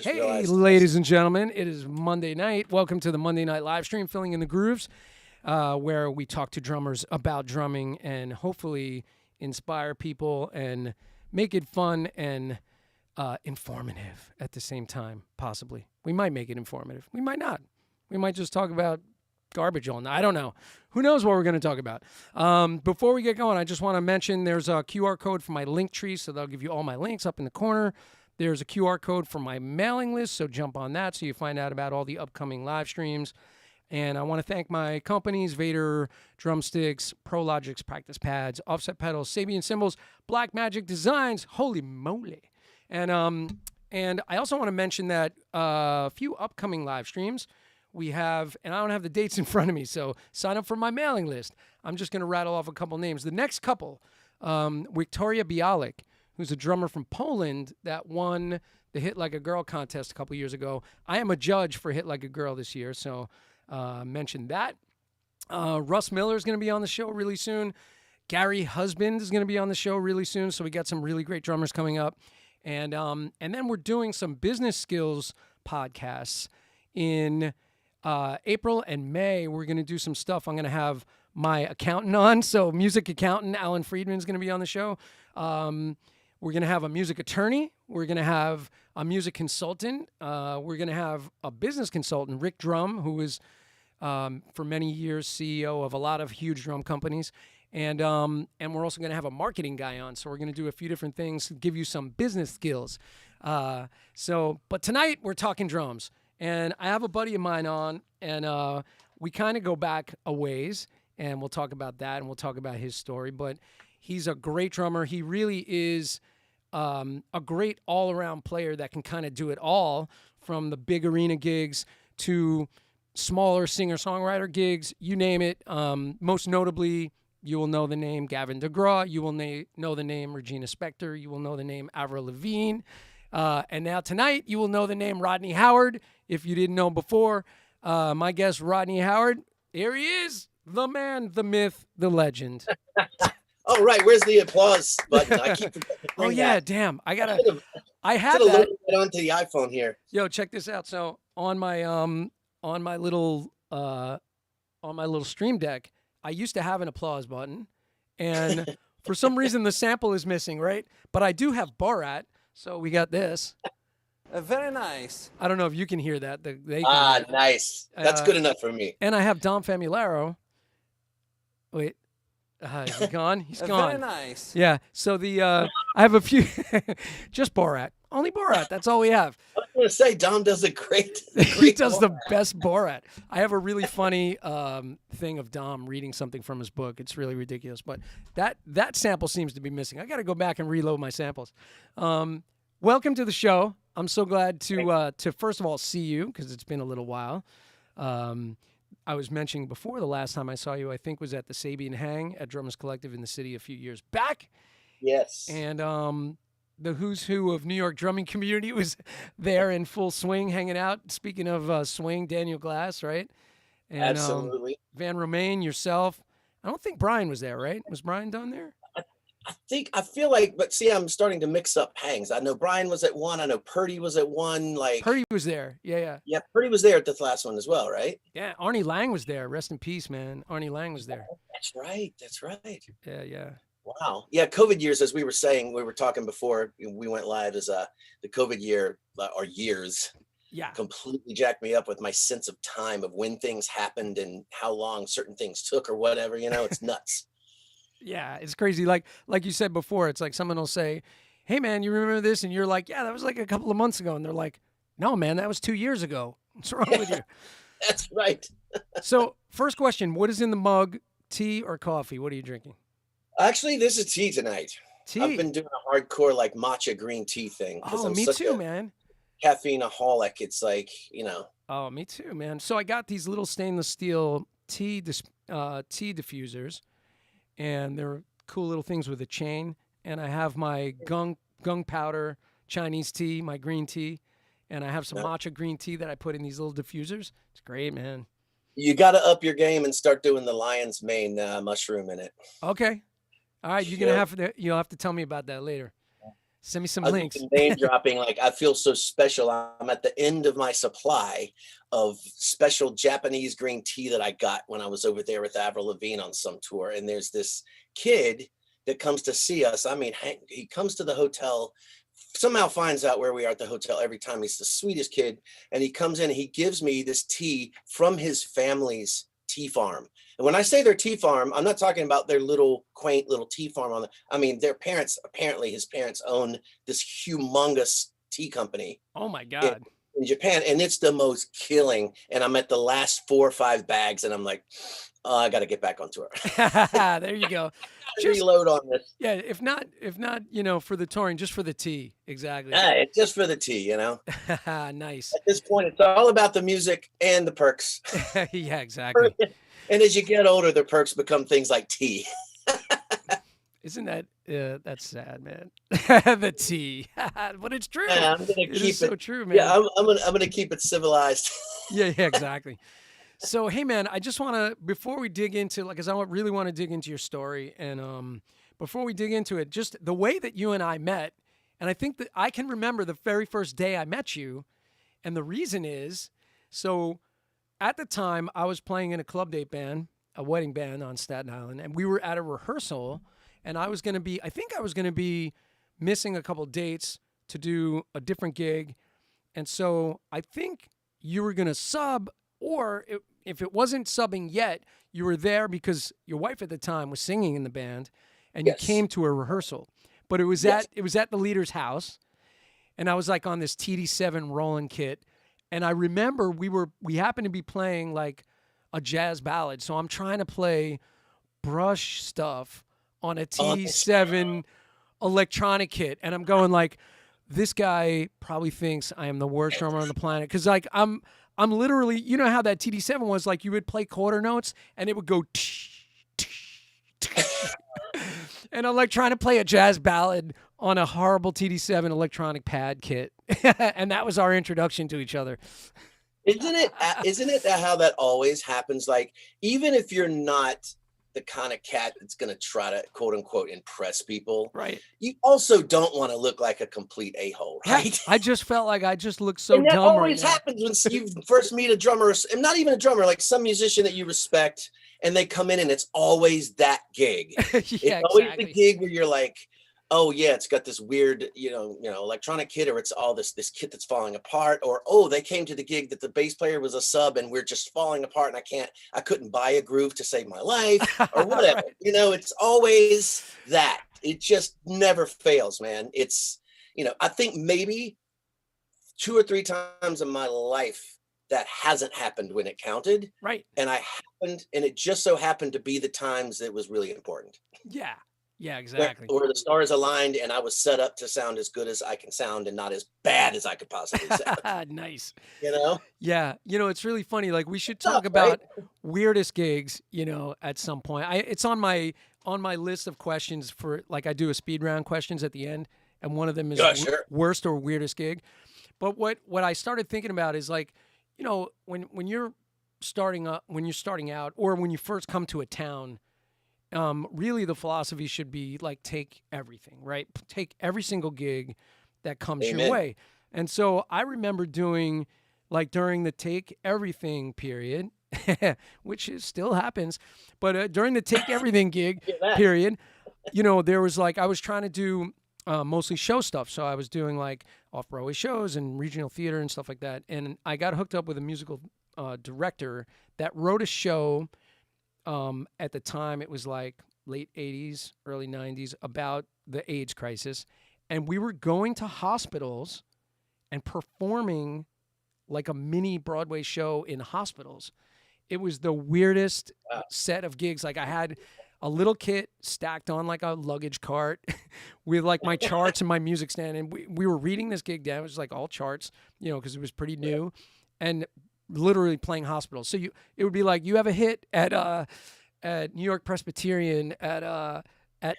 Hey, ladies and gentlemen, it is Monday night. Welcome to the Monday night live stream, Filling in the Grooves, where we talk to drummers about drumming and hopefully inspire people and make it fun and informative at the same time, possibly. We might make it informative. We might not. We might just talk about garbage all night. I don't know. Who knows what we're going to talk about? Before we get going, I just want to mention there's a QR code for my link tree, so they'll give you all my links up in the corner. There's a QR code for my mailing list, so jump on that so you find out about all the upcoming live streams And I want to thank my companies, Vader Drumsticks, ProLogix Practice Pads, Offset Pedals, Sabian Cymbals, Black Magic Designs. Holy moly. And I also want to mention that a few upcoming live streams we have, and I don't have the dates in front of me, so sign up for my mailing list. I'm just going to rattle off a couple names. The next couple, Wiktoria Bialik, who's a drummer from Poland that won the Hit Like a Girl contest a couple years ago. I am a judge for Hit Like a Girl this year, so mention that. Russ Miller is going to be on the show really soon. Gary Husband is going to be on the show really soon, so we got some really great drummers coming up. And then we're doing some business skills podcasts in April and May. We're going to do some stuff. I'm going to have my accountant on. So music accountant Alan Friedman is going to be on the show. We're going to have a music attorney. We're going to have a music consultant. We're going to have a business consultant, Rick Drum, who is for many years CEO of a lot of huge drum companies. And we're also going to have a marketing guy on. So we're going to do a few different things, give you some business skills. But tonight we're talking drums. And I have a buddy of mine on, and we kind of go back a ways, and we'll talk about that, and we'll talk about his story. But he's a great drummer. He really is a great all-around player that can kind of do it all, from the big arena gigs to smaller singer-songwriter gigs, you name it. Most notably, you will know the name Gavin DeGraw. You will know the name Regina Spektor. You will know the name Avril Lavigne. And now tonight, you will know the name Rodney Howard, if you didn't know before. My guest, Rodney Howard. Here he is, the man, the myth, the legend. All right, where's the applause button? I keep oh, yeah, that. Damn. I had that. Loaded it onto the iPhone here. Yo, check this out. So on my little Stream Deck, I used to have an applause button, and for some reason the sample is missing, right? But I do have Borat, so we got this. Very nice. I don't know if you can hear that. Nice. That's good enough for me. And I have Dom Famularo. Wait, is he gone? He's gone. Very nice. Yeah. So I have a few, just Borat. Only Borat. That's all we have. I was going to say, Dom does a great he does Borat. The best Borat. I have a really funny thing of Dom reading something from his book. It's really ridiculous. But that sample seems to be missing. I got to go back and reload my samples. Welcome to the show. I'm so glad to first of all see you, because it's been a little while. I was mentioning before, the last time I saw you, I think, was at the Sabian Hang at Drummers Collective in the city a few years back. Yes. And the who's who of New York drumming community was there in full swing, hanging out. Speaking of swing, Daniel Glass, right? And, absolutely. Van Romain, yourself. I don't think Brian was there, right? Was Brian done there? I feel like, but see, I'm starting to mix up hangs. I know Brian was at one. I know Purdy was at one. Purdy was there. Yeah. Yeah, Purdy was there at the last one as well, right? Yeah, Arnie Lang was there. Rest in peace, man. Arnie Lang was there. That's right. Yeah. Wow. Yeah, COVID years, as we were saying, we were talking before we went live, is the COVID year, or years, completely jacked me up with my sense of time, of when things happened and how long certain things took or whatever. It's nuts. Yeah, it's crazy. Like you said before, it's like someone will say, hey, man, you remember this? And you're like, yeah, that was like a couple of months ago. And they're like, no, man, that was 2 years ago. What's wrong with you? That's right. So first question, what is in the mug, tea or coffee? What are you drinking? Actually, this is tea tonight. Tea? I've been doing a hardcore matcha green tea thing. Oh, me too, man. Caffeine-aholic. It's like, Oh, me too, man. So I got these little stainless steel tea diffusers. And they're cool little things with a chain. And I have my gung powder Chinese tea, my green tea. And I have some matcha green tea that I put in these little diffusers. It's great, man. You got to up your game and start doing the lion's mane mushroom in it. Okay. All right. You'll have to tell me about that later. Send me some links. Name dropping, I feel so special. I'm at the end of my supply of special Japanese green tea that I got when I was over there with Avril Lavigne on some tour. And there's this kid that comes to see us. I mean, he comes to the hotel, somehow finds out where we are at the hotel every time. He's the sweetest kid. And he comes in and he gives me this tea from his family's tea farm. And when I say their tea farm, I'm not talking about their little quaint little tea farm their parents, apparently his parents own this humongous tea company. Oh my God. in Japan, and it's the most killing. And I'm at the last 4 or 5 bags, and I'm like, oh, I got to get back on tour. There you go. Just reload on this. Yeah, if not, for the touring, just for the tea. Exactly. It's just for the tea, Nice. At this point, it's all about the music and the perks. Yeah, exactly. And as you get older, the perks become things like tea. Isn't that that's sad, man? The tea, but it's true. Yeah, I'm gonna keep it. So true, man. Yeah, I'm gonna keep it civilized. Yeah, exactly. So, hey, man, I just want to, before we dig into, because I really want to dig into your story, and before we dig into it, just the way that you and I met, and I think that I can remember the very first day I met you, and the reason is, so at the time I was playing in a club date band, a wedding band on Staten Island, and we were at a rehearsal, and I was going to be missing a couple dates to do a different gig, and so I think you were going to sub, or if it wasn't subbing yet, you were there because your wife at the time was singing in the band, and you came to a rehearsal. But it was at the leader's house, and I was like on this TD7 Roland kit, and I remember we happened to be playing like a jazz ballad, so I'm trying to play brush stuff on a TD7 electronic kit, and I'm going like, this guy probably thinks I am the worst drummer on the planet, because like I'm literally, you know how that TD7 was, like you would play quarter notes and it would go and I'm like trying to play a jazz ballad on a horrible TD7 electronic pad kit. And that was our introduction to each other. Isn't it how that always happens? Like, even if you're not the kind of cat that's going to try to quote unquote impress people, right? You also don't want to look like a complete a-hole, right? Yeah, I just felt like I just looked so and that dumb. Always happens when you first meet a drummer, and not even a drummer, like some musician that you respect, and they come in and it's always that gig. Yeah, it's always the gig where you're like, oh yeah, it's got this weird, electronic kit, or it's all this kit that's falling apart, or oh, they came to the gig that the bass player was a sub and we're just falling apart, and I couldn't buy a groove to save my life, or whatever. Right. It's always that. It just never fails, man. It's, I think maybe 2 or 3 times in my life that hasn't happened when it counted. Right. And it just so happened to be the times that was really important. Yeah. Yeah, exactly. Where the stars aligned and I was set up to sound as good as I can sound and not as bad as I could possibly sound. Nice. Yeah. It's really funny. Like, we should talk about weirdest gigs, at some point. It's on my list of questions for, like, I do a speed round questions at the end, and one of them is worst or weirdest gig. But what I started thinking about is, like, when you're starting out, or when you first come to a town, really the philosophy should be like, take everything, right? Take every single gig that comes your way. And so I remember doing, like, during the take everything period, which still happens, but during the take everything gig period, there was like, I was trying to do mostly show stuff. So I was doing like off-Broadway shows and regional theater and stuff like that. And I got hooked up with a musical director that wrote a show. At the time, it was like late 80s, early 90s, about the AIDS crisis. And we were going to hospitals and performing like a mini Broadway show in hospitals. It was the weirdest set of gigs. Like, I had a little kit stacked on like a luggage cart with like my charts and my music stand. And we were reading this gig down. It was like all charts, because it was pretty new. And literally playing hospitals. So it would be like, you have a hit at New York Presbyterian at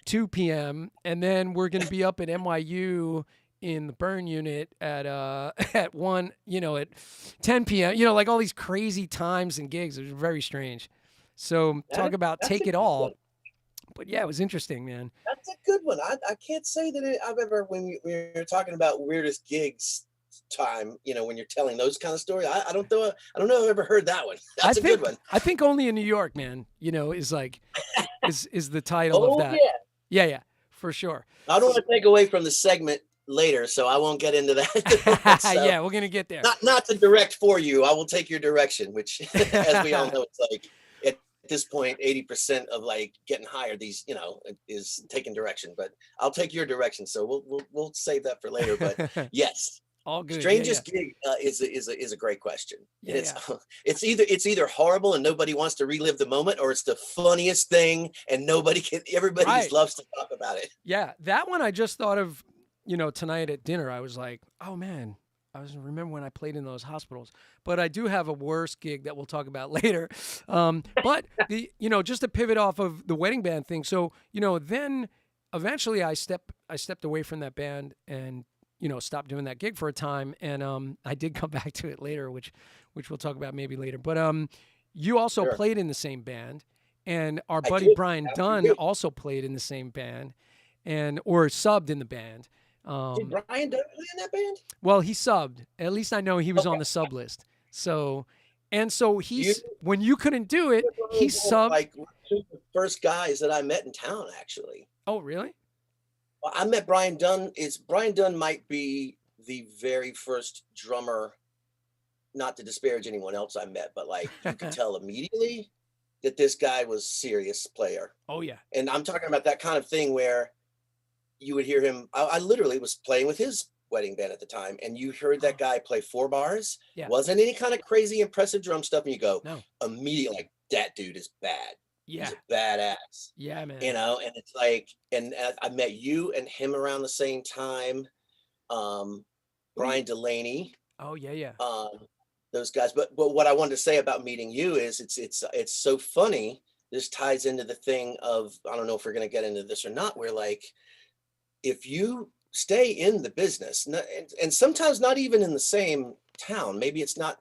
2 p.m. and then we're going to be up at NYU in the burn unit at 1, at 10 p.m. Like all these crazy times and gigs. It was very strange. So talk about take it all. But yeah, it was interesting, man. That's a good one. I can't say that I've ever, when you're talking about weirdest gigs time, when you're telling those kind of stories, I don't know if I've ever heard that one. That's a good one. I think only in New York, man, is like is the title of that. Yeah, for sure. I don't want to take away from the segment later, so I won't get into that. So, yeah, we're gonna get there. Not to direct for you. I will take your direction, which as we all know, it's like at this point 80% of like getting hired these is taking direction, but I'll take your direction, so we'll save that for later. But yes, All good. Strangest gig is a great question. Yeah, It's either horrible and nobody wants to relive the moment, or it's the funniest thing and everybody Right. just loves to talk about it. Yeah, that one I just thought of, tonight at dinner. I was like, oh man, remember when I played in those hospitals. But I do have a worse gig that we'll talk about later. But just to pivot off of the wedding band thing. So, then eventually I stepped away from that band and stopped doing that gig for a time, and I did come back to it later, which we'll talk about maybe later. But you also Sure. played in the same band, and our I buddy did. Brian Dunn Absolutely. also played in the same band, or subbed in the band. Did Brian Dunn play in that band? Well, he subbed. At least I know he was on Okay. the sub list. So You- when you couldn't do it, he subbed. Like two of the first guys that I met in town, actually. Oh, really? Well, I met Brian Dunn. Brian Dunn might be the very first drummer, not to disparage anyone else I met, but like you could tell immediately that this guy was a serious player. Oh, yeah. And I'm talking about that kind of thing where you would hear him. I literally was playing with his wedding band at the time, and you heard that guy play 4 bars. Yeah. Wasn't any kind of crazy impressive drum stuff, and you go, No. immediately, like, that dude is bad. Yeah. He's a badass. Yeah, man. And it's like, and I met you and him around the same time. Brian Delaney, Oh, yeah. those guys. But what I wanted to say about meeting you is it's so funny. This ties into the thing of, I don't know if we're going to get into this or not, where like, if you stay in the business, and sometimes not even in the same town, maybe it's not,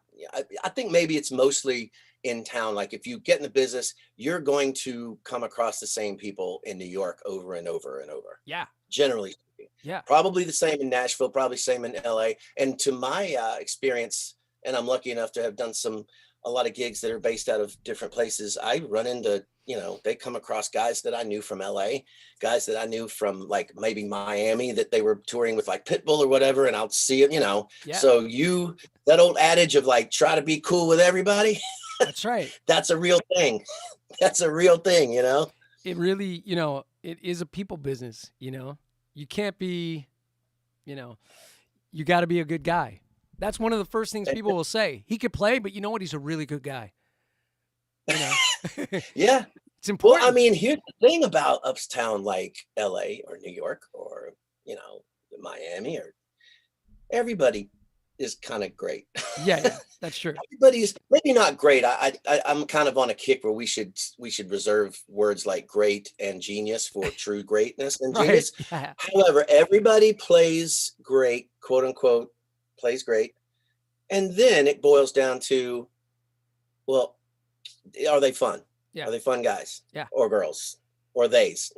I think maybe it's mostly in town. Like if you get in the business, you're going to come across the same people in New York over and over and over. Yeah. Generally speaking. Yeah. Probably the same in Nashville, probably same in LA. And to my experience, and I'm lucky enough to have done a lot of gigs that are based out of different places, I run into, they come across guys that I knew from LA, guys that I knew from like maybe Miami, that they were touring with like Pitbull or whatever, and I'll see it, Yeah. So that old adage of like, try to be cool with everybody. That's right. That's a real thing. That's a real thing, It really, it is a people business, You can't be, you got to be a good guy. That's one of the first things people will say. He could play, but you know what? He's a really good guy. Yeah. It's important. Well, I mean, here's the thing about uptown like LA or New York or, Miami, or everybody is kind of great. Yeah, that's true. Everybody's maybe not great. I'm kind of on a kick where we should reserve words like great and genius for true greatness and Right. genius. Yeah. However, everybody plays great, quote unquote, plays great. And then it boils down to, well, are they fun? Yeah. Are they fun guys? Yeah. Or girls? Or theys?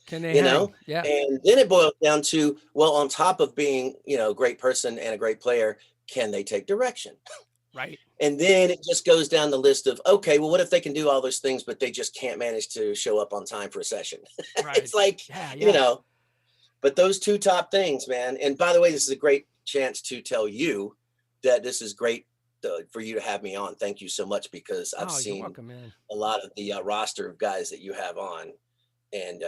Can they hang? Yeah. And then it boils down to, well, on top of being, a great person and a great player, can they take direction? Right. And then it just goes down the list of, okay, well, what if they can do all those things, but they just can't manage to show up on time for a session? Right. It's like, Yeah. but those two top things, man. And by the way, this is a great chance to tell you that this is great for you to have me on. Thank you so much, because I've You're seen welcome, man. a lot of the roster of guys that you have on. And,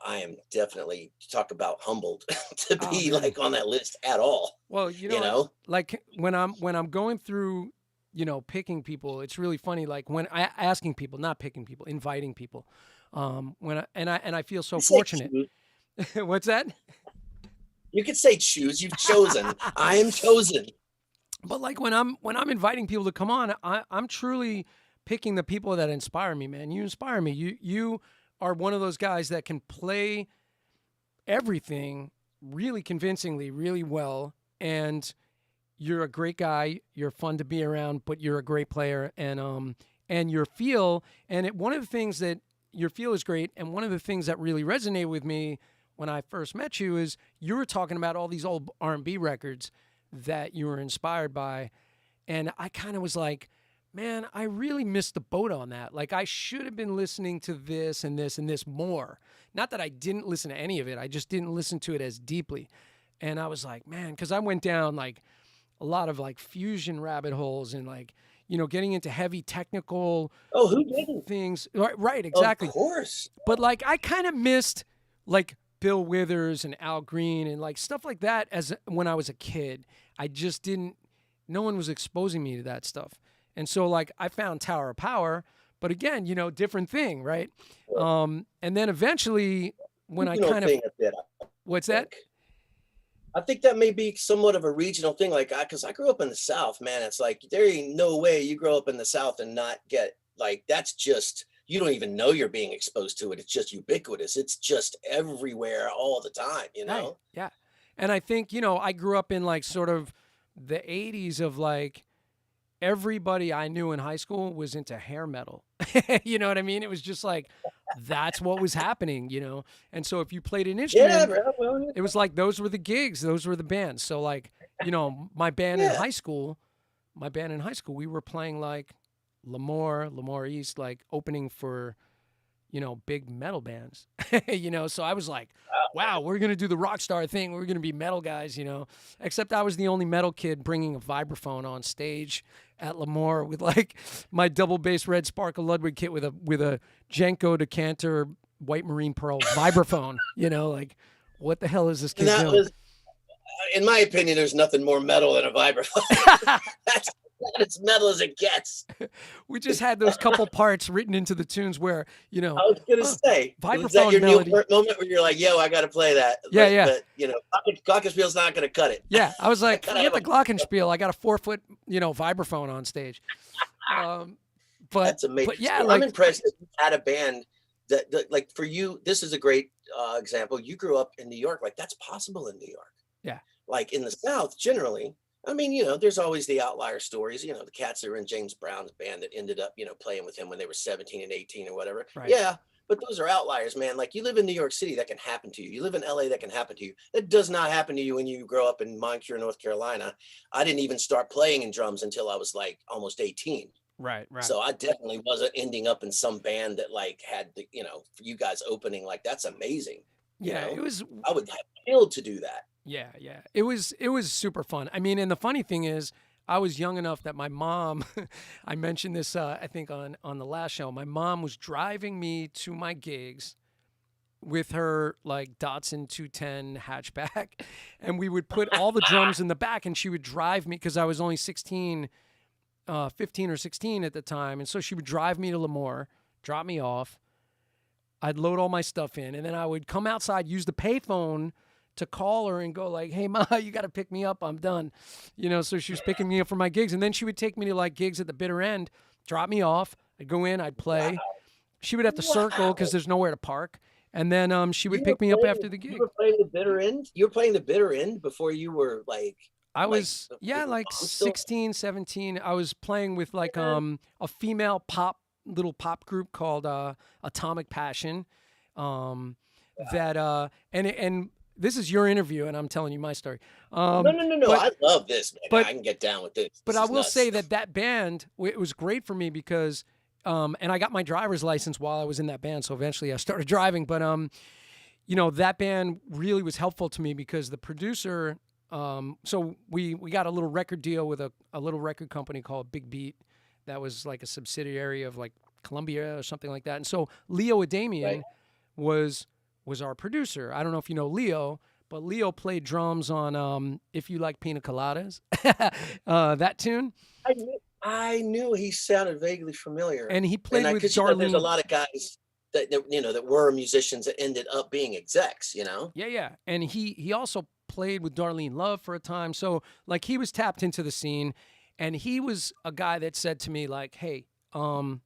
I am definitely, talk about humbled to be man. like on that list at all. Well, like when I'm going through, picking people, it's really funny. Like when asking people, not picking people, inviting people. I feel so fortunate. What's that? You could say choose. You've chosen. I am chosen. But like when I'm inviting people to come on, I'm truly picking the people that inspire me, man. You inspire me. You are one of those guys that can play everything really convincingly, really well, and you're a great guy. You're fun to be around, but you're a great player, and your feel. And one of the things that your feel is great, and one of the things that really resonated with me when I first met you is you were talking about all these old R&B records that you were inspired by, and I kind of was like, man, I really missed the boat on that. Like, I should have been listening to this and this and this more. Not that I didn't listen to any of it. I just didn't listen to it as deeply. And I was like, man, because I went down like a lot of like fusion rabbit holes and like, getting into heavy technical who didn't? things. Right, exactly. Of course. But like, I kind of missed like Bill Withers and Al Green and like stuff like that as when I was a kid. I just didn't, no one was exposing me to that stuff. And so like I found Tower of Power, but again, different thing, right? And then eventually when I kind of, what's that? I think that may be somewhat of a regional thing. Like, because I grew up in the South, man. It's like, there ain't no way you grow up in the South and not get, like, that's just, you don't even know you're being exposed to it. It's just ubiquitous. It's just everywhere all the time, Right. Yeah. And I think, I grew up in like sort of the 80s of like, everybody I knew in high school was into hair metal. You know what I mean? It was just like, that's what was happening, And so if you played an instrument, it was like, those were the gigs, those were the bands. So like, my band in high school, we were playing like Lemoore East, like opening for, big metal bands, So I was like, wow, we're going to do the rock star thing. We're going to be metal guys, except I was the only metal kid bringing a vibraphone on stage at Lemoore with like my double bass red Sparkle Ludwig kit with a Jenko decanter white marine pearl vibraphone, like what the hell is this kid doing? In my opinion, there's nothing more metal than a vibraphone. That's as metal as it gets. We just had those couple parts written into the tunes where, I was going to say, vibraphone is that your melody. new moment where you're like, yo, I got to play that. Yeah. But, Glockenspiel's not going to cut it. Yeah. I was like, forget the Glockenspiel. I got a 4-foot, vibraphone on stage. But that's amazing. But yeah, I'm impressed that you had a band that like for you, this is a great example. You grew up in New York. Like that's possible in New York. Yeah. Like in the South, generally, I mean, there's always the outlier stories, the cats that were in James Brown's band that ended up, playing with him when they were 17 and 18 or whatever. Right. Yeah. But those are outliers, man. Like you live in New York City, that can happen to you. You live in LA, that can happen to you. That does not happen to you when you grow up in Moncure, North Carolina. I didn't even start playing in drums until I was like almost 18. Right. So I definitely wasn't ending up in some band that like had the, for you guys opening, like that's amazing. It was, I would have killed to do that. Yeah. It was super fun. I mean, and the funny thing is, I was young enough that my mom, I mentioned this, I think on the last show, my mom was driving me to my gigs with her like Datsun 210 hatchback. And we would put all the drums in the back and she would drive me because I was only 15 or 16 at the time. And so she would drive me to Lemoore, drop me off. I'd load all my stuff in and then I would come outside, use the payphone to call her and go like, hey, Ma, you got to pick me up. I'm done. So she was picking me up for my gigs. And then she would take me to like gigs at the bitter end, drop me off. I'd go in, I'd play. Wow. She would have to circle because there's nowhere to park. And then she would pick me up after the gig. You were playing the bitter end? You were playing the bitter end before you were like... I was, like 16, 17. I was playing with like a female little pop group called Atomic Passion. And this is your interview, and I'm telling you my story. No. I love this, man. I can get down with this. But I will say that band, it was great for me because, and I got my driver's license while I was in that band, so eventually I started driving. But, that band really was helpful to me because the producer, so we got a little record deal with a little record company called Big Beat that was like a subsidiary of like Columbia or something like that. And so Leo Adamian was our producer. I don't know if you know Leo, but Leo played drums on If You Like Pina Coladas, that tune. I knew he sounded vaguely familiar. And he played with Darlene. There's a lot of guys that were musicians that ended up being execs, Yeah. And he also played with Darlene Love for a time. So like he was tapped into the scene and he was a guy that said to me like, hey, don't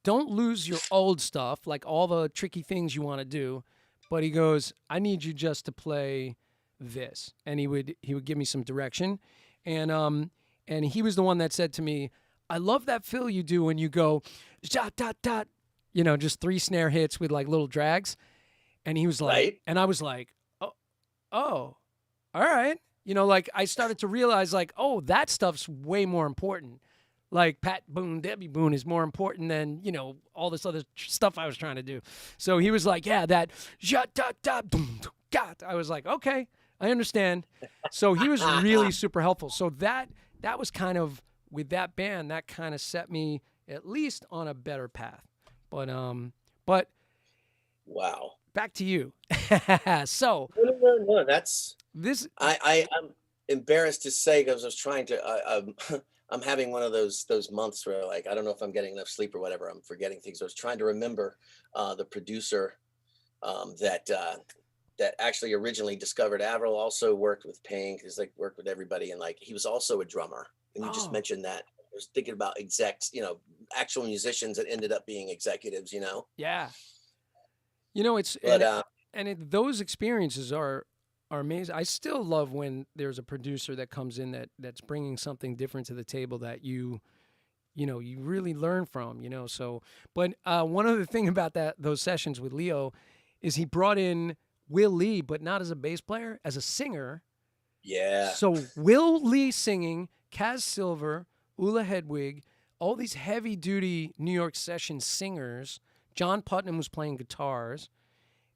lose your old stuff, like all the tricky things you want to do. But he goes, I need you just to play this. And he would give me some direction. And he was the one that said to me, I love that fill you do when you go, dot, dot, dot, just 3 snare hits with like little drags. And he was like, and I was like, oh, all right. Like I started to realize like, oh, that stuff's way more important. Like Pat Boone, Debbie Boone is more important than, all this other stuff I was trying to do. So he was like, yeah, that, I was like, okay, I understand. So he was really super helpful. So that was kind of, with that band, that kind of set me at least on a better path. But wow. back to you. So No. That's this, I'm embarrassed to say because I was trying to. I'm having one of those months where like I don't know if I'm getting enough sleep or whatever. I'm forgetting things. I was trying to remember the producer that actually originally discovered Avril. Also worked with Pink. He's like worked with everybody, and like he was also a drummer. And you just oh, mentioned that. I was thinking about execs, actual musicians that ended up being executives. yeah. You know, it's But those experiences are amazing. I still love when there's a producer that comes in that's bringing something different to the table that you really learn from. So, but one other thing about those sessions with Leo is he brought in Will Lee, but not as a bass player, as a singer. yeah, So Will Lee singing, Kaz Silver, Ula Hedwig, all these heavy duty New York session singers. John Putnam was playing guitars.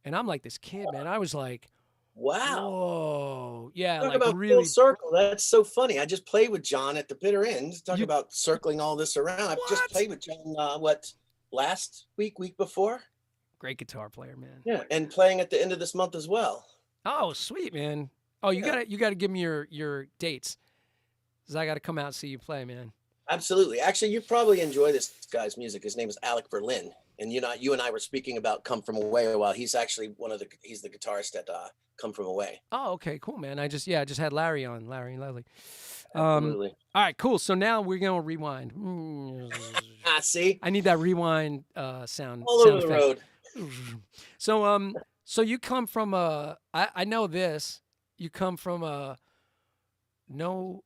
And I'm like this kid, man. I was like, wow. whoa. Yeah, Talk like about full really. circle. That's so funny. I just played with John at the bitter end. Talk You about circling all this around. I've just what? played with John, last week before? Great guitar player, man. Yeah. And playing at the end of this month as well. Oh, sweet, man. Oh, you Yeah, gotta give me your dates. Cause I gotta come out and see you play, man. absolutely. Actually, you probably enjoy this guy's music. His name is Alec Berlin. And you and I were speaking about Come From Away a while. He's actually he's the guitarist at Come From Away. Oh, okay, cool, man. I just had Larry on, Larry and Leslie. Absolutely. All right, cool. So now we're gonna rewind. See? I need that rewind sound All sound over the effect. road. So you come from I know this. You come from a no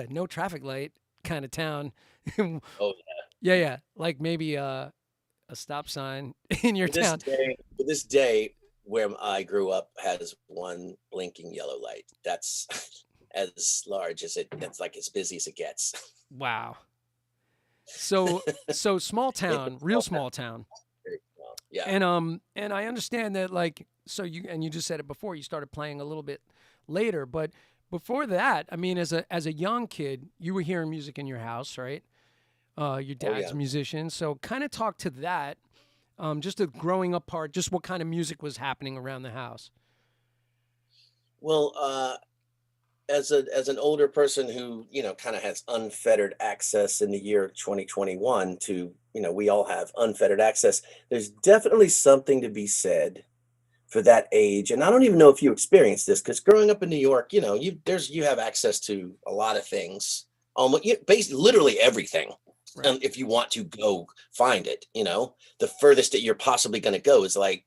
no traffic light kind of town. Oh, Yeah. Like maybe a stop sign in your town. to this day, where I grew up has one blinking yellow light. That's as large as it's like as busy as it gets. Wow. So small It's a town, real small town. very small. Yeah. And I understand that like so you just said it before, you started playing a little bit later, but before that, I mean as a young kid, you were hearing music in your house, right? Your Oh dad's yeah. a musician. So kind of talk to that. Just the growing up part, just what kind of music was happening around the house. Well, as an older person who kind of has unfettered access in the year 2021 to we all have unfettered access. There's definitely something to be said for that age, and I don't even know if you experienced this because growing up in New York, you have access to a lot of things, basically literally everything. Right. If you want to go find it, the furthest that you're possibly going to go is like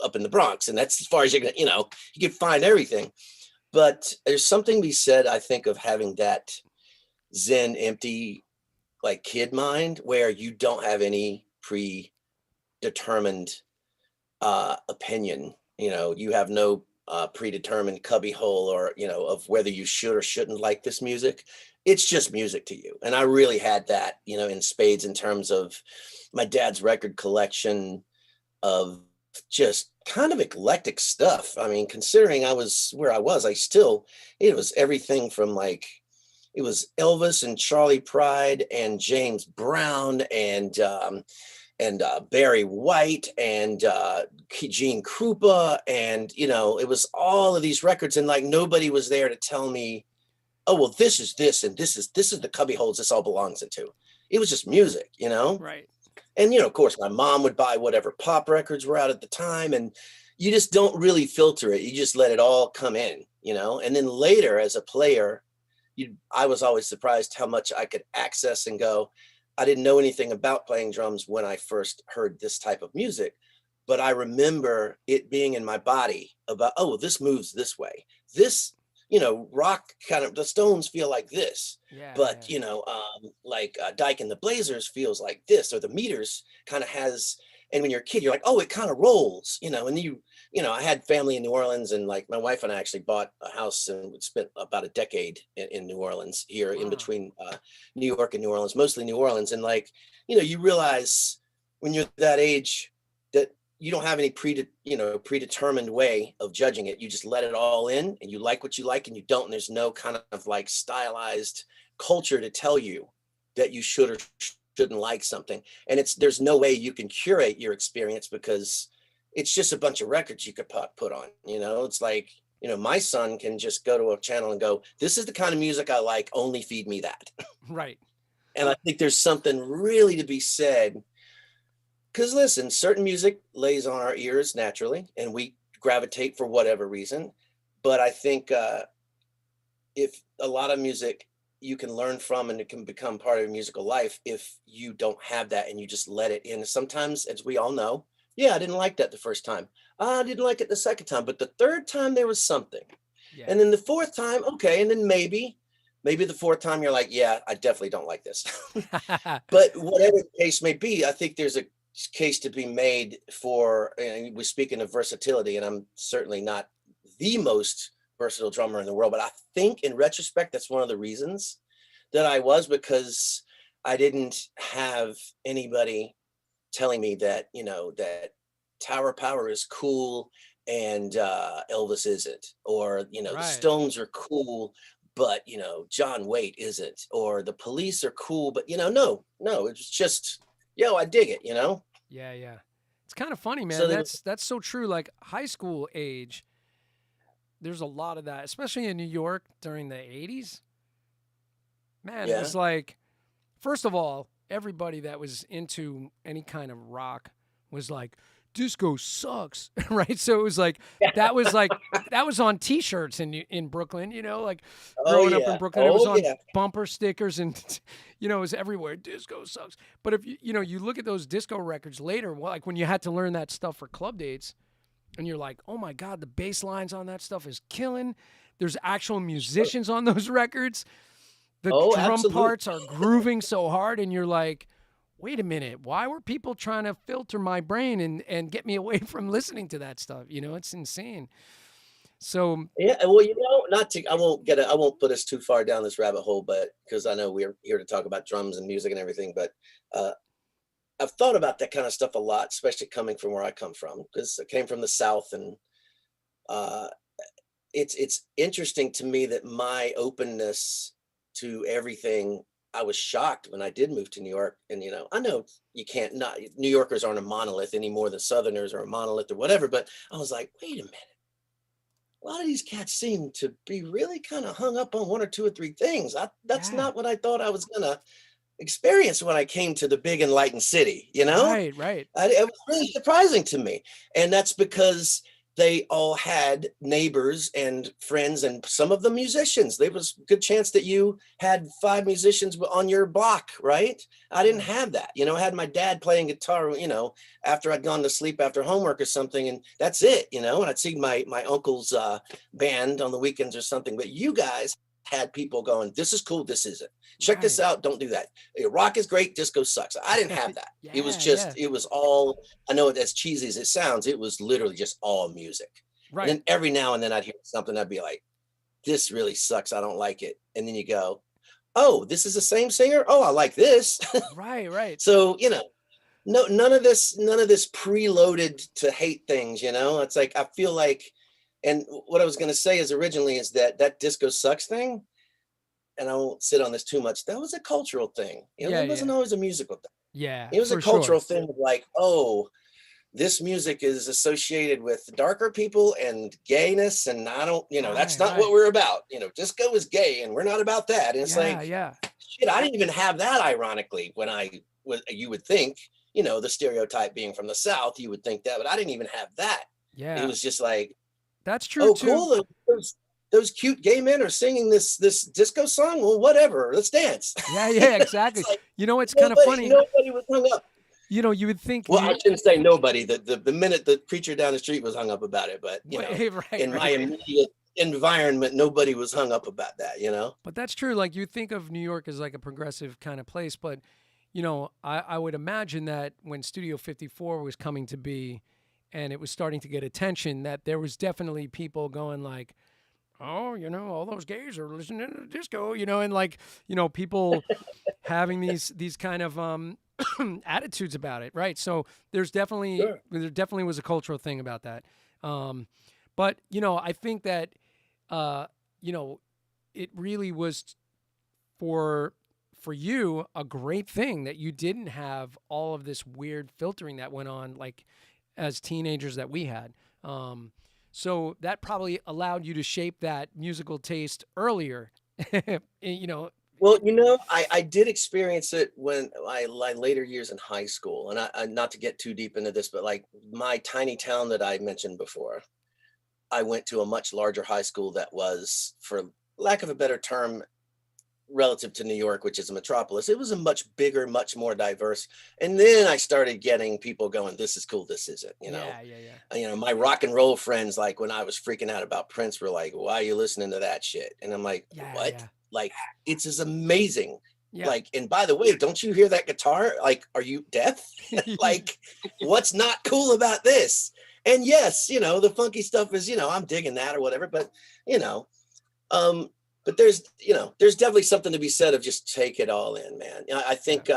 up in the Bronx, and that's as far as you're gonna, you can find everything. But there's something to be said, I think, of having that zen, empty, like kid mind where you don't have any predetermined opinion. You have no predetermined cubbyhole or of whether you should or shouldn't like this music. It's just music to you, and I really had that in spades in terms of my dad's record collection of just kind of eclectic stuff. I mean, considering I was where I was, it was everything from like it was Elvis and Charlie Pride and James Brown and Barry White and Gene Krupa, and it was all of these records, and like nobody was there to tell me, oh well, this is this and this is the cubby holes this all belongs into. It was just music, Right. and of course my mom would buy whatever pop records were out at the time, and you just don't really filter it, you just let it all come in, and then later as a player, I was always surprised how much I could access and go. I didn't know anything about playing drums when I first heard this type of music, but I remember it being in my body about, oh, well, this moves this way. This, rock kind of, the Stones feel like this, Yeah. but, Yeah. like Dyke and the Blazers feels like this, or the Meters kind of has, and when you're a kid, you're like, oh, it kind of rolls, and then I had family in New Orleans, and like my wife and I actually bought a house and spent about a decade in New Orleans here in Wow. between New York and New Orleans, mostly New Orleans. And like, you realize when you're that age that you don't have any predetermined way of judging it. You just let it all in, and you like what you like and you don't. And there's no kind of like stylized culture to tell you that you should or shouldn't like something. And there's no way you can curate your experience because it's just a bunch of records you could put on, it's like, my son can just go to a channel and go, this is the kind of music I like, only feed me that. Right. And I think there's something really to be said, because listen, certain music lays on our ears naturally and we gravitate for whatever reason. But I think if a lot of music you can learn from and it can become part of your musical life, if you don't have that and you just let it in. Sometimes, as we all know, yeah, I didn't like that the first time. I didn't like it the second time, but the third time there was something. Yeah. And then the fourth time, okay. And then maybe the fourth time you're like, yeah, I definitely don't like this. But whatever the case may be, I think there's a case to be made for, and we're speaking of versatility, and I'm certainly not the most versatile drummer in the world, but I think in retrospect, that's one of the reasons that I was, because I didn't have anybody telling me that, that Tower Power is cool and Elvis isn't, or, Right. the Stones are cool, but, John Waite isn't, or the Police are cool, but, no, it's just, I dig it, Yeah, yeah. It's kind of funny, man. So that's so true. Like high school age, there's a lot of that, especially in New York during the 80s. Man, it was like, first of all, everybody that was into any kind of rock was like, disco sucks, right? So it was like that was on T-shirts in Brooklyn, like growing up in Brooklyn, it was on bumper stickers and it was everywhere. Disco sucks. But if you look at those disco records later, like when you had to learn that stuff for club dates, and you're like, oh my God, the bass lines on that stuff is killing. There's actual musicians on those records. The drum absolutely. parts are grooving so hard, and you're like, wait a minute, why were people trying to filter my brain and get me away from listening to that stuff? It's insane. So yeah, well, I won't put us too far down this rabbit hole, but because I know we're here to talk about drums and music and everything, but I've thought about that kind of stuff a lot, especially coming from where I come from, because I came from the South, and it's interesting to me that my openness to everything, I was shocked when I did move to New York. And, I know New Yorkers aren't a monolith any more than Southerners are a monolith or whatever, but I was like, wait a minute. A lot of these cats seem to be really kind of hung up on one or two or three things. That's not what I thought I was going to experience when I came to the big enlightened city, Right. It was really surprising to me. And that's because they all had neighbors and friends, and some of them musicians. There was a good chance that you had 5 musicians on your block, right? I didn't have that. I had my dad playing guitar, after I'd gone to sleep after homework or something, and that's it, and I'd see my uncle's band on the weekends or something. But you guys had people going, this is cool, this isn't. Check this out, don't do that. Rock is great, disco sucks. I didn't have that. It was just, it was all, I know as cheesy as it sounds, it was literally just all music. Right. And then every now and then I'd hear something, I'd be like, this really sucks, I don't like it. And then you go, oh, this is the same singer? Oh, I like this. Right. So, none of this preloaded to hate things, It's like, I feel like, and what I was going to say is originally is that disco sucks thing, and I won't sit on this too much, that was a cultural thing. It wasn't always a musical thing. Yeah. It was a cultural thing of like, oh, this music is associated with darker people and gayness, and I don't, that's not what we're about. Disco is gay, and we're not about that. And it's shit, I didn't even have that, ironically, when you would think, the stereotype being from the South, you would think that, but I didn't even have that. Yeah. It was just like, that's true too. Cool. Those cute gay men are singing this disco song. Well, whatever. Let's dance. Yeah, exactly. It's like, it's kind of funny. Nobody was hung up. You would think. Well, I shouldn't say nobody. The minute the preacher down the street was hung up about it, but in my immediate environment, nobody was hung up about that. But that's true. Like you think of New York as like a progressive kind of place, but I would imagine that when Studio 54 was coming to be, and it was starting to get attention, that there was definitely people going like, oh, all those gays are listening to disco, and like, people having these kind of attitudes about it, right? So there definitely was a cultural thing about that. But I think that it really was for you a great thing that you didn't have all of this weird filtering that went on, like as teenagers that we had. So that probably allowed you to shape that musical taste earlier. You know. Well, I did experience it when I later years in high school, and I not to get too deep into this, but like my tiny town that I mentioned before, I went to a much larger high school that was, for lack of a better term, relative to New York, which is a metropolis. It was a much bigger, much more diverse. And then I started getting people going, this is cool, this isn't, Yeah. My rock and roll friends, like when I was freaking out about Prince, were like, why are you listening to that shit? And I'm like, what? Yeah. Like, it's as amazing. Yeah. Like, and by the way, don't you hear that guitar? Like, are you deaf? Like, what's not cool about this? And yes, the funky stuff is, I'm digging that or whatever, but but there's definitely something to be said of just take it all in, man. I think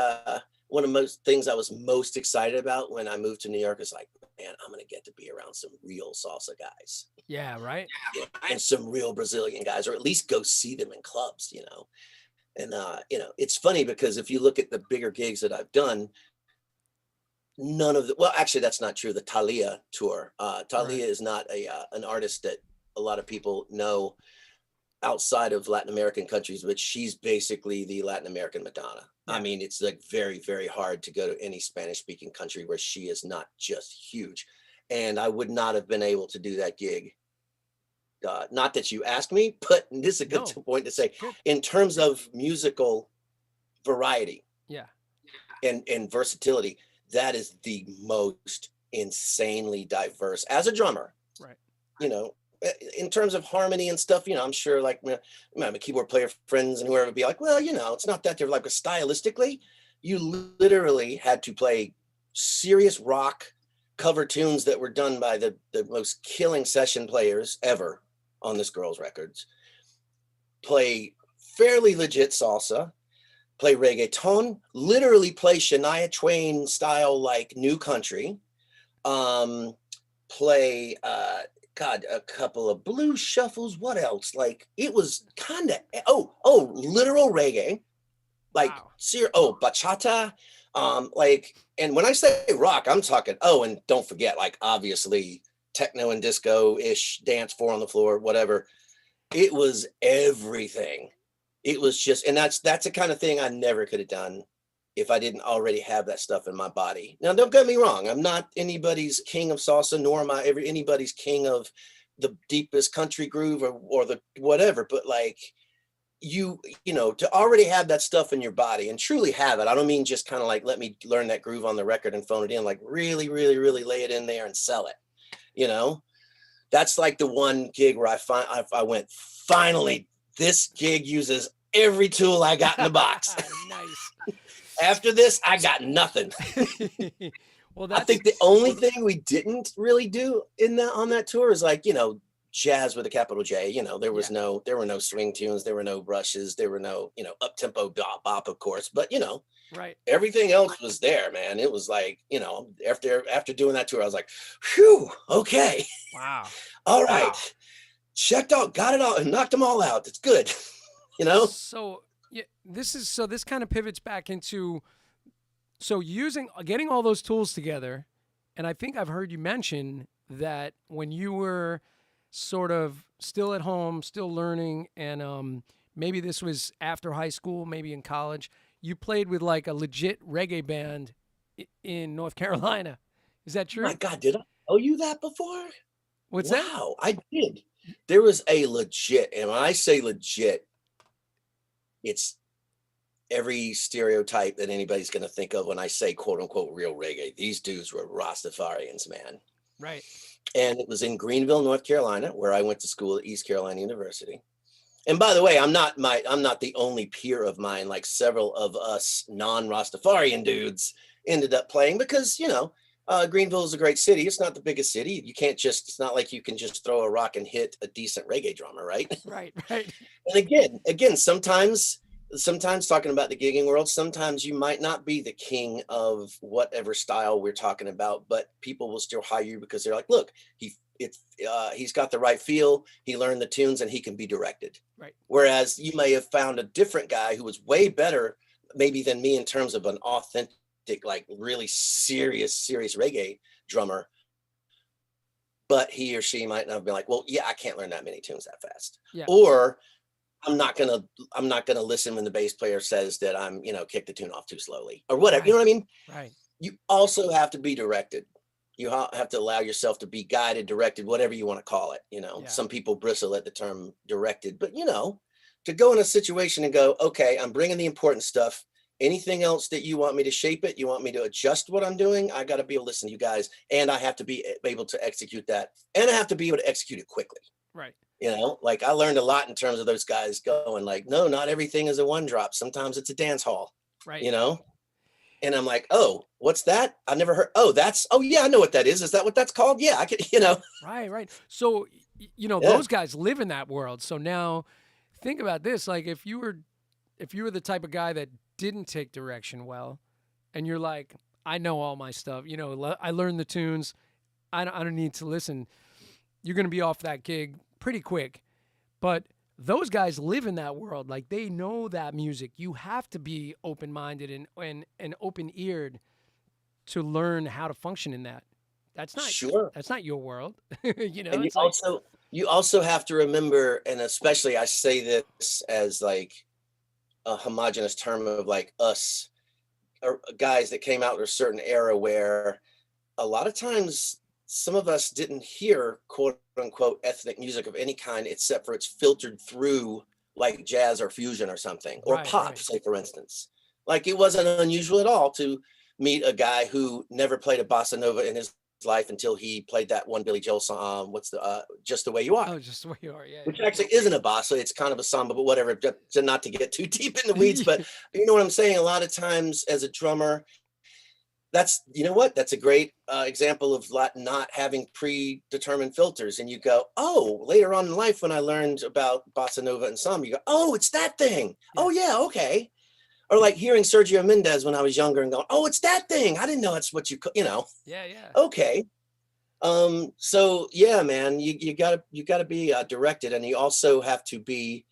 one of the most things I was most excited about when I moved to New York is like, man, I'm going to get to be around some real salsa guys. Yeah, right. And some real Brazilian guys, or at least go see them in clubs, And, it's funny because if you look at the bigger gigs that I've done, actually, that's not true. The Thalia tour. Thalia is not an artist that a lot of people know outside of Latin American countries, but she's basically the Latin American Madonna. Yeah. I mean, it's like very, very hard to go to any Spanish speaking country where she is not just huge. And I would not have been able to do that gig. Not that you asked me, but this is a good point to say in terms of musical variety. Yeah. And versatility, that is the most insanely diverse as a drummer. Right. In terms of harmony and stuff, I'm sure like my keyboard player friends and whoever would be like, well, it's not that they're like, stylistically, you literally had to play serious rock cover tunes that were done by the most killing session players ever on this girl's records, play fairly legit salsa, play reggaeton, literally play Shania Twain style, like new country, play, a couple of blues shuffles. What else? Like it was kind of literal reggae, like bachata, and when I say rock, I'm talking and don't forget, like obviously techno and disco ish, dance, four on the floor, whatever. It was everything. It was just, and that's the kind of thing I never could have done if I didn't already have that stuff in my body. Now, don't get me wrong. I'm not anybody's king of salsa, nor am I anybody's king of the deepest country groove or the whatever. But like to already have that stuff in your body and truly have it. I don't mean just kind of like, let me learn that groove on the record and phone it in, like really, really, really lay it in there and sell it. That's like the one gig where I went, finally, this gig uses every tool I got in the box. Nice. After this, I got nothing. Well, I think the only thing we didn't really do on that tour is like, jazz with a capital J. There were no swing tunes, there were no brushes, there were no, up tempo bop, of course, but right. Everything else was there, man. It was like, after doing that tour, I was like, phew, okay. Wow. All right. Wow. Checked out, got it all, and knocked them all out. It's good. So this kind of pivots back into getting all those tools together. And I think I've heard you mention that when you were sort of still at home, still learning, and maybe this was after high school, maybe in college, you played with like a legit reggae band in North Carolina. Is that true? My God, did I tell you that before? What's that? Wow, I did. There was a legit, and when I say legit, it's every stereotype that anybody's going to think of when I say quote unquote real reggae. These dudes were Rastafarians, man. Right. And it was in Greenville, North Carolina, where I went to school at East Carolina University. And by the way, I'm not the only peer of mine. Like several of us non-Rastafarian dudes ended up playing because, Greenville is a great city. It's not the biggest city. It's not like you can just throw a rock and hit a decent reggae drummer, right? Right. And again, sometimes talking about the gigging world, sometimes you might not be the king of whatever style we're talking about, but people will still hire you because they're like, look, he's got the right feel. He learned the tunes and he can be directed. Right. Whereas you may have found a different guy who was way better maybe than me in terms of an authentic, like really serious reggae drummer, but he or she might not be like, well, yeah, I can't learn that many tunes that fast. Yeah. Or I'm not gonna listen when the bass player says that I'm, kick the tune off too slowly or whatever. Right. You know what I mean? Right. You also have to be directed. You have to allow yourself to be guided, directed, whatever you want to call it. Yeah. Some people bristle at the term directed, but to go in a situation and go, okay, I'm bringing the important stuff. Anything else that you want me to shape it, you want me to adjust what I'm doing, I got to be able to listen to you guys, and I have to be able to execute that, and I have to be able to execute it quickly. Right. Like I learned a lot in terms of those guys going like, no, not everything is a one drop. Sometimes it's a dance hall, Right. And I'm like, oh, what's that? I've never heard. Oh, yeah, I know what that is. Is that what that's called? Yeah, I could, Right. So, those guys live in that world. So now think about this. Like if you were the type of guy that didn't take direction well, and you're like, I know all my stuff, I learned the tunes. I don't need to listen. You're going to be off that gig pretty quick. But those guys live in that world. Like they know that music. You have to be open-minded and open-eared to learn how to function in that. That's not sure. That's not your world. And you also have to remember, and especially I say this as like a homogenous term of like us or guys that came out of a certain era where a lot of times some of us didn't hear quote unquote ethnic music of any kind except for it's filtered through like jazz or fusion or something, or pop, say for instance. Like it wasn't unusual at all to meet a guy who never played a bossa nova in his life until he played that one Billy Joel song. What's the Just the Way You Are? Oh, Just the Way You Are, yeah. Which actually isn't a bossa, it's kind of a samba, but whatever. Not to get too deep in the weeds, but you know what I'm saying. A lot of times, as a drummer, that's a great example of not having predetermined filters. And you go, oh, later on in life when I learned about bossa nova and samba, you go, oh, it's that thing. Yeah. Oh yeah, okay. Or like hearing Sergio Mendes when I was younger and going, oh, it's that thing. I didn't know that's what Yeah. Okay. So yeah, man, you gotta be directed, and you also have to be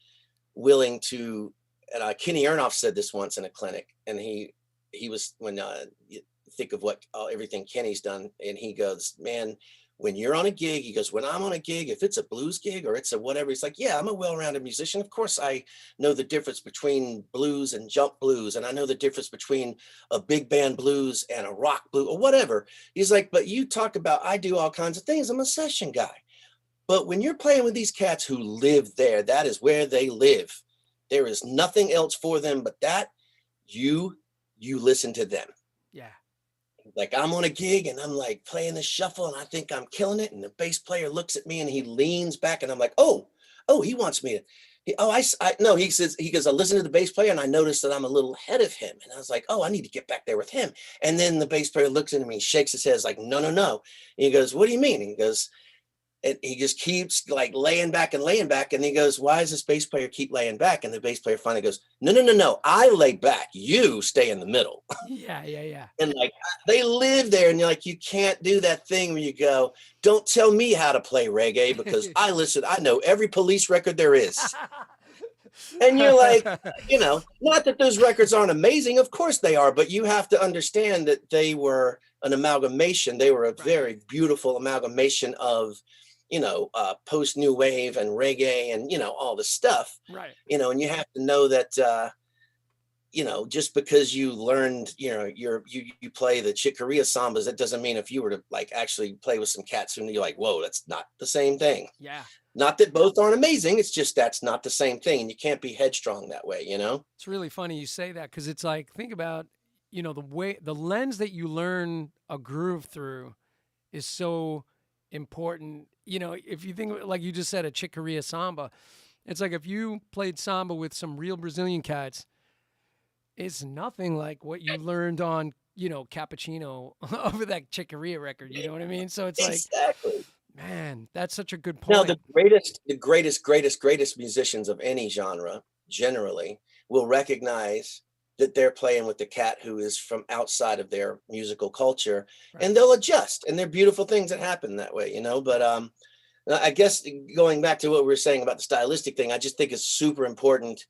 willing to. And Kenny Aronoff said this once in a clinic, and he was when you think of what everything Kenny's done, and he goes, man, when you're on a gig, he goes, when I'm on a gig, if it's a blues gig or it's a whatever, he's like, yeah, I'm a well-rounded musician. Of course, I know the difference between blues and jump blues, and I know the difference between a big band blues and a rock blues or whatever. He's like, but you talk about, I do all kinds of things. I'm a session guy. But when you're playing with these cats who live there, that is where they live. There is nothing else for them but that. You listen to them. Yeah. Like I'm on a gig and I'm like playing the shuffle and I think I'm killing it. And the bass player looks at me and he leans back and I'm like, oh, he wants me to. He goes, I listen to the bass player and I noticed that I'm a little ahead of him. And I was like, oh, I need to get back there with him. And then the bass player looks at me and shakes his head like, no. And he goes, what do you mean? And he goes, and he just keeps like laying back. And he goes, why does this bass player keep laying back? And the bass player finally goes, no. I lay back. You stay in the middle. Yeah. And like they live there, and you're like, you can't do that thing where you go, don't tell me how to play reggae because I know every Police record there is. And you're like, not that those records aren't amazing. Of course they are, but you have to understand that they were an amalgamation. They were a very beautiful amalgamation of, post new wave and reggae and, all this stuff, right. And you have to know that, just because you learned, you play the Chick Corea sambas, that doesn't mean if you were to like actually play with some cats and you're like, whoa, that's not the same thing. Yeah. Not that both aren't amazing. It's just, that's not the same thing. And you can't be headstrong that way, It's really funny you say that. 'Cause it's like, think about, the lens that you learn a groove through is so important. If you think like you just said, a Chick Corea samba, it's like if you played samba with some real Brazilian cats, it's nothing like what you learned on, Cappuccino over that Chick Corea record. You know what I mean? So it's exactly. Like, man, that's such a good point. Now, the greatest musicians of any genre generally will recognize that they're playing with the cat who is from outside of their musical culture, right. And they'll adjust, and they're beautiful things that happen that way, But I guess going back to what we were saying about the stylistic thing, I just think it's super important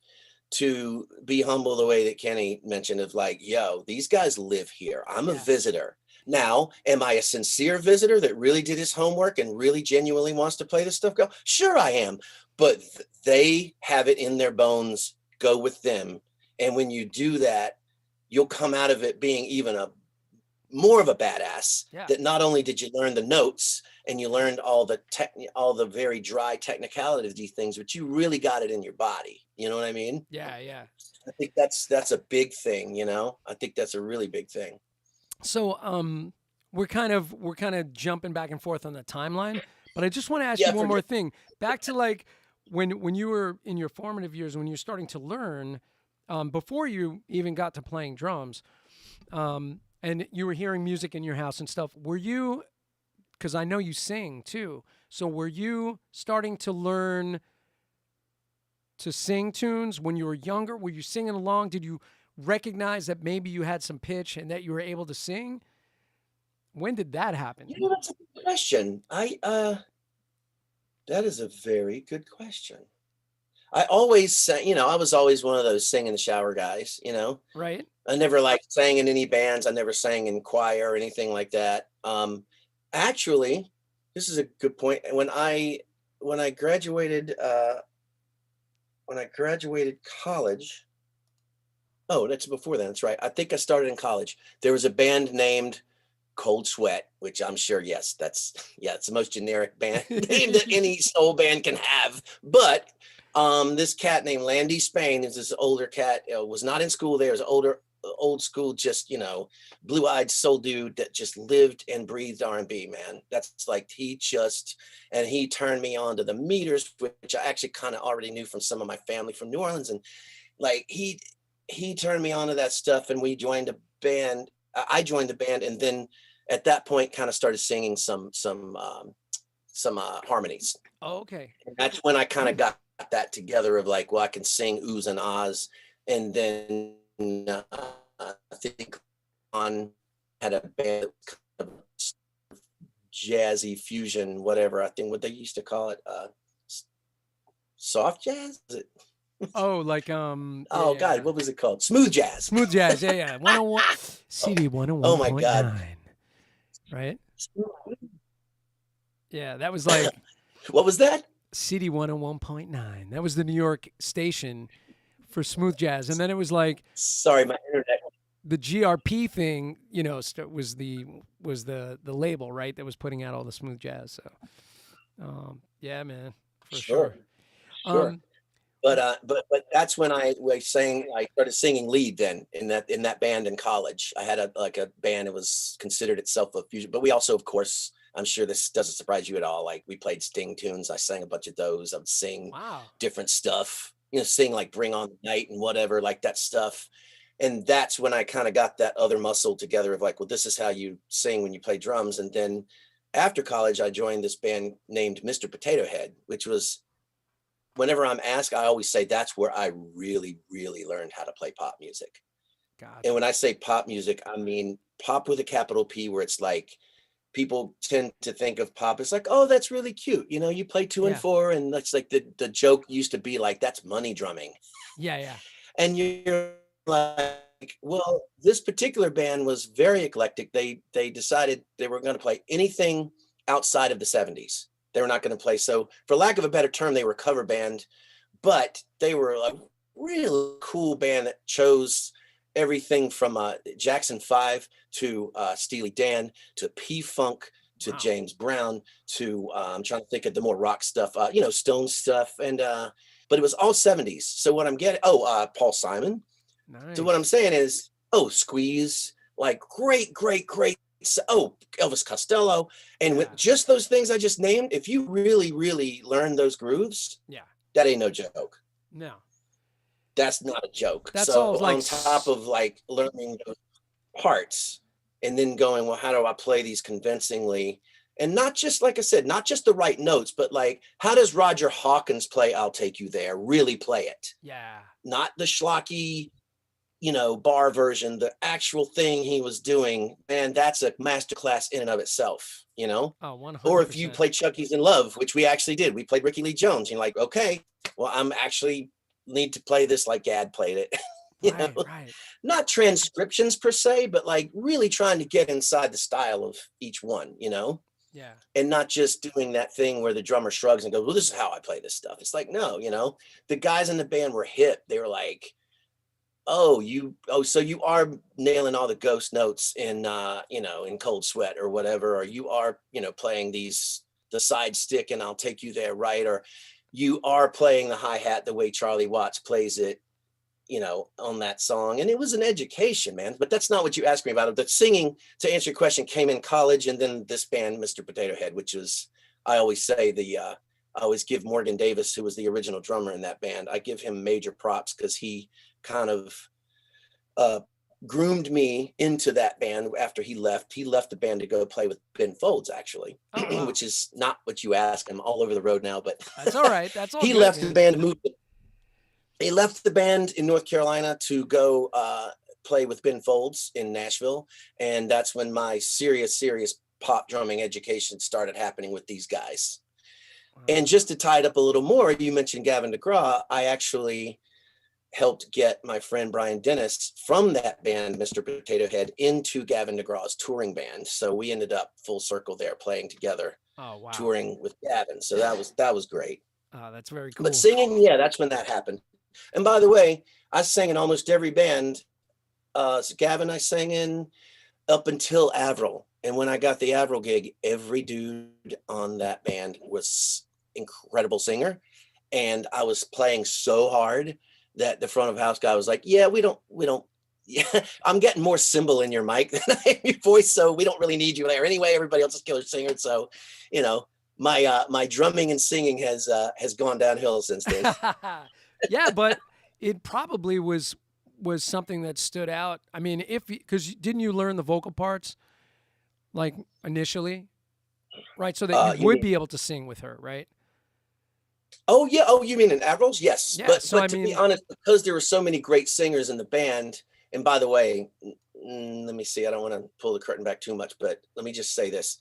to be humble the way that Kenny mentioned of like, yo, these guys live here. I'm a visitor. Now, am I a sincere visitor that really did his homework and really genuinely wants to play this stuff? Go, sure I am. But they have it in their bones. Go with them. And when you do that, you'll come out of it being even more of a badass. Yeah. That not only did you learn the notes and you learned all the very dry technicality things, but you really got it in your body. You know what I mean? Yeah, yeah. I think that's a big thing, you know? I think that's a really big thing. So we're kind of jumping back and forth on the timeline, but I just want to ask you one more thing. Back to like when you were in your formative years, when you're starting to learn, before you even got to playing drums, and you were hearing music in your house and stuff, were you, because I know you sing too, so were you starting to learn to sing tunes when you were younger? Were you singing along? Did you recognize that maybe you had some pitch and that you were able to sing? When did that happen? You know, that's a good question. That is a very good question. I always sang, you know, I was always one of those sing in the shower guys, you know? Right. I never like sang in any bands. I never sang in choir or anything like that. Actually, this is a good point. When I graduated college, oh, that's before then. That's right. I think I started in college. There was a band named Cold Sweat, which I'm sure, yes, it's the most generic band name that any soul band can have. But this cat named Landy Spain is this older cat, was not in school there, was old school, just, you know, blue-eyed soul dude that just lived and breathed R&B, man. That's like, he turned me on to the meters, which I actually kind of already knew from some of my family from New Orleans. And like, he turned me on to that stuff, and we joined a band. I joined the band, and then at that point kind of started singing some harmonies. Oh, okay. And that's when I kind of got that together of like, well, I can sing oohs and ahs. And then I think on had a band kind of jazzy fusion, whatever, I think what they used to call it, soft jazz. Is it? Oh, like oh God, what was it called? Smooth jazz. Smooth jazz, yeah. 101 CD 101.9. Oh my God. Right? Yeah, that was like what was that? CD 101.9. That was the New York station for smooth jazz. And then it was like, sorry, my internet. The GRP thing, you know, was the label, right, that was putting out all the smooth jazz. So yeah, man, for sure. But that's when I started singing lead then in that band in college. I had a band that was considered itself a fusion, but we also, of course, I'm sure this doesn't surprise you at all, like we played Sting tunes. I sang a bunch of those. I would sing different stuff, you know, sing like Bring On the Night and whatever, like that stuff. And that's when I kind of got that other muscle together of like, well, this is how you sing when you play drums. And then after college, I joined this band named Mr. Potato Head, which was, whenever I'm asked, I always say that's where I really, really learned how to play pop music. Gotcha. And when I say pop music, I mean pop with a capital P, where it's like, people tend to think of pop as like, oh, that's really cute. You know, you play 2 and 4, and that's like the joke used to be like, that's money drumming. Yeah, yeah. And you're like, well, this particular band was very eclectic. They decided they were going to play anything outside of the 70s. They were not going to play. So for lack of a better term, they were a cover band, but they were a really cool band that chose everything from Jackson 5 to Steely Dan to P-Funk to James Brown to I'm trying to think of the more rock stuff, you know, Stone stuff. And but it was all 70s. So what I'm getting, Paul Simon. Nice. So what I'm saying is, Squeeze, like great. Oh, Elvis Costello. And with just those things I just named, if you really, really learn those grooves, that ain't no joke. No. That's not a joke. That's so all like on top of like learning those parts and then going, well, how do I play these convincingly? And not just, like I said, not just the right notes, but like, how does Roger Hawkins play I'll Take You There? Really play it. Yeah. Not the schlocky, you know, bar version, the actual thing he was doing, man, that's a masterclass in and of itself, you know? Oh, 100%. Or if you play Chucky's in Love, which we actually did, we played Ricky Lee Jones. You're like, okay, well, I'm actually need to play this like Gad played it. Right, right. Not transcriptions per se, but like really trying to get inside the style of each one, Yeah. and not just doing that thing where the drummer shrugs and goes, well, this is how I play this stuff. It's like, no, the guys in the band were hip. They were like, so you are nailing all the ghost notes in Cold Sweat or whatever, or you are, playing the side stick and I'll take you there, right? Or you are playing the hi-hat the way Charlie Watts plays it, on that song. And it was an education, man, but that's not what you asked me about. The singing, to answer your question, came in college, and then this band, Mr. Potato Head, which is, I always say I always give Morgan Davis, who was the original drummer in that band, I give him major props because he kind of groomed me into that band after he left. He left the band to go play with Ben Folds, actually, wow. which is not what you asked. I'm all over the road now, but that's all right. That's all he good, left man. the band, he left the band in North Carolina to go play with Ben Folds in Nashville. And that's when my serious pop drumming education started happening with these guys. Wow. And just to tie it up a little more, you mentioned Gavin DeGraw. I actually helped get my friend Brian Dennis from that band, Mr. Potato Head, into Gavin DeGraw's touring band. So we ended up full circle there playing together, touring with Gavin. So that was great. Oh, that's very cool. But singing, yeah, that's when that happened. And by the way, I sang in almost every band. So Gavin, I sang in up until Avril. And when I got the Avril gig, every dude on that band was incredible singer. And I was playing so hard that the front of house guy was like, yeah, we don't, yeah, I'm getting more cymbal in your mic than I am your voice. So we don't really need you there anyway. Everybody else is killer singer. So, my drumming and singing has gone downhill since then. Yeah, but it probably was something that stood out. I mean, because didn't you learn the vocal parts like initially, right? So that you would be able to sing with her, right? Oh yeah. Oh, you mean in Avril's? Yes. Yeah, But so to be honest, because there were so many great singers in the band, and by the way, let me see. I don't want to pull the curtain back too much, but let me just say this: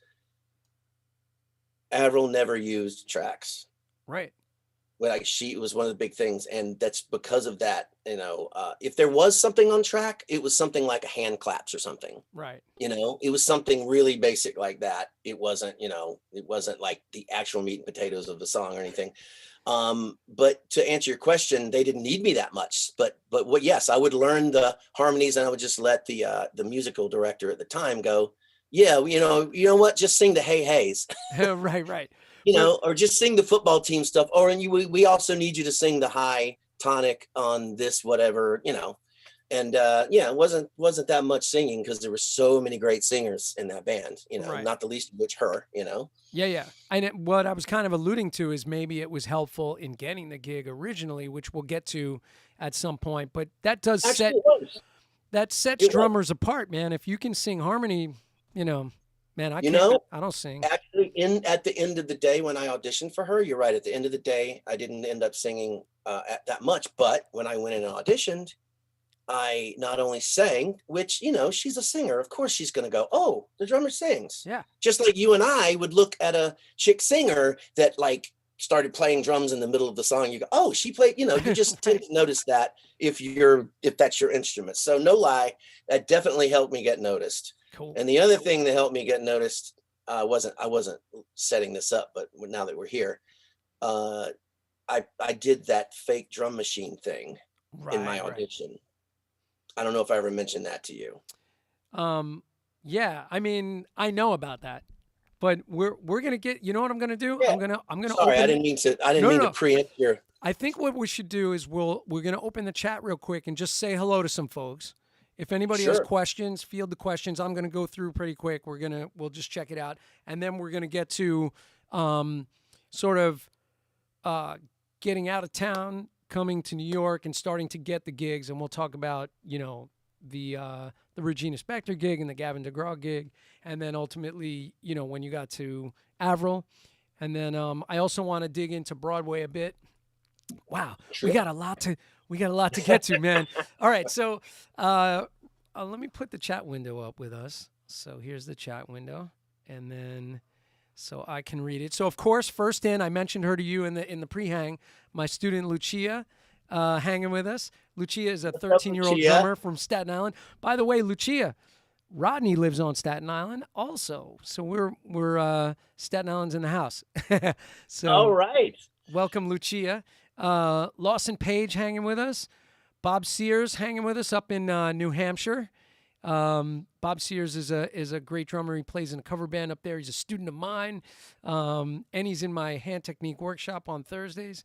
Avril never used tracks. Right. Like it was one of the big things, and that's because of that. If there was something on track, it was something like a hand claps or something. Right. It was something really basic like that. It wasn't like the actual meat and potatoes of the song or anything. But to answer your question, they didn't need me that much. But yes, I would learn the harmonies, and I would just let the musical director at the time go, yeah, you know what, just sing the Hey Heys. Right. Or just sing the football team stuff. Or we also need you to sing the high tonic on this, whatever, And it wasn't that much singing because there were so many great singers in that band, right. Not the least of which her, Yeah. And what I was kind of alluding to is maybe it was helpful in getting the gig originally, which we'll get to at some point. But that does sets drummers apart, man. If you can sing harmony, man, I don't sing. Actually, at the end of the day, when I auditioned for her, you're right. At the end of the day, I didn't end up singing that much. But when I went in and auditioned, I not only sang, which, she's a singer. Of course, she's going to go, oh, the drummer sings. Yeah. Just like you and I would look at a chick singer that like started playing drums in the middle of the song. You go, oh, she played, you just tend to notice that if that's your instrument. So no lie, that definitely helped me get noticed. Cool. And the other thing that helped me get noticed, I wasn't setting this up, but now that we're here, I did that fake drum machine thing in my audition. Right. I don't know if I ever mentioned that to you. Yeah, I mean, I know about that, but we're gonna get. You know what I'm gonna do? Yeah. I'm gonna. Sorry, I didn't mean to preempt your. I think what we should do is we're gonna open the chat real quick and just say hello to some folks. If anybody has questions, field the questions. I'm going to go through pretty quick. We'll just check it out. And then we're going to get to sort of getting out of town, coming to New York and starting to get the gigs. And we'll talk about, the Regina Spektor gig and the Gavin DeGraw gig. And then ultimately, when you got to Avril. And then I also want to dig into Broadway a bit. Wow. Sure. We got a lot to get to, man. All right, so let me put the chat window up with us. So here's the chat window, and then so I can read it. So of course, first in, I mentioned her to you in the pre-hang. My student Lucia, hanging with us. Lucia is a What's up, 13-year-old Lucia? drummer from Staten Island. By the way, Lucia, Rodney lives on Staten Island also. So we're Staten Island's in the house. So All right. welcome, Lucia. Lawson Page hanging with us. Bob Sears hanging with us up in New Hampshire. Bob Sears is a great drummer. He plays in a cover band up there. He's a student of mine, and he's in my hand technique workshop on Thursdays.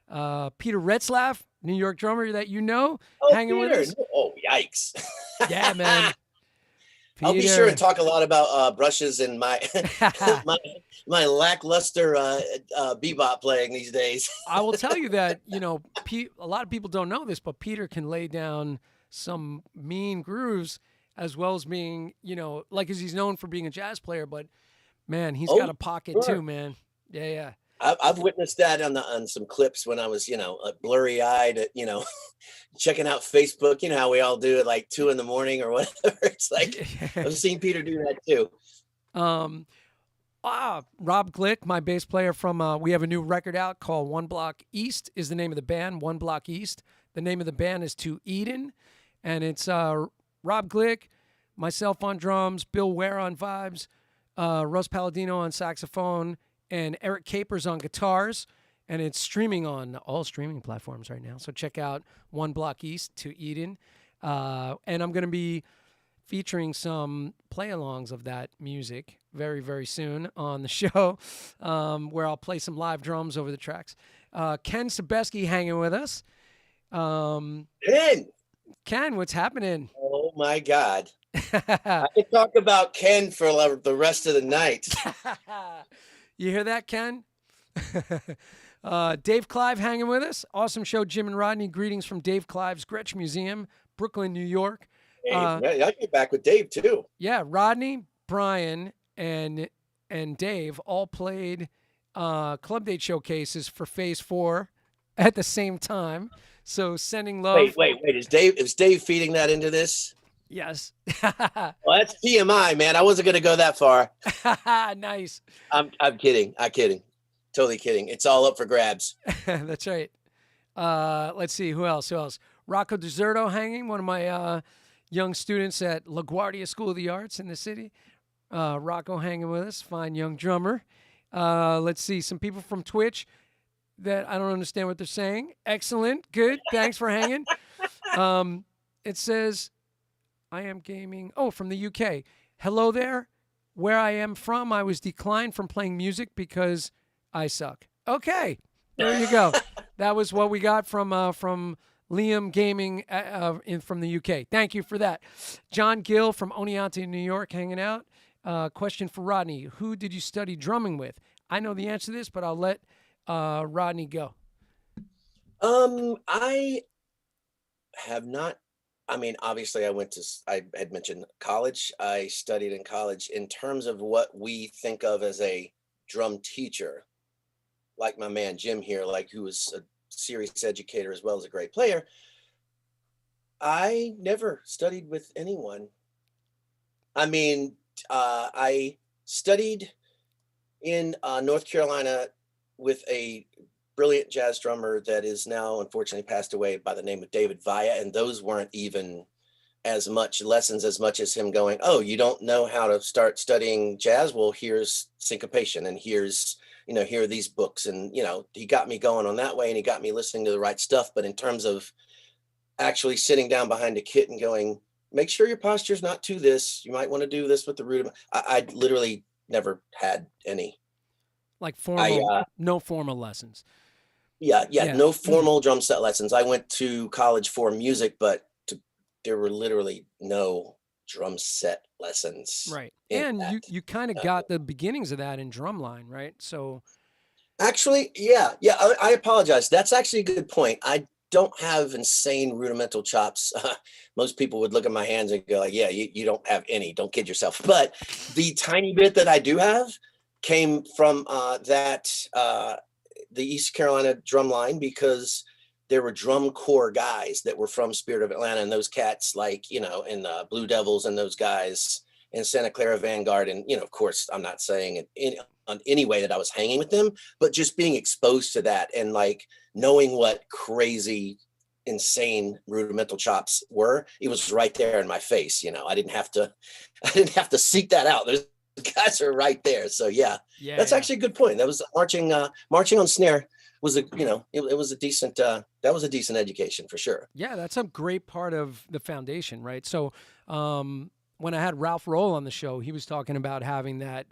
Peter Retzlaff, New York drummer that you know, hanging Peter. with us. Oh, yikes. Yeah, man. I'll be sure and talk a lot about brushes and my my lackluster bebop playing these days. I will tell you that, a lot of people don't know this, but Peter can lay down some mean grooves as well as being, as he's known for being a jazz player, but man, he's got a pocket too, man. Yeah. I've witnessed that on some clips when I was, blurry eyed, checking out Facebook, how we all do at like 2 a.m. or whatever. It's like, I've seen Peter do that too. Rob Glick, my bass player from, we have a new record out called One Block East is the name of the band, One Block East. The name of the band is To Eden, and it's Rob Glick, myself on drums, Bill Ware on vibes, Russ Palladino on saxophone, and Eric Capers on guitars, and it's streaming on all streaming platforms right now. So check out One Block East, To Eden, and I'm going to be featuring some play-alongs of that music very, very soon on the show, where I'll play some live drums over the tracks. Ken Sebeski hanging with us. Ken, what's happening? Oh my God. I could talk about Ken for the rest of the night. You hear that, Ken? Dave Clive hanging with us. Awesome show, Jim and Rodney. Greetings from Dave Clive's Gretsch Museum, Brooklyn, New York. I get back with Dave too. Yeah, Rodney, Brian, and Dave all played Club Date showcases for Phase 4 at the same time. So sending love. Wait. Is Dave feeding that into this? Yes. Well, that's TMI, man. I wasn't going to go that far. Nice. I'm kidding. I'm kidding. Totally kidding. It's all up for grabs. That's right. Let's see. Who else? Rocco Deserto hanging, one of my young students at LaGuardia School of the Arts in the city. Rocco hanging with us. Fine young drummer. Let's see. Some people from Twitch that I don't understand what they're saying. Excellent. Good. Thanks for hanging. It says, I am gaming. Oh, from the UK. Hello there. Where I am from, I was declined from playing music because I suck. Okay. There you go. That was what we got from Liam Gaming from the UK. Thank you for that. John Gill from Oneonta, New York, hanging out. Question for Rodney. Who did you study drumming with? I know the answer to this, but I'll let Rodney go. I have not. I mean, obviously, I had mentioned college. I studied in college. In terms of what we think of as a drum teacher, like my man Jim here, who was a serious educator as well as a great player, I never studied with anyone. I mean, I studied in North Carolina with a brilliant jazz drummer that is now unfortunately passed away by the name of David Vaya. And those weren't even as much lessons as much as him going, oh, you don't know how to start studying jazz? Well, here's syncopation and here's, here are these books. And, he got me going on that way and he got me listening to the right stuff. But in terms of actually sitting down behind a kit and going, make sure your posture's not to this. You might want to do this with the root. I literally never had any. Like no formal lessons. Yeah. No formal drum set lessons. I went to college for music, but there were literally no drum set lessons. Right. And you kind of got the beginnings of that in drumline, right? So actually, yeah. I apologize. That's actually a good point. I don't have insane rudimental chops. Most people would look at my hands and go like, yeah, you don't have any, don't kid yourself. But the tiny bit that I do have came from the East Carolina drum line, because there were drum corps guys that were from Spirit of Atlanta, and those cats in Blue Devils and those guys in Santa Clara Vanguard. And, of course, I'm not saying it on any way that I was hanging with them, but just being exposed to that and knowing what crazy insane rudimental chops were, it was right there in my face. I didn't have to seek that out. Those guys are right there. So yeah, that's actually a good point. That was marching on snare was it was a decent, that was a decent education for sure. Yeah. That's a great part of the foundation, right? So, when I had Ralph Roll on the show, he was talking about having that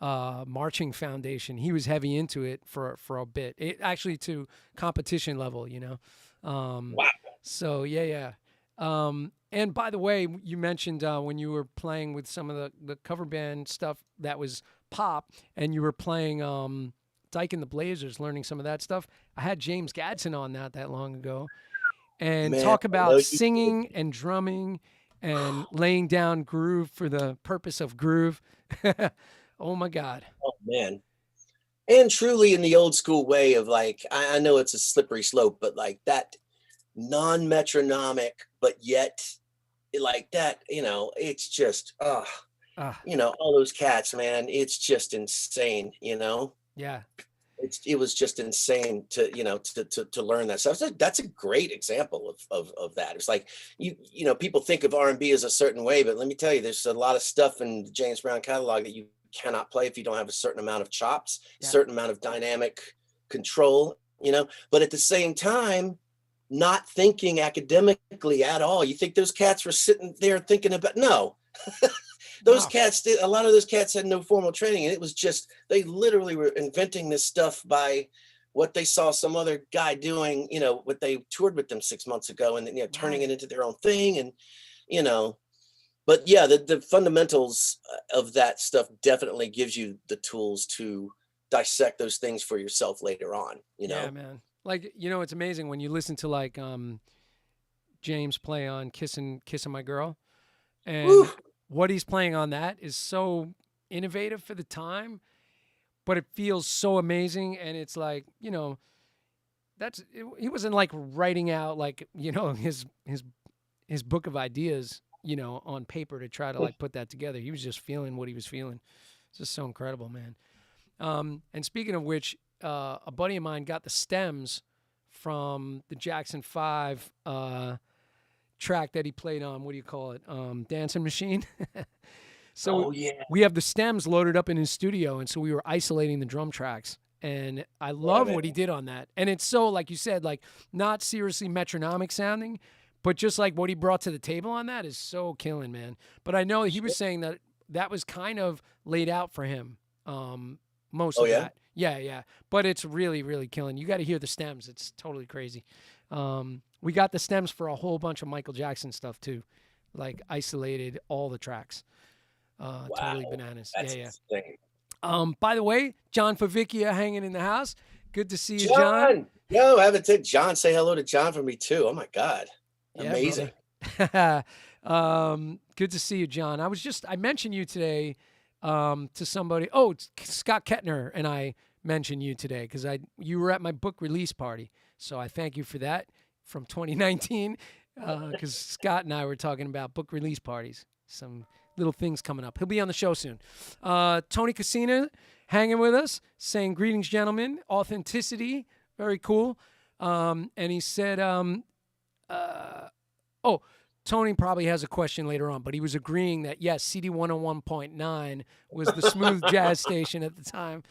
marching foundation. He was heavy into it for a bit, actually to competition level, Wow. So yeah. And by the way, you mentioned when you were playing with some of the cover band stuff that was pop, and you were playing Dyke and the Blazers, learning some of that stuff. I had James Gadsden on that long ago, and Man, talk I know about you singing and drumming and laying down groove for the purpose of groove. Oh my God. Oh man. And truly in the old school way of like, I know it's a slippery slope, but like that non-metronomic, but yet like that, it's just, Ah, all those cats, man, it's just insane, yeah. it was just insane to to learn that stuff. So that's a great example of that. It's like people think of R&B as a certain way, but let me tell you, there's a lot of stuff in the James Brown catalog that you cannot play if you don't have a certain amount of chops, certain amount of dynamic control, but at the same time, not thinking academically at all. You think those cats were sitting there thinking about, no. Those cats did, a lot of those cats had no formal training, and it was just, they literally were inventing this stuff by what they saw some other guy doing, what they toured with them 6 months ago, and then, turning it into their own thing. And, but yeah, the fundamentals of that stuff definitely gives you the tools to dissect those things for yourself later on, Yeah, man. Like, it's amazing when you listen to like James play on Kissin' My Girl, and Woo! what he's playing on that is so innovative for the time, but it feels so amazing. And it's like, he wasn't like writing out like, his book of ideas, on paper to try to like put that together. He was just feeling what he was feeling. It's just so incredible, man. And speaking of which, a buddy of mine got the stems from the Jackson 5 track that he played on. What do you call it? Dancing Machine. So we have the stems loaded up in his studio, and so we were isolating the drum tracks. And I love what he did on that. And it's so, like you said, like not seriously metronomic sounding, but just like what he brought to the table on that is so killing, man. But I know he was saying that was kind of laid out for him. Most of that. Yeah. But it's really, really killing. You got to hear the stems. It's totally crazy. We got the stems for a whole bunch of Michael Jackson stuff too, like isolated all the tracks. Totally bananas. That's insane. By the way, John Favicchia hanging in the house. Good to see you, John. Yo, I haven't said John. Say hello to John for me too. Oh my God. Amazing. Good to see you, John. I mentioned you today to somebody. Oh, Scott Kettner and I mentioned you today because you were at my book release party. So I thank you for that from 2019 because Scott and I were talking about book release parties. Some little things coming up. He'll be on the show soon. Tony Cassina hanging with us, saying greetings, gentlemen. Authenticity, very cool. And he said, Tony probably has a question later on, but he was agreeing that, yes, CD 101.9 was the smooth jazz station at the time.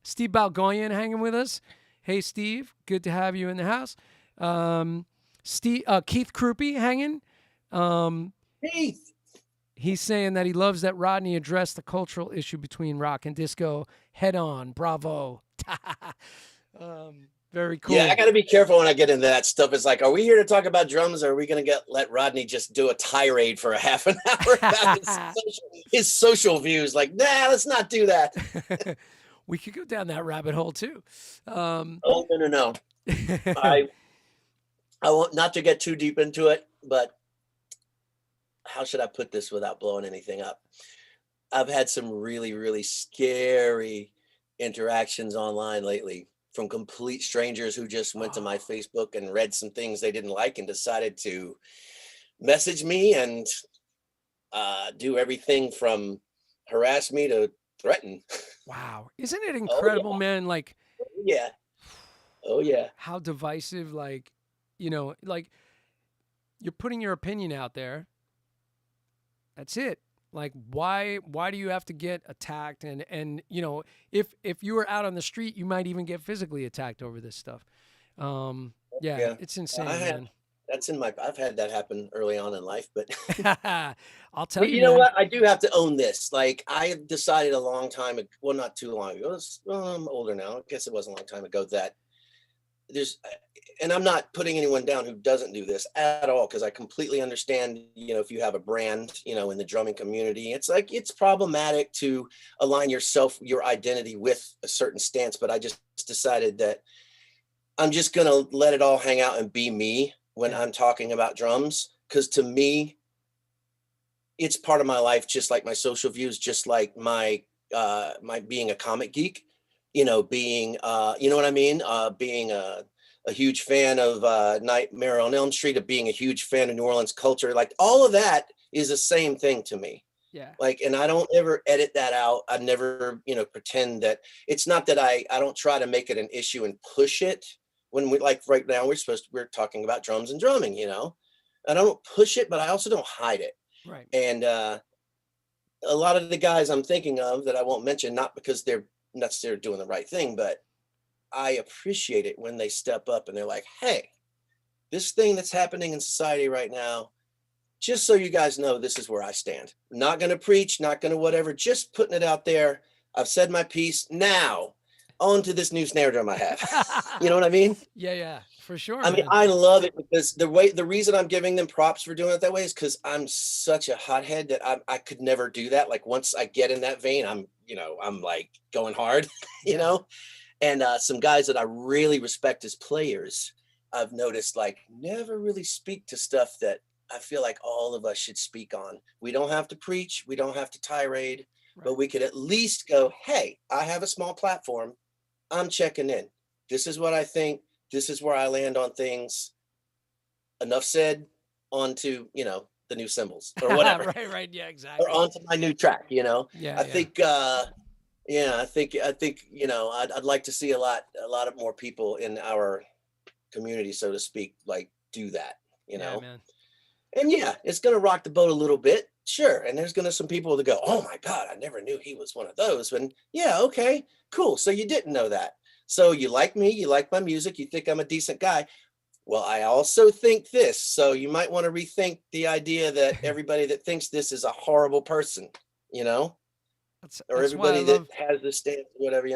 Steve Balgoyan hanging with us. Hey, Steve, good to have you in the house. Keith Krupe hanging. Keith. He's saying that he loves that Rodney addressed the cultural issue between rock and disco head on. Bravo. Very cool. Yeah, I got to be careful when I get into that stuff. It's like, are we here to talk about drums, or are we going to let Rodney just do a tirade for a half an hour about his social views? Like, nah, let's not do that. We could go down that rabbit hole too. No. I want not to get too deep into it, but how should I put this without blowing anything up? I've had some really, really scary interactions online lately from complete strangers who just went to my Facebook and read some things they didn't like and decided to message me and do everything from harass me to threaten. Wow. Isn't it incredible, man? Like, Oh yeah. how divisive, like, like you're putting your opinion out there. That's it. Like, why do you have to get attacked? And if you were out on the street, you might even get physically attacked over this stuff. Yeah. It's insane, man. I've had that happen early on in life, but I'll tell you, you know man. what? I do have to own this. Like, I decided a long time ago, well, not too long ago. I'm older now. I guess it was a long time ago that and I'm not putting anyone down who doesn't do this at all, because I completely understand, if you have a brand, in the drumming community, it's like, it's problematic to align your identity with a certain stance. But I just decided that I'm just going to let it all hang out and be me when I'm talking about drums. Because to me, it's part of my life, just like my social views, just like my being a comic geek, being, you know what I mean? Being a huge fan of Nightmare on Elm Street, of being a huge fan of New Orleans culture. Like, all of that is the same thing to me. Yeah. Like, and I don't ever edit that out. I never, pretend that it's not that I don't try to make it an issue and push it when like right now we're talking about drums and drumming, I don't push it, but I also don't hide it. Right. And a lot of the guys I'm thinking of that I won't mention, not because they're necessarily doing the right thing, but I appreciate it when they step up and they're like, hey, this thing that's happening in society right now, just so you guys know, this is where I stand. Not going to preach, not going to whatever, just putting it out there. I've said my piece. Now, on to this new snare drum I have. You know what I mean? Yeah, for sure. I mean, I love it because the reason I'm giving them props for doing it that way is because I'm such a hothead that I could never do that. Like, once I get in that vein, I'm like going hard, And some guys that I really respect as players, I've noticed, like, never really speak to stuff that I feel like all of us should speak on. We don't have to preach. We don't have to tirade, but we could at least go, hey, I have a small platform. I'm checking in. This is what I think. This is where I land on things. Enough said. On to, the new symbols or whatever. right. Yeah, exactly. Or onto my new track, Yeah. I think, I think, I'd like to see a lot of more people in our community, so to speak, like, do that, Yeah, man. And it's going to rock the boat a little bit. Sure. And there's going to some people that go, oh my God, I never knew he was one of those. And okay, cool. So you didn't know that. So you like me, you like my music, you think I'm a decent guy. Well, I also think this. So you might want to rethink the idea that everybody that thinks this is a horrible person, That's everybody that has this stance, whatever,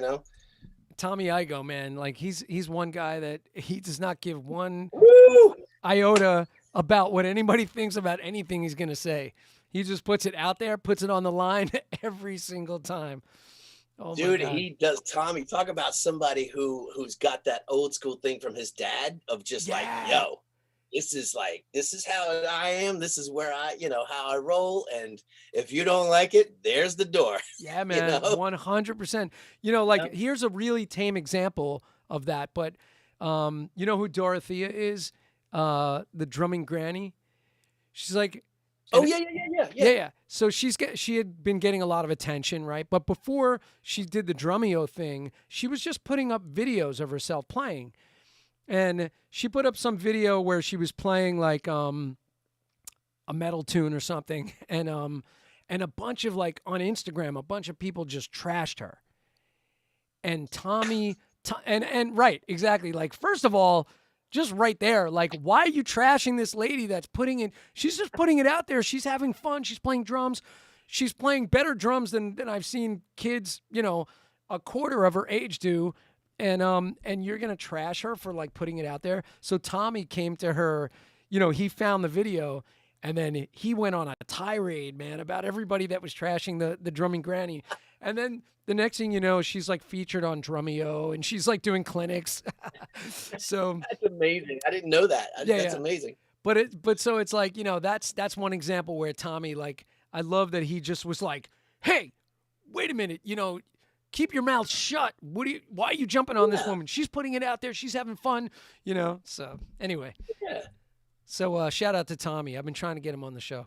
Tommy Igoe, man, like he's one guy that he does not give one Woo! iota about what anybody thinks about anything he's going to say. He just puts it out there, puts it on the line every single time. Oh, dude, he does. Tommy, talk about somebody who's got that old school thing from his dad of just like, yo, this is how I am. This is where how I roll. And if you don't like it, there's the door. Yeah, man, 100%. Here's a really tame example of that. But you know who Dorothea is? The drumming granny. She's like, oh yeah. So she had been getting a lot of attention, right? But before she did the Drumeo thing, she was just putting up videos of herself playing. And she put up some video where she was playing like a metal tune or something, and a bunch of, like, on Instagram, a bunch of people just trashed her. And Tommy and right, exactly. Like, first of all, just right there, like, why are you trashing this lady that's she's just putting it out there. She's having fun. She's playing drums. She's playing better drums than I've seen kids, a quarter of her age do. And you're going to trash her for, like, putting it out there. So Tommy came to her, he found the video, and then he went on a tirade, man, about everybody that was trashing the drumming granny. And then the next thing you know, she's, like, featured on Drumeo, and she's, like, doing clinics. So that's amazing. I didn't know that. That's amazing. But so it's like, that's one example where Tommy, like, I love that he just was like, hey, wait a minute, keep your mouth shut. Why are you jumping on this woman? She's putting it out there. She's having fun, So anyway. Yeah. So shout out to Tommy. I've been trying to get him on the show.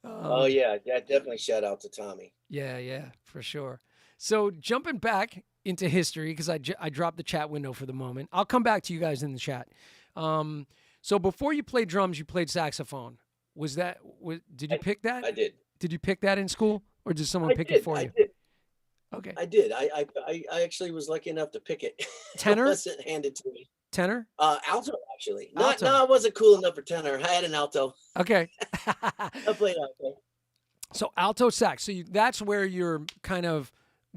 Oh yeah, definitely shout out to Tommy. Yeah, for sure. So jumping back into history, because I dropped the chat window for the moment. I'll come back to you guys in the chat. So before you played drums, you played saxophone. Did you pick that? I did. Did you pick that in school, or did someone I pick did. it for I you? did. Okay. I did. I actually was lucky enough to pick it. Tenor? It wasn't handed to me. Tenor? Alto, actually. Alto. No, I wasn't cool enough for tenor. I had an alto. Okay. I played alto. So alto sax. So that's where your kind of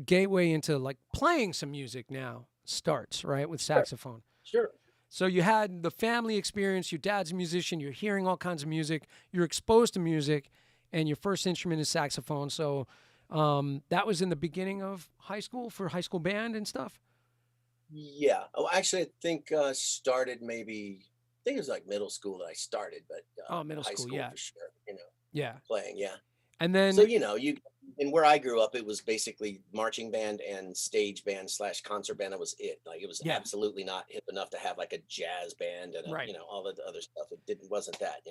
gateway into like playing some music now starts, right? With saxophone. Sure. So you had the family experience. Your dad's a musician. You're hearing all kinds of music. You're exposed to music, and your first instrument is saxophone. So that was in the beginning of high school for high school band and stuff. Yeah. Oh, actually, I think started maybe. I think it was like middle school that I started, but Middle high school, school yeah. for sure. Yeah. Playing, yeah. And then So and where I grew up, it was basically marching band and stage band / concert band. That was it. Like it was absolutely not hip enough to have like a jazz band and all the other stuff. Wasn't that.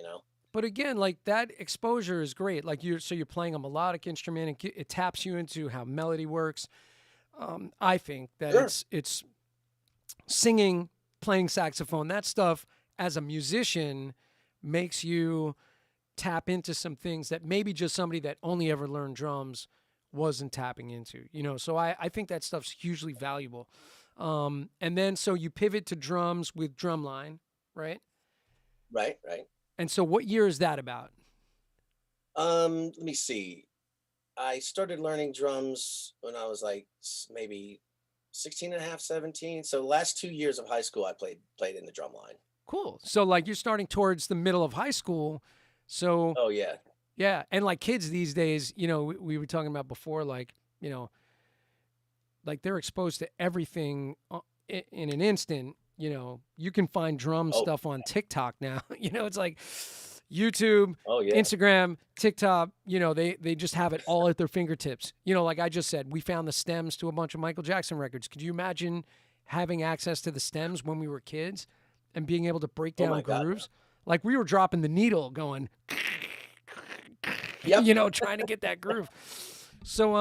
But again, like that exposure is great. Like you're playing a melodic instrument, and it taps you into how melody works. I think that Sure. it's singing, playing saxophone, that stuff as a musician makes you tap into some things that maybe just somebody that only ever learned drums wasn't tapping into, So I think that stuff's hugely valuable. And then so you pivot to drums with Drumline, right? Right. And so what year is that about? Let me see. I started learning drums when I was like maybe 16 and a half, 17. So the last 2 years of high school, I played in the drum line. Cool. So like you're starting towards the middle of high school. So Oh yeah. Yeah, and like kids these days, we were talking about before, like, like they're exposed to everything in an instant. You can find drum stuff on TikTok now. It's like YouTube, Instagram, TikTok. They just have it all at their fingertips. Like I just said, we found the stems to a bunch of Michael Jackson records. Could you imagine having access to the stems when we were kids and being able to break down grooves? Like we were dropping the needle, going. Yep. Trying to get that groove. So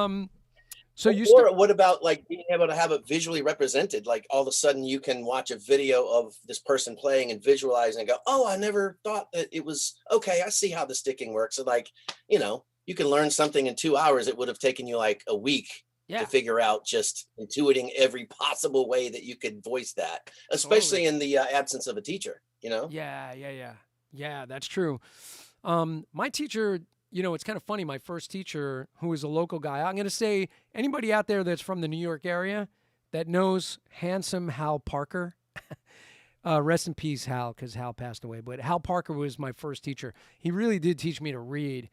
what about like being able to have it visually represented? Like all of a sudden you can watch a video of this person playing and visualize and go, oh, I never thought that it was okay. I see how the sticking works. So like, you can learn something in 2 hours. It would have taken you like a week to figure out just intuiting every possible way that you could voice that, especially in the absence of a teacher, Yeah, that's true. My teacher, it's kind of funny. My first teacher, who was a local guy, I'm going to say anybody out there that's from the New York area that knows handsome Hal Parker, rest in peace, Hal, because Hal passed away. But Hal Parker was my first teacher. He really did teach me to read,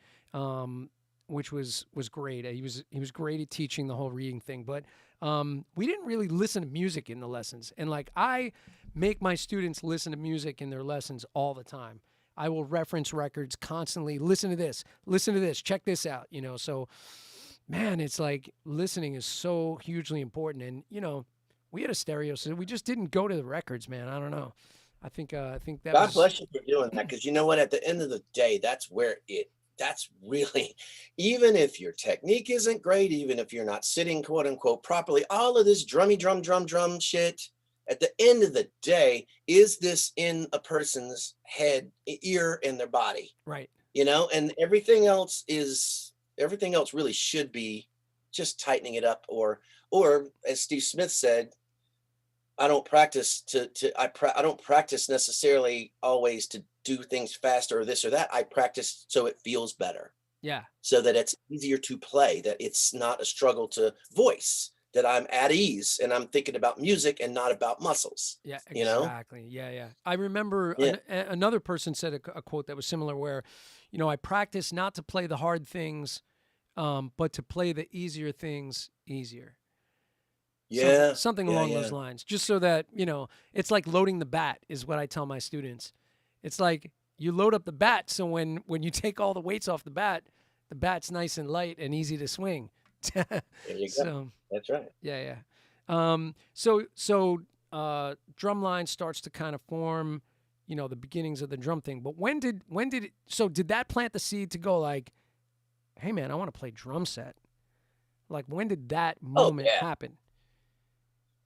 which was great. He was great at teaching the whole reading thing. But we didn't really listen to music in the lessons. And like I make my students listen to music in their lessons all the time. I will reference records constantly. Listen to this, check this out, So, man, it's like listening is so hugely important. And, we had a stereo system. We just didn't go to the records, man. I don't know. I think that God bless you for doing that. Because you know what? At the end of the day, that's really, even if your technique isn't great, even if you're not sitting, quote unquote, properly, all of this drum shit. At the end of the day, is this in a person's head, ear, and their body? Right. And everything else really should be just tightening it up, or as Steve Smith said, I don't practice I don't practice necessarily always to do things faster or this or that. I practice so it feels better. Yeah. So that it's easier to play, that it's not a struggle to voice, that I'm at ease and I'm thinking about music and not about muscles. Yeah, exactly. Yeah. I remember another person said a quote that was similar where, I practice not to play the hard things, but to play the easier things easier. Yeah. Something along those lines, just so that, it's like loading the bat is what I tell my students. It's like you load up the bat. So when you take all the weights off the bat's nice and light and easy to swing. There you go. So, that's right. Yeah. So Drumline starts to kind of form, the beginnings of the drum thing. But when did that plant the seed to go like, hey man, I want to play drum set? Like when did that moment happen?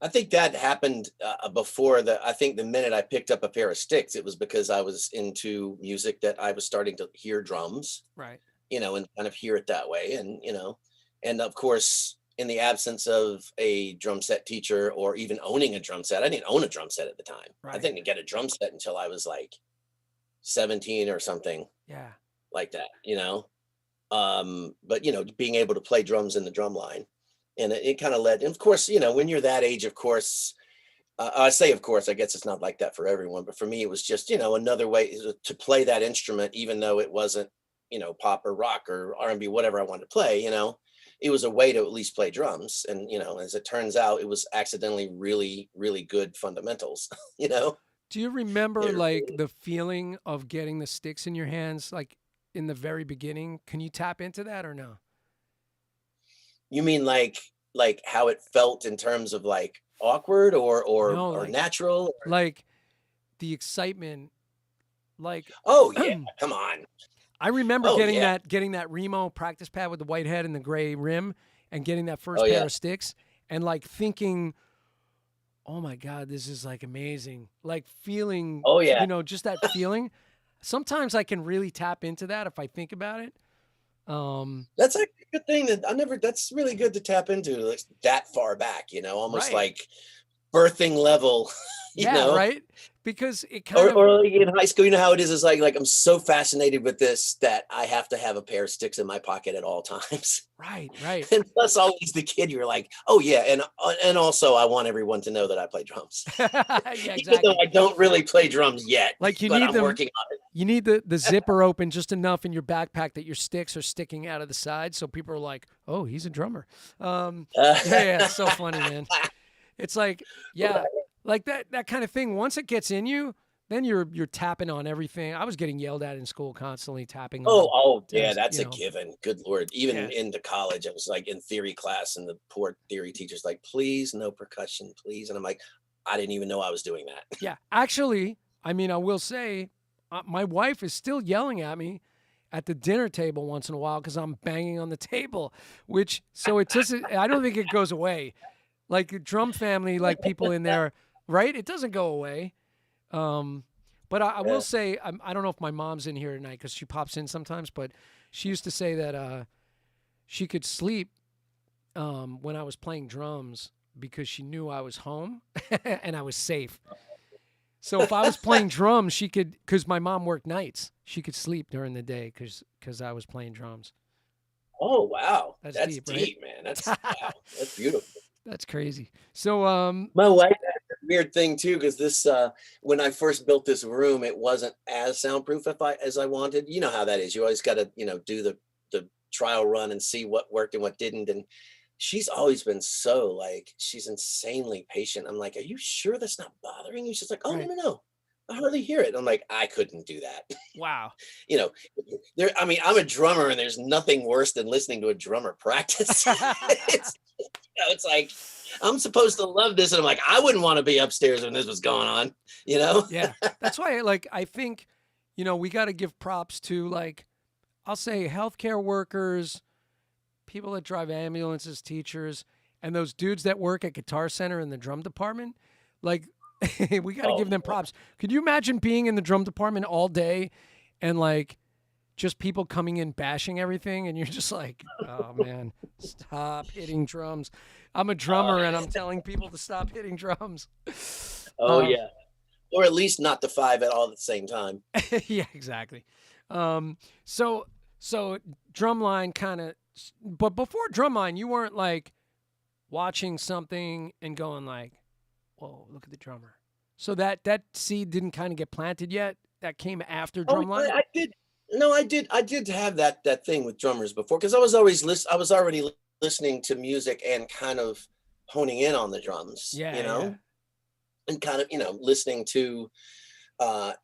I think that happened before I think the minute I picked up a pair of sticks, it was because I was into music that I was starting to hear drums, Right. and kind of hear it that way. And, and of course, in the absence of a drum set teacher or even owning a drum set, I didn't own a drum set at the time. I Right. didn't get a drum set until I was like 17 or something Yeah. like that, but being able to play drums in the drum line, and it kind of led, and of course, when you're that age, of course, I say of course, I guess it's not like that for everyone, but for me it was just another way to play that instrument, even though it wasn't pop or rock or R&B, whatever I wanted to play. It was a way to at least play drums, and as it turns out, it was accidentally really, really good fundamentals. Do you remember It like really- the feeling of getting the sticks in your hands, like in the very beginning? Can you tap into that or no? you mean like how it felt in terms of like awkward No, or natural? like the excitement, like Oh yeah, come on. I remember Oh getting yeah. that Remo practice pad with the white head and the gray rim and getting that first Oh pair yeah. of sticks and like thinking, oh my God, this is like amazing. Like feeling, Oh yeah. just that feeling. Sometimes I can really tap into that if I think about it. That's a good thing that's really good to tap into, like that far back, almost Right. like birthing level, you Yeah, know. right. Because it kind of, Or like in high school, how it is like I'm so fascinated with this that I have to have a pair of sticks in my pocket at all times. right, right. And plus always the kid, you're like, oh yeah, and also I want everyone to know that I play drums. Yeah, Even though exactly. I don't really play drums yet, Like you but need I'm them, working on it. you need the zipper open just enough in your backpack that your sticks are sticking out of the side, so people are like, "Oh, he's a drummer." Yeah, it's so funny, man. It's like, yeah, like that kind of thing. Once it gets in you, then you're tapping on everything. I was getting yelled at in school constantly, tapping on. Oh, yeah, As, that's a given. Good Lord. Even Yeah. into college, I was like in theory class, and the poor theory teacher's like, please, no percussion, please. And I'm like, I didn't even know I was doing that. Yeah, actually, I mean, I will say, my wife is still yelling at me at the dinner table once in a while because I'm banging on the table, which so it doesn't. I don't think it goes away. Like a drum family, like people in there, right? It doesn't go away. But I will Yeah. say, I don't know if my mom's in here tonight because she pops in sometimes, but she used to say that she could sleep when I was playing drums because she knew I was home and I was safe. So if I was playing drums, she could, because my mom worked nights, she could sleep during the day because I was playing drums. Oh, wow. That's That's deep, right? deep, man. That's wow. That's beautiful. That's crazy. So My wife had a weird thing too, because this when I first built this room, it wasn't as soundproof as I wanted. You know how that is. You always got to, do the trial run and see what worked and what didn't. And she's always been so like, she's insanely patient. I'm like, are you sure that's not bothering you? She's like, oh, Right. no. I hardly hear it. I'm like, I couldn't do that. wow. I mean, I'm a drummer, and there's nothing worse than listening to a drummer practice. It's like, I'm supposed to love this. And I'm like, I wouldn't want to be upstairs when this was going on, Yeah. That's why I think, we got to give props to like, I'll say healthcare workers, people that drive ambulances, teachers, and those dudes that work at Guitar Center in the drum department. Like, we got to give them props. Could you imagine being in the drum department all day and like just people coming in bashing everything and you're just like, oh man, stop hitting drums. I'm a drummer and I'm telling people to stop hitting drums. Oh, yeah. Or at least not the five at all at the same time. Yeah, exactly. So drumline kind of, but before drumline, you weren't like watching something and going like, whoa, look at the drummer. So that seed didn't kind of get planted yet. That came after drumline. I did. No, I did have that thing with drummers before, because I was already listening to music and kind of honing in on the drums. Yeah. And kind of listening to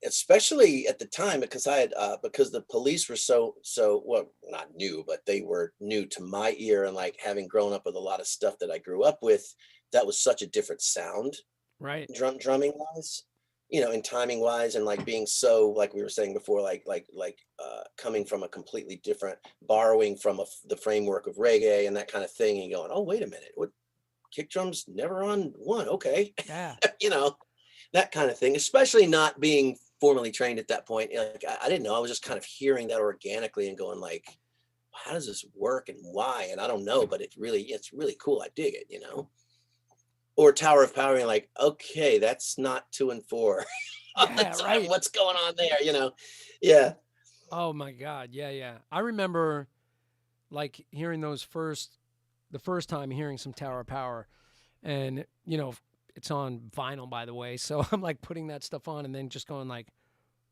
especially at the time, because I had because the Police were so well, not new, but they were new to my ear, and like having grown up with a lot of stuff that I grew up with, that was such a different sound, Right. drumming wise, and timing wise, and like being so, like we were saying before, like coming from a completely different, borrowing from the framework of reggae and that kind of thing, and going, oh wait a minute, kick drums never on one. Okay. Yeah. That kind of thing, especially not being formally trained at that point. Like I didn't know. I was just kind of hearing that organically and going like, how does this work and why? And I don't know, but it's really cool. I dig it, Or Tower of Power, and like, okay, that's not 2 and 4 all the Yeah, time. right. What's going on there? Yeah. Oh my God. Yeah, yeah. I remember like hearing the first time hearing some Tower of Power, and it's on vinyl, by the way. So I'm like putting that stuff on and then just going like,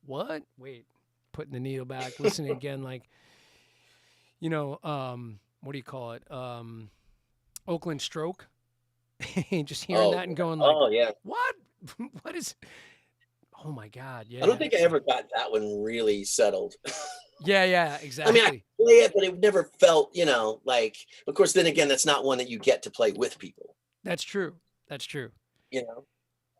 what? Wait, putting the needle back, listening again, like, what do you call it? Oakland Stroke. Just hearing that and going like, oh yeah. what? What is? Oh my God. Yeah. I don't think I ever got that one really settled. Yeah, I exactly. mean, I play it, but it never felt, like, of course, then again, that's not one that you get to play with people. That's true. That's true.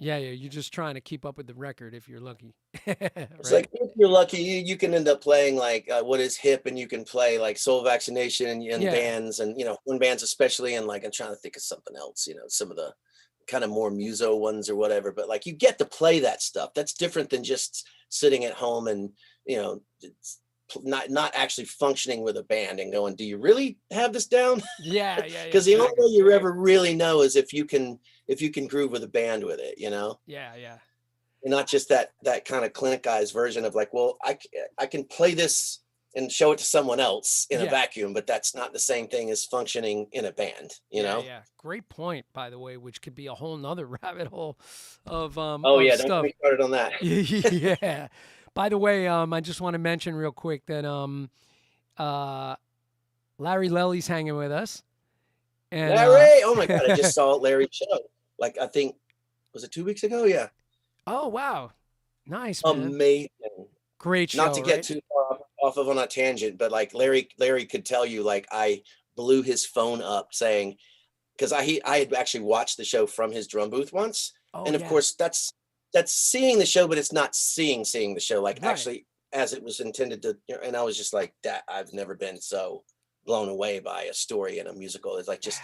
Yeah, you're just trying to keep up with the record if you're lucky. It's like, if you're lucky, you can end up playing like what is hip, and you can play like Soul Vaccination and Yeah. bands, and horn bands especially, and like I'm trying to think of something else, some of the kind of more muso ones or whatever, but like you get to play that stuff. That's different than just sitting at home and it's not actually functioning with a band and going, do you really have this down? Yeah. Because the only way you ever really know is if you can groove with a band with it, Yeah. and not just that kind of clinic guy's version of like, well, I can play this and show it to someone else in a vacuum, but that's not the same thing as functioning in a band, know? Yeah. Great point, by the way, which could be a whole nother rabbit hole of Oh of yeah, stuff. don't get me started on that. Yeah. By the way, I just want to mention real quick that Larry Lely's hanging with us. And, Larry! Oh my God, I just saw Larry's show. Like, I think, was it 2 weeks ago? Yeah. Oh, wow. Nice, man. Amazing. Great show, Not to get right? too far off of on a tangent, but like Larry could tell you, like, I blew his phone up saying, because I had actually watched the show from his drum booth once. Oh, And of yeah. course, that's seeing the show, but it's not seeing the show, like Right. actually as it was intended to. And I was just like, that I've never been so blown away by a story in a musical. It's like just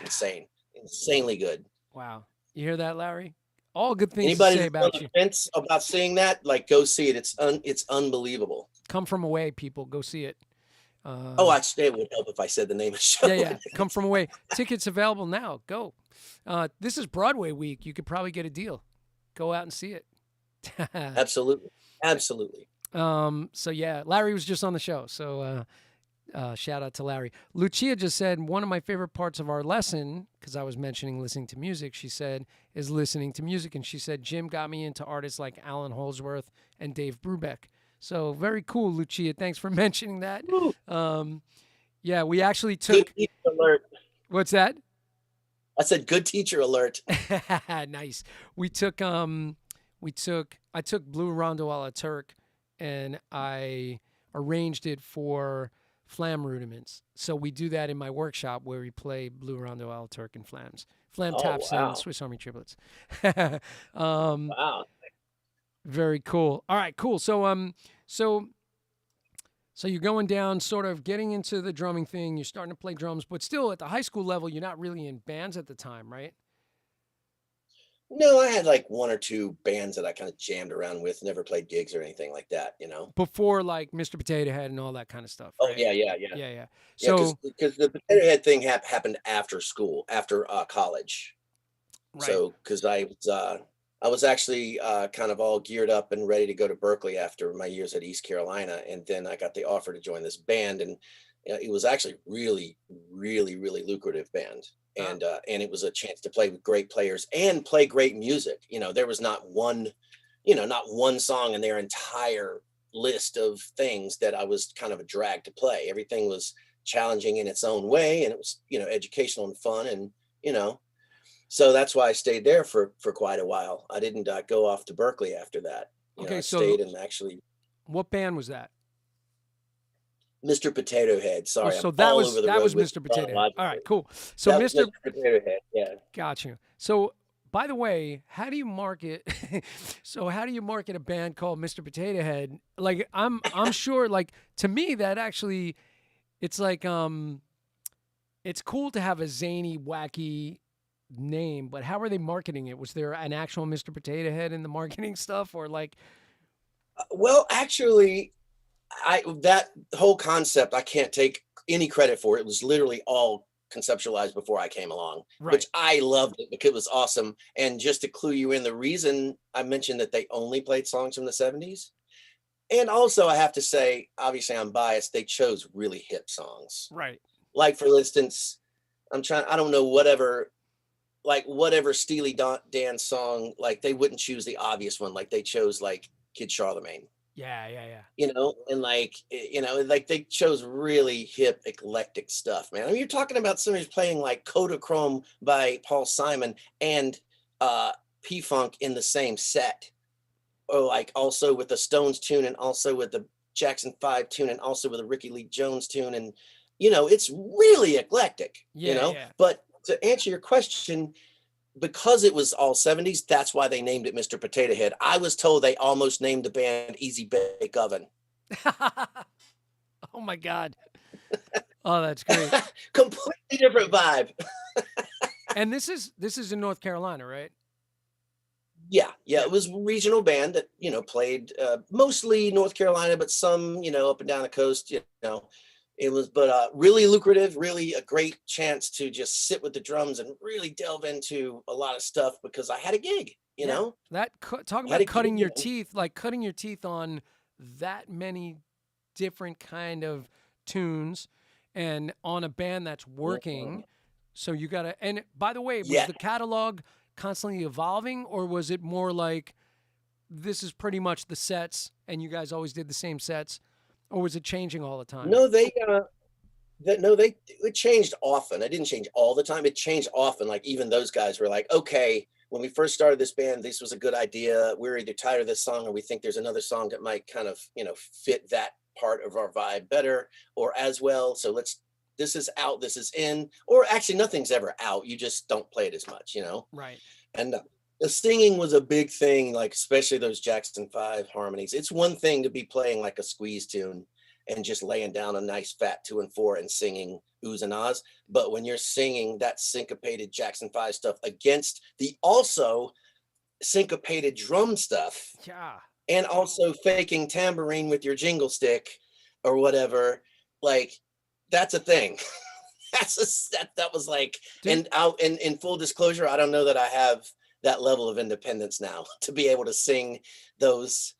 insanely good. Wow. You hear that, Larry? All good things Anybody to say that's on about the you. fence about seeing that, like, go see it. It's unbelievable. Come from away, people. Go see it. It would help if I said the name of the show. Yeah. Come from away. Tickets available now. Go. This is Broadway week. You could probably get a deal. Go out and see it. Absolutely. So yeah, Larry was just on the show. So shout out to Larry. Lucia just said, one of my favorite parts of our lesson, because I was mentioning listening to music, she said, is listening to music. And she said, Jim got me into artists like Alan Holdsworth and Dave Brubeck. So very cool, Lucia. Thanks for mentioning that. Yeah, we actually took. Good teacher alert. What's that? I said good teacher alert. Nice. I took Blue Rondo a la Turk, and I arranged it for flam rudiments. So we do that in my workshop where we play Blue Rondo a la Turk and flams. Flam taps and Swiss Army triplets. Wow. Very cool. All right, cool. So you're going down, sort of getting into the drumming thing. You're starting to play drums, but still at the high school level, you're not really in bands at the time, right? No, I had like one or two bands that I kind of jammed around with, never played gigs or anything like that, Before like Mr. Potato Head and all that kind of stuff. Oh, right? yeah. So, because the Potato Head thing happened after school, after college. right. So, because I was actually kind of all geared up and ready to go to Berkeley after my years at East Carolina, and then I got the offer to join this band, and it was actually really, really, really lucrative band. And it was a chance to play with great players and play great music. There was not one song in their entire list of things that I was kind of a drag to play. Everything was challenging in its own way, and it was, educational and fun. And, so that's why I stayed there for quite a while. I didn't go off to Berkeley after that. Okay, I so stayed and actually. What band was that? Mr. Potato Head. Sorry, so I'm that all was over the that road was with Mr. Potato Head. chronologically. All right, cool. So That was Mr. Potato Head, yeah. Got you. So by the way, how do you market? So how do you market a band called Mr. Potato Head? Like I'm sure, like, to me that actually, it's like it's cool to have a zany, wacky name, but how are they marketing it? Was there an actual Mr. Potato Head in the marketing stuff, or like? Well, actually, that whole concept I can't take any credit for. It was literally all conceptualized before I came along, which Right. I loved it because it was awesome. And just to clue you in, the reason I mentioned that they only played songs from the 70s, and also I have to say, obviously I'm biased, they chose really hip songs. Right. Like for instance, I don't know, whatever Steely Dan song, like they wouldn't choose the obvious one. Like they chose like Kid Charlemagne, Yeah. Yeah. Yeah. and like they chose really hip, eclectic stuff, man. I mean, you're talking about somebody who's playing like Kodachrome by Paul Simon and P-Funk in the same set, or like also with the Stones tune and also with the Jackson 5 tune and also with a Ricky Lee Jones tune. And, it's really eclectic, Yeah. Yeah. but to answer your question, because it was all 70s, that's why they named it Mr. Potato Head. I was told they almost named the band Easy Bake Oven. Oh my God. Oh, that's great. Completely different vibe. And this is in North Carolina, right? Yeah. It was a regional band that, played mostly North Carolina, but some, up and down the coast, It was, but really lucrative, really a great chance to just sit with the drums and really delve into a lot of stuff because I had a gig, That talk I had about a cutting gig, your teeth, like cutting your teeth on that many different kind of tunes and on a band that's working. So you got to, and by the way, was Yeah. the catalog constantly evolving, or was it more like this is pretty much the sets and you guys always did the same sets, or was it changing all the time? No, it changed often. It didn't change all the time. It changed often. Like even those guys were like, okay, when we first started this band, this was a good idea. We're either tired of this song or we think there's another song that might kind of, fit that part of our vibe better or as well. So this is out, this is in, or actually nothing's ever out. You just don't play it as much, Right. And the singing was a big thing, like especially those Jackson 5 harmonies. It's one thing to be playing like a squeeze tune and just laying down a nice fat 2 and 4 and singing oohs and ahs. But when you're singing that syncopated Jackson 5 stuff against the also syncopated drum stuff, Yeah. and also faking tambourine with your jingle stick or whatever, like that's a thing. That was like, Dude. and in full disclosure, I don't know that I have that level of independence now to be able to sing those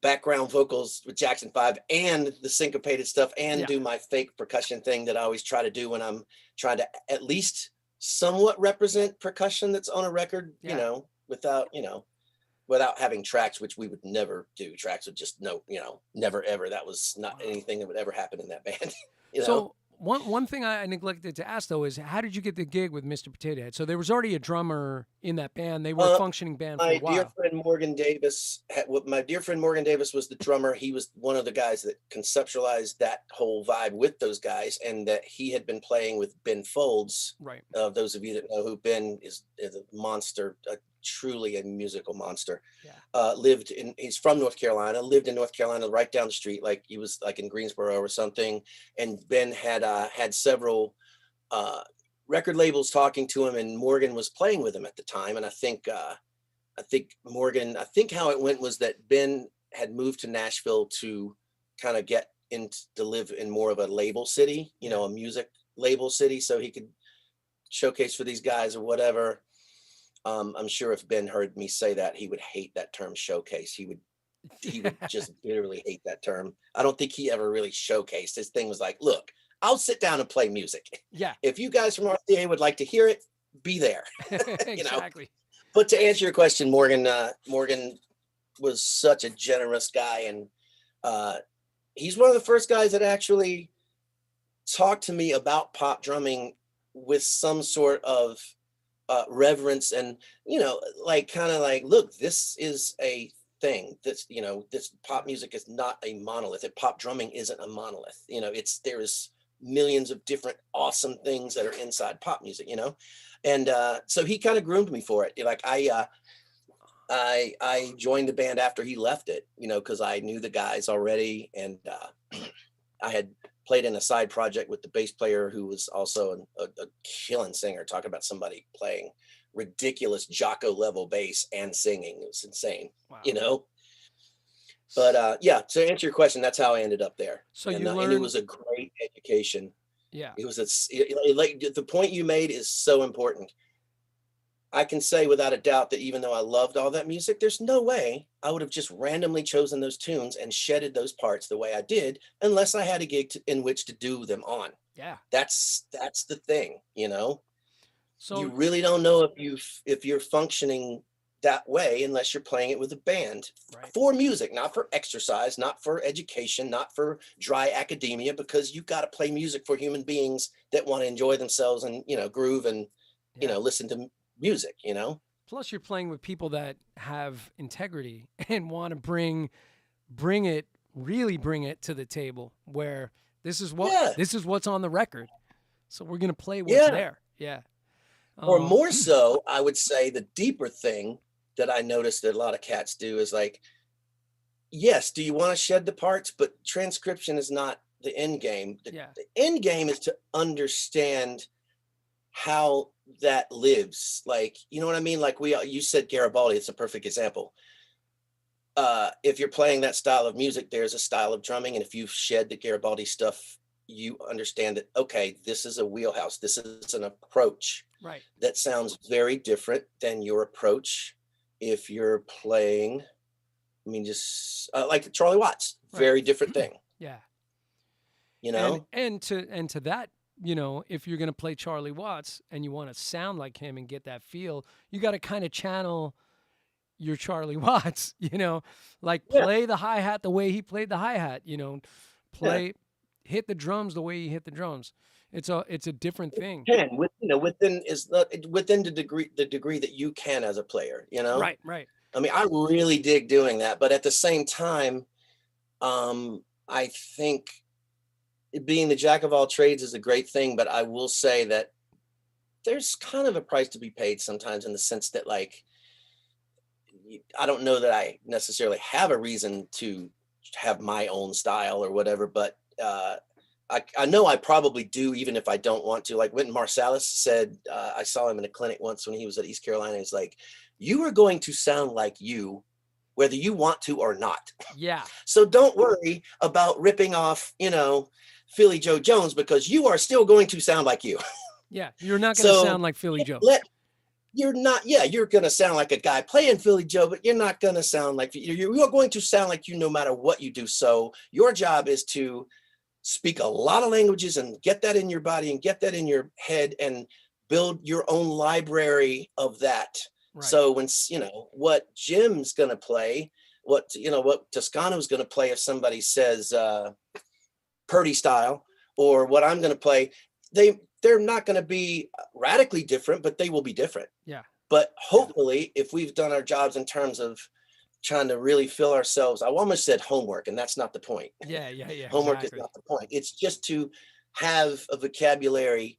background vocals with Jackson 5 and the syncopated stuff and do my fake percussion thing that I always try to do when I'm trying to at least somewhat represent percussion that's on a record, without having tracks, which we would never do. Tracks would just never ever. That was not anything that would ever happen in that band. So one thing I neglected to ask though is how did you get the gig with Mr. Potato Head? So there was already a drummer in that band. They were a functioning band for a while. My dear friend Morgan Davis was the drummer. He was one of the guys that conceptualized that whole vibe with those guys, and that he had been playing with Ben Folds. Right. Those of you that know who Ben is a monster, truly a musical monster. He's from North Carolina, lived in North Carolina right down the street, like he was like in Greensboro or something. And Ben had several record labels talking to him, and Morgan was playing with him at the time. And I think Morgan, how it went was that Ben had moved to Nashville to kind of get to live in more of a label city, a music label city, so he could showcase for these guys or whatever. I'm sure if Ben heard me say that, he would hate that term showcase. He would just bitterly hate that term. I don't think he ever really showcased. His thing was like, look, I'll sit down and play music. Yeah. If you guys from RCA would like to hear it, be there. Exactly. But to answer your question, Morgan was such a generous guy. And he's one of the first guys that actually talked to me about pop drumming with some sort of reverence and, look, this is a thing that's, this pop music is not a monolith. Pop drumming isn't a monolith. There is millions of different awesome things that are inside pop music, and so he kind of groomed me for it. Like I joined the band after he left it, because I knew the guys already, and I had played in a side project with the bass player who was also a killing singer, talking about somebody playing ridiculous Jocko level bass and singing. It was insane, Wow. you know? But yeah, to answer your question, that's how I ended up there. So and, you and learned. it was a great education. Yeah. It was like the point you made is so important. I can say without a doubt that even though I loved all that music, there's no way I would have just randomly chosen those tunes and shedded those parts the way I did, unless I had a gig in which to do them on. Yeah. That's the thing, you know. So you really don't know if you're functioning that way unless you're playing it with a band for music, not for exercise, not for education, not for dry academia, because you've got to play music for human beings that want to enjoy themselves and, you know, groove and, you know, listen to music, you know. Plus you're playing with people that have integrity and want to bring it to the table, where this is what's on the record. So we're going to play what's there. Yeah. Or more so, I would say the deeper thing that I noticed that a lot of cats do is like, yes, do you want to shed the parts? But transcription is not the end game. The end game is to understand how that lives. Like, you know what I mean? Like you said Garibaldi, it's a perfect example. If you're playing that style of music, there's a style of drumming. And if you shed the Garibaldi stuff, you understand that, okay, this is a wheelhouse. This is an approach that sounds very different than your approach if you're playing, I mean, just like Charlie Watts, very different thing. Yeah. You know? And to that, you know, if you're going to play Charlie Watts and you want to sound like him and get that feel, you got to kind of channel your Charlie Watts, you know, like play the hi-hat the way he played the hi-hat, you know, hit the drums the way he hit the drums. It's a different thing. Within the degree that you can as a player, you know? Right. I mean, I really dig doing that, but at the same time, I think being the jack of all trades is a great thing, but I will say that there's kind of a price to be paid sometimes, in the sense that, like, I don't know that I necessarily have a reason to have my own style or whatever, but I know I probably do, even if I don't want to. Like Wynton Marsalis said, I saw him in a clinic once when he was at East Carolina. He's like, you are going to sound like you, whether you want to or not. Yeah. So don't worry about ripping off, you know, Philly Joe Jones, because you are still going to sound like you. Yeah. You're not going to sound like Philly Joe. You're not, you're going to sound like a guy playing Philly Joe, but you're not going to sound like, you're going to sound like you no matter what you do. So your job is to speak a lot of languages and get that in your body and get that in your head and build your own library of that. Right. So when, you know, what Jim's going to play, what Toscano's going to play, if somebody says Purdy style, or what I'm going to play, they're not going to be radically different, but they will be different. Yeah. But hopefully, if we've done our jobs in terms of trying to really fill ourselves, I almost said homework, and that's not the point. Yeah. Homework is not the point. It's just to have a vocabulary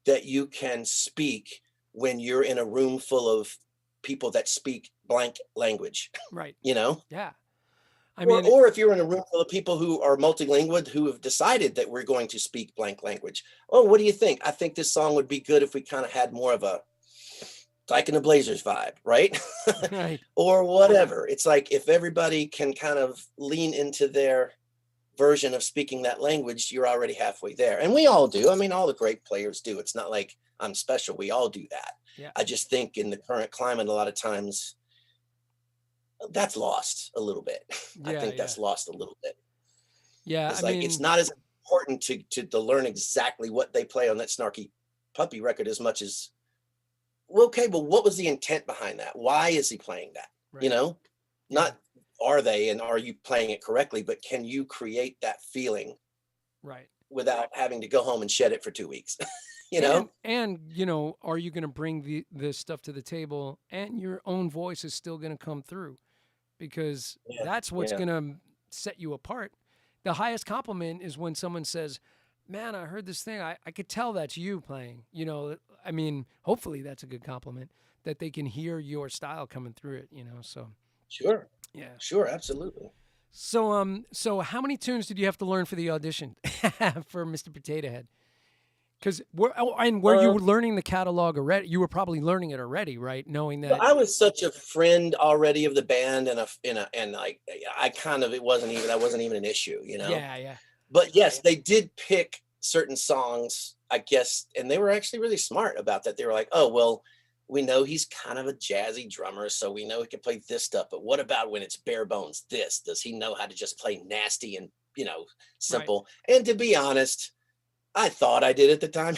that you can speak when you're in a room full of people that speak blank language. Right. You know? Yeah. Or if you're in a room full of people who are multilingual, who have decided that we're going to speak blank language. Oh, what do you think? I think this song would be good if we kind of had more of a Dyke and the Blazers vibe, right? Right. Or whatever. It's like, if everybody can kind of lean into their version of speaking that language, you're already halfway there. And we all do. I mean, all the great players do. It's not like I'm special. We all do that. Yeah. I just think in the current climate, a lot of times that's lost a little bit. I think that's lost a little bit. Yeah. It's it's not as important to learn exactly what they play on that Snarky Puppy record as much as, well, okay, but what was the intent behind that? Why is he playing that? Right. You know, not are they and are you playing it correctly, but can you create that feeling without having to go home and shed it for 2 weeks? You know? And you know, are you going to bring this stuff to the table and your own voice is still going to come through? Because that's what's going to set you apart. The highest compliment is when someone says, man, I heard this thing. I could tell that's you playing. You know, I mean, hopefully that's a good compliment, that they can hear your style coming through it, you know, so. Sure. Yeah. Sure, absolutely. So how many tunes did you have to learn for the audition for Mr. Potato Head? Because were you learning the catalog already? You were probably learning it already, right? Knowing that I was such a friend already of the band, and like it wasn't even an issue, you know. Yeah. But yes, they did pick certain songs, I guess, and they were actually really smart about that. They were like, oh, well, we know he's kind of a jazzy drummer, so we know he can play this stuff. But what about when it's bare bones? Does he know how to just play nasty and, simple? Right. And to be honest, I thought I did at the time.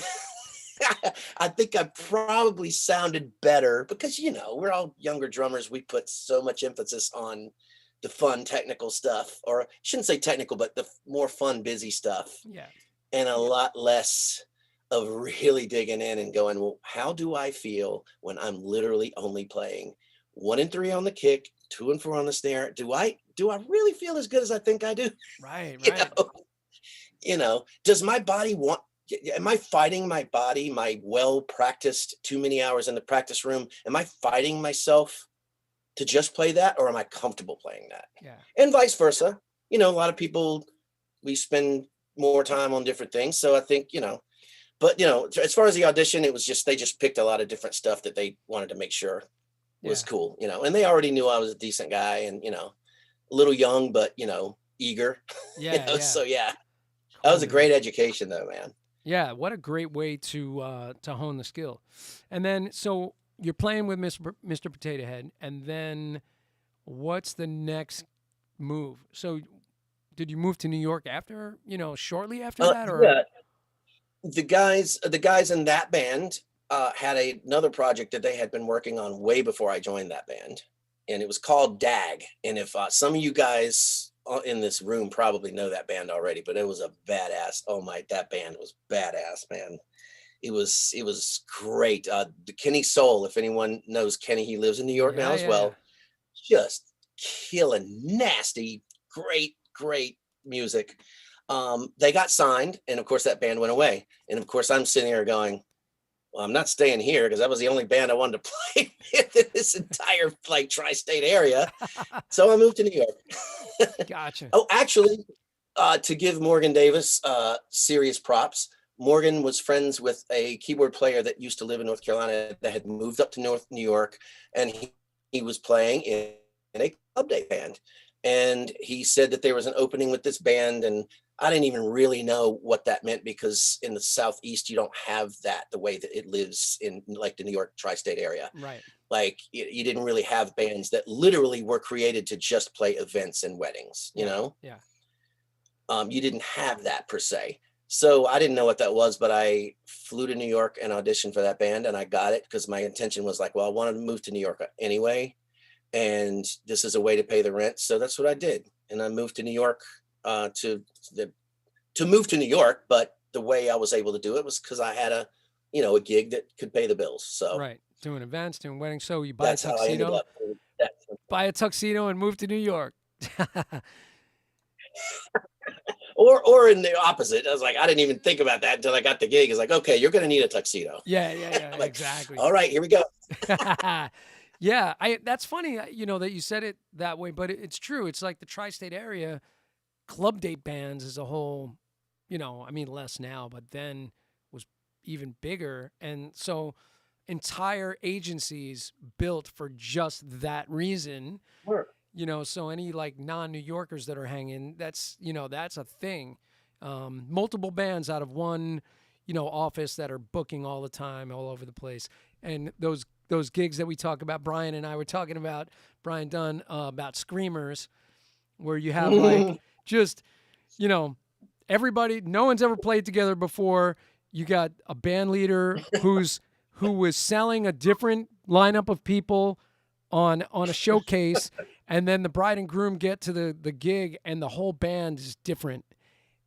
I think I probably sounded better because, we're all younger drummers. We put so much emphasis on the fun technical stuff, or I shouldn't say technical, but the more fun, busy stuff. Yeah. And a lot less of really digging in and going, well, how do I feel when I'm literally only playing 1 and 3 on the kick, 2 and 4 on the snare? Do I really feel as good as I think I do? Right. Does my body am I fighting my body, my well-practiced too many hours in the practice room? Am I fighting myself to just play that, or am I comfortable playing that? Yeah. And vice versa. A lot of people, we spend more time on different things. So I think, but as far as the audition, it was they just picked a lot of different stuff that they wanted to make sure was cool, and they already knew I was a decent guy and, a little young, but, eager. Yeah. So yeah, that was a great education though, man. Yeah. What a great way to hone the skill. And then, so you're playing with Mr. Potato Head, and then what's the next move? So did you move to New York after, shortly after that? Or yeah. The guys in that band had another project that they had been working on way before I joined that band, and it was called DAG. And if some of you guys in this room probably know that band already, but it was a badass. That band was badass, man. It was great. The Kenny Soul, if anyone knows Kenny, he lives in New York now as well. Just killing nasty, great music. They got signed, and of course that band went away. And of course I'm sitting here going, well, I'm not staying here because that was the only band I wanted to play with in this entire tri-state area. So I moved to New York. Gotcha. Oh, actually, to give Morgan Davis serious props, Morgan was friends with a keyboard player that used to live in North Carolina that had moved up to New York, and he was playing in a club day band. And he said that there was an opening with this band, and I didn't even really know what that meant because in the Southeast, you don't have that the way that it lives in the New York tri-state area. Right. You didn't really have bands that literally were created to just play events and weddings, you know? Yeah. You didn't have that per se. So I didn't know what that was, but I flew to New York and auditioned for that band, and I got it because my intention was I wanted to move to New York anyway. And this is a way to pay the rent. So that's what I did. And I moved to New York to move to New York. But the way I was able to do it was because I had a gig that could pay the bills. So right. Doing events, doing weddings. So you buy a tuxedo, and move to New York. Or in the opposite. I was like, I didn't even think about that until I got the gig. It's like, okay, you're going to need a tuxedo. Yeah. Exactly. All right, here we go. Yeah, that's funny, that you said it that way, but it's true. It's like the tri-state area, club date bands as a whole, less now, but then was even bigger. And so entire agencies built for just that reason. Sure. So any non-New Yorkers that are hanging, that's a thing. Multiple bands out of one, office that are booking all the time, all over the place. And those gigs that we talk about, Brian and I were talking about, Brian Dunn, about screamers, where you have just, everybody, no one's ever played together before. You got a band leader who was selling a different lineup of people on a showcase, and then the bride and groom get to the gig and the whole band is different.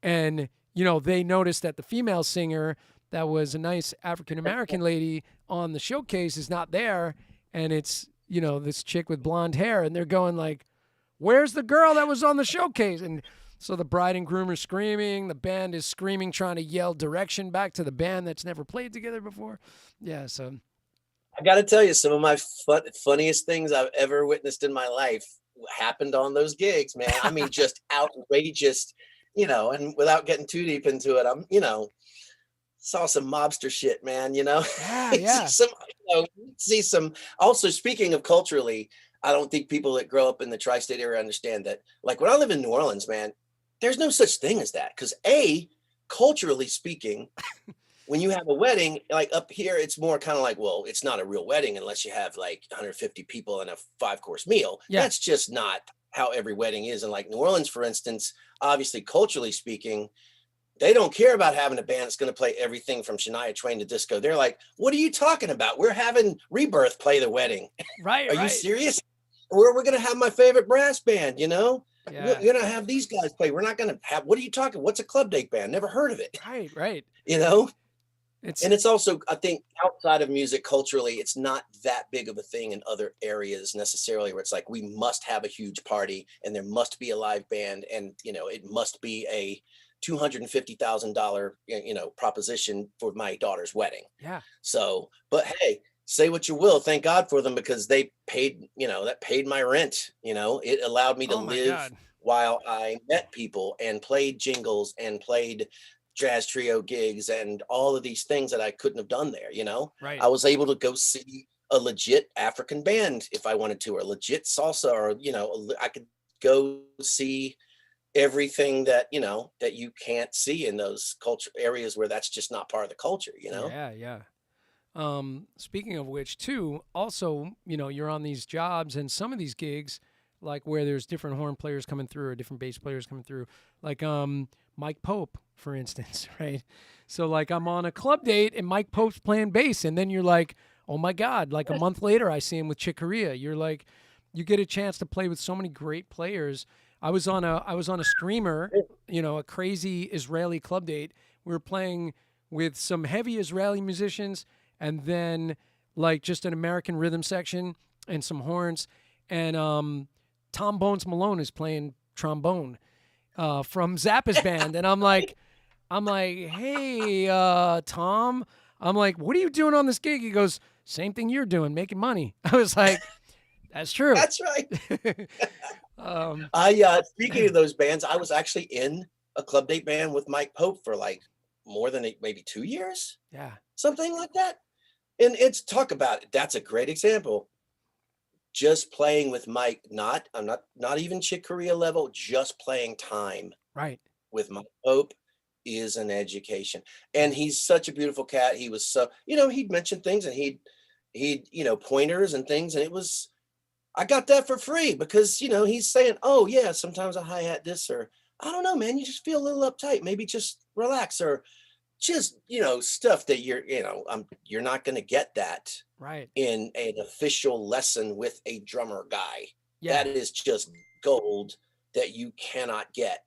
And, they noticed that the female singer that was a nice African-American lady on the showcase is not there. And it's, this chick with blonde hair, and they're going where's the girl that was on the showcase? And so the bride and groom are screaming. The band is screaming, trying to yell direction back to the band that's never played together before. Yeah. So I got to tell you, some of my funniest things I've ever witnessed in my life happened on those gigs, man. I mean, just outrageous, and without getting too deep into it, saw some mobster shit, man, Yeah. see some, also speaking of culturally, I don't think people that grow up in the tri-state area understand that. Like when I live in New Orleans, man, there's no such thing as that. Because culturally speaking, when you have a wedding, like up here, it's more kind of like, well, it's not a real wedding unless you have like 150 people and a 5-course meal. Yeah. That's just not how every wedding is. And like New Orleans, for instance, obviously culturally speaking, they don't care about having a band that's going to play everything from Shania Twain to disco. They're like, what are you talking about? We're having Rebirth play the wedding. Right. Are you serious? Or we're going to have my favorite brass band, Yeah. We're going to have these guys play. We're not going to have, what are you talking? What's a club date band? Never heard of it. Right. And it's also, I think, outside of music culturally, it's not that big of a thing in other areas necessarily, where it's like, we must have a huge party and there must be a live band and, it must be a $250,000, proposition for my daughter's wedding. Yeah. So, but hey, say what you will. Thank God for them, because they paid, that paid my rent. It allowed me to live while I met people and played jingles and played jazz trio gigs and all of these things that I couldn't have done there. Right. I was able to go see a legit African band if I wanted to, or legit salsa, or, I could go see everything that, that you can't see in those culture areas where that's just not part of the culture, Yeah. Speaking of which too, also, you're on these jobs and some of these gigs, like where there's different horn players coming through or different bass players coming through, like Mike Pope, for instance, right? So like I'm on a club date and Mike Pope's playing bass, and then you're like, oh my God, like a month later I see him with Chick Corea. You're like, you get a chance to play with so many great players. I was on a streamer, a crazy Israeli club date. We were playing with some heavy Israeli musicians and then like just an American rhythm section and some horns. And Tom Bones Malone is playing trombone from Zappa's band. And I'm like, hey, Tom. I'm like, what are you doing on this gig? He goes, same thing you're doing, making money. I was like, that's true. That's right. Speaking of those bands, I was actually in a club date band with Mike Pope for like more than maybe 2 years. Yeah. Something like that. And it's talk about it. That's a great example. Just playing with Mike, I'm not even Chick Corea level, just playing time right with Mike Pope is an education. And he's such a beautiful cat. He was so, he'd mention things and he'd pointers and things. And I got that for free because, he's saying, oh yeah, sometimes a hi-hat this, or I don't know, man, you just feel a little uptight. Maybe just relax, or just, stuff that you're not going to get that right in an official lesson with a drummer guy. Yeah. That is just gold that you cannot get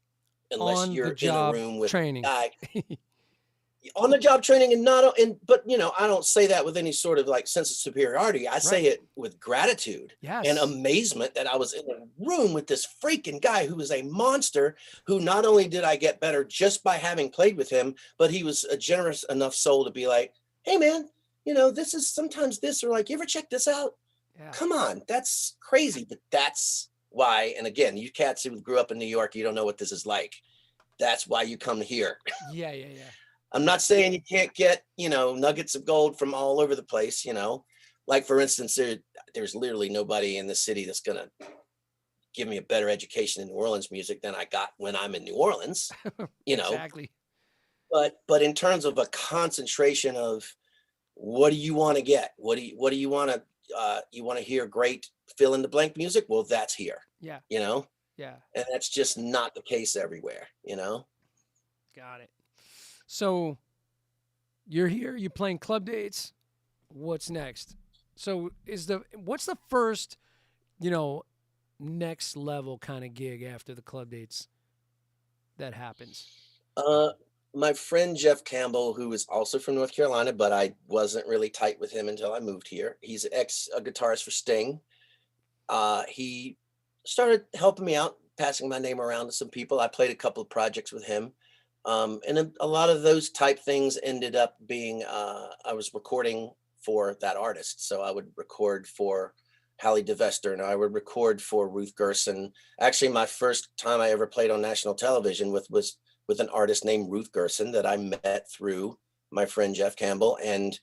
unless you're in a room with training. A guy. On the job training, but I don't say that with any sort of like sense of superiority. I say it with gratitude and amazement that I was in a room with this freaking guy who was a monster, who not only did I get better just by having played with him, but he was a generous enough soul to be like, hey man, this is sometimes this, or like, you ever check this out? Yeah. Come on, that's crazy. But that's why, and again, you cats who grew up in New York, you don't know what this is like. That's why you come here. Yeah. I'm not saying you can't get, nuggets of gold from all over the place, like for instance, there's literally nobody in the city that's going to give me a better education in New Orleans music than I got when I'm in New Orleans, Exactly. But in terms of a concentration of what do you want to get? What do you want to, you want to hear great fill in the blank music? Well, that's here. Yeah. Yeah. And that's just not the case everywhere, Got it. So you're here, you're playing club dates. What's next? So what's the first, next level kind of gig after the club dates that happens? My friend Jeff Campbell, who is also from North Carolina, but I wasn't really tight with him until I moved here. He's a guitarist for Sting. He started helping me out, passing my name around to some people. I played a couple of projects with him. And a lot of those type things ended up being, I was recording for that artist. So I would record for Hallie DeVester, and I would record for Ruth Gerson. Actually, my first time I ever played on national television was with an artist named Ruth Gerson that I met through my friend Jeff Campbell, and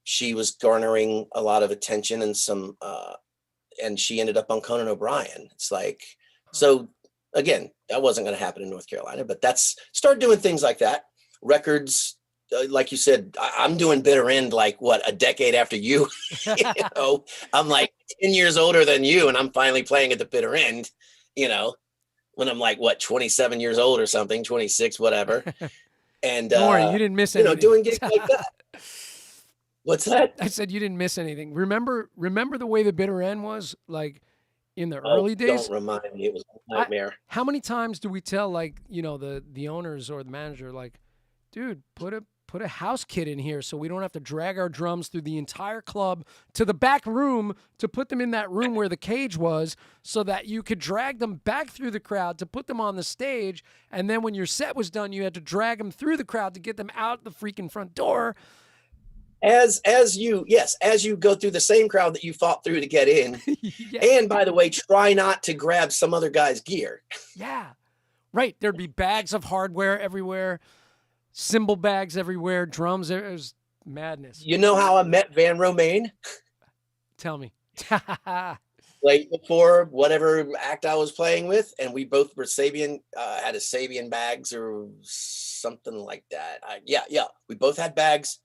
she was garnering a lot of attention and and she ended up on Conan O'Brien. It's like, so again, that wasn't going to happen in North Carolina, but started doing things like that. Records, like you said, I'm doing Bitter End like what, a decade after you. I'm like 10 years older than you, and I'm finally playing at the Bitter End, when I'm like what, 27 years old or something, 26, whatever. And don't worry, you didn't miss anything. Doing gigs like that. What's that? I said you didn't miss anything. Remember the way the Bitter End was like in the early days? Don't remind me. It was a nightmare. How many times do we tell the owners or the manager, like, dude, put a house kit in here so we don't have to drag our drums through the entire club to the back room to put them in that room where the cage was, so that you could drag them back through the crowd to put them on the stage. And then when your set was done, you had to drag them through the crowd to get them out the freaking front door. As you go through the same crowd that you fought through to get in. Yeah. And by the way, try not to grab some other guy's gear. Yeah, right. There'd be bags of hardware everywhere, cymbal bags everywhere, drums. It was madness. You know how I met Van Romain? Tell me. Like before whatever act I was playing with, and we both were Sabian, had a Sabian bags or something like that. Yeah. We both had bags.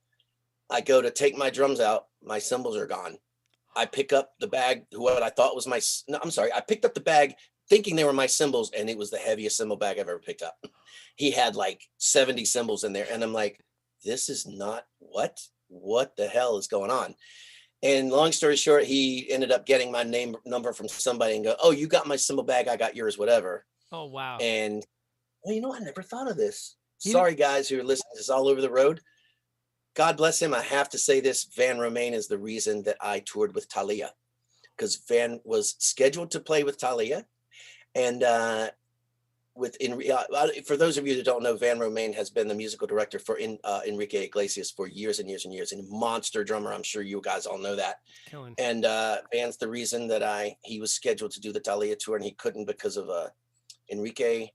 I go to take my drums out. My cymbals are gone. I pick up the bag, what I thought was I picked up the bag thinking they were my cymbals, and it was the heaviest cymbal bag I've ever picked up. He had like 70 cymbals in there. And I'm like, this is not what the hell is going on? And long story short, he ended up getting my number from somebody and go, oh, you got my cymbal bag. I got yours, whatever. Oh, wow. And well, I never thought of this. Sorry, guys who are listening to this all over the road. God bless him. I have to say this. Van Romain is the reason that I toured with Thalia, because Van was scheduled to play with Thalia. And for those of you that don't know, Van Romain has been the musical director for Enrique Iglesias for years and years and years, and a monster drummer. I'm sure you guys all know that. Killing. And Van's the reason that he was scheduled to do the Thalia tour, and he couldn't because of a Enrique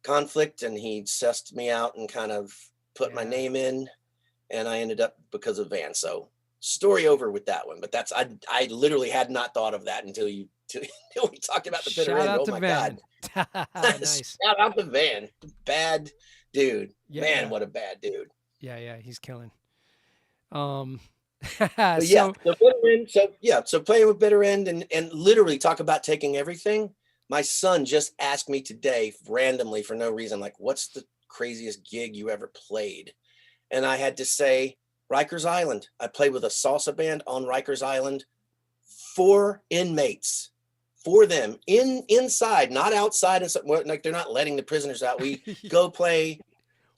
conflict, and he sussed me out and kind of put my name in. And I ended up because of Van. So story over with that one. But I literally had not thought of that until we talked about the Bitter End. Oh my Van. God. Nice. Shout out to Van. Bad dude. Yeah, man, what a bad dude. Yeah, he's killing. So playing with Bitter End and literally talk about taking everything. My son just asked me today randomly for no reason, like, what's the craziest gig you ever played? And I had to say, Rikers Island. I played with a salsa band on Rikers Island, 4 inmates, for them inside, not outside. And like they're not letting the prisoners out. We go play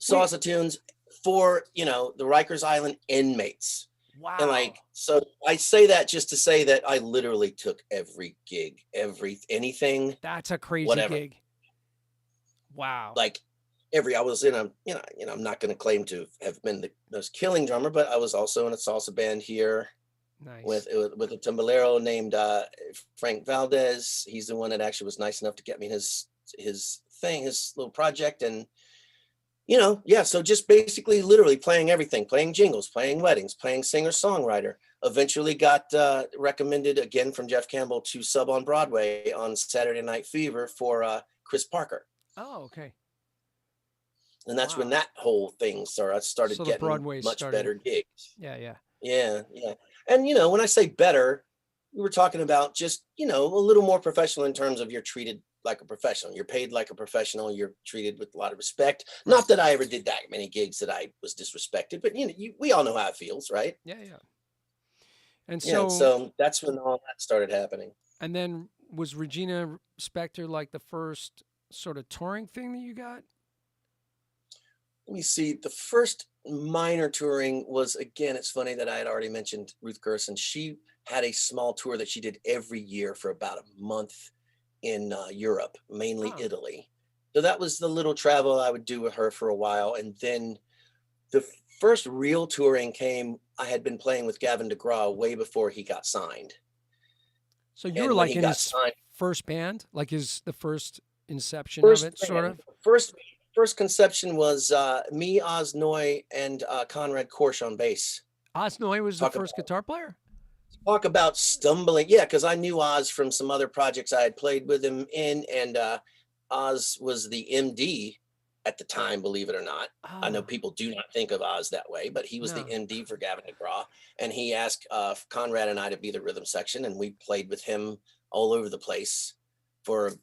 salsa tunes for, the Rikers Island inmates. Wow. And so I say that just to say that I literally took every gig, anything. That's a crazy gig. Wow. I was in I'm not going to claim to have been the most killing drummer, but I was also in a salsa band here. Nice. with a timbalero named Frank Valdez. He's the one that actually was nice enough to get me his little project. And, so just basically literally playing everything, playing jingles, playing weddings, playing singer-songwriter. Eventually got recommended again from Jeff Campbell to sub on Broadway on Saturday Night Fever for Chris Parker. Oh, okay. And that's when that whole thing started. I started getting much better gigs. Yeah. And, when I say better, we were talking about just, a little more professional in terms of you're treated like a professional. You're paid like a professional. You're treated with a lot of respect. Right. Not that I ever did that many gigs that I was disrespected, but, we all know how it feels, right? Yeah. And so that's when all that started happening. And then was Regina Spektor like the first sort of touring thing that you got? Let me see. The first minor touring was, again, it's funny that I had already mentioned Ruth Gerson. She had a small tour that she did every year for about a month in Europe, mainly Italy. So that was the little travel I would do with her for a while. And then the first real touring came, I had been playing with Gavin DeGraw way before he got signed. So you were And when like he in got his signed, first band, like the first inception of first it, sort of. first conception was me, Oz Noy, and Conrad Korsch on bass. Osnoy was the Talk first guitar player. Talk about stumbling. Yeah, because I knew Oz from some other projects I had played with him in, and Oz was the MD at the time, believe it or not. I know Ah, people do not think of Oz that way, but he was the no. MD for Gavin DeGraw, and he asked Conrad and I to be the rhythm section, and we played with him all over the place for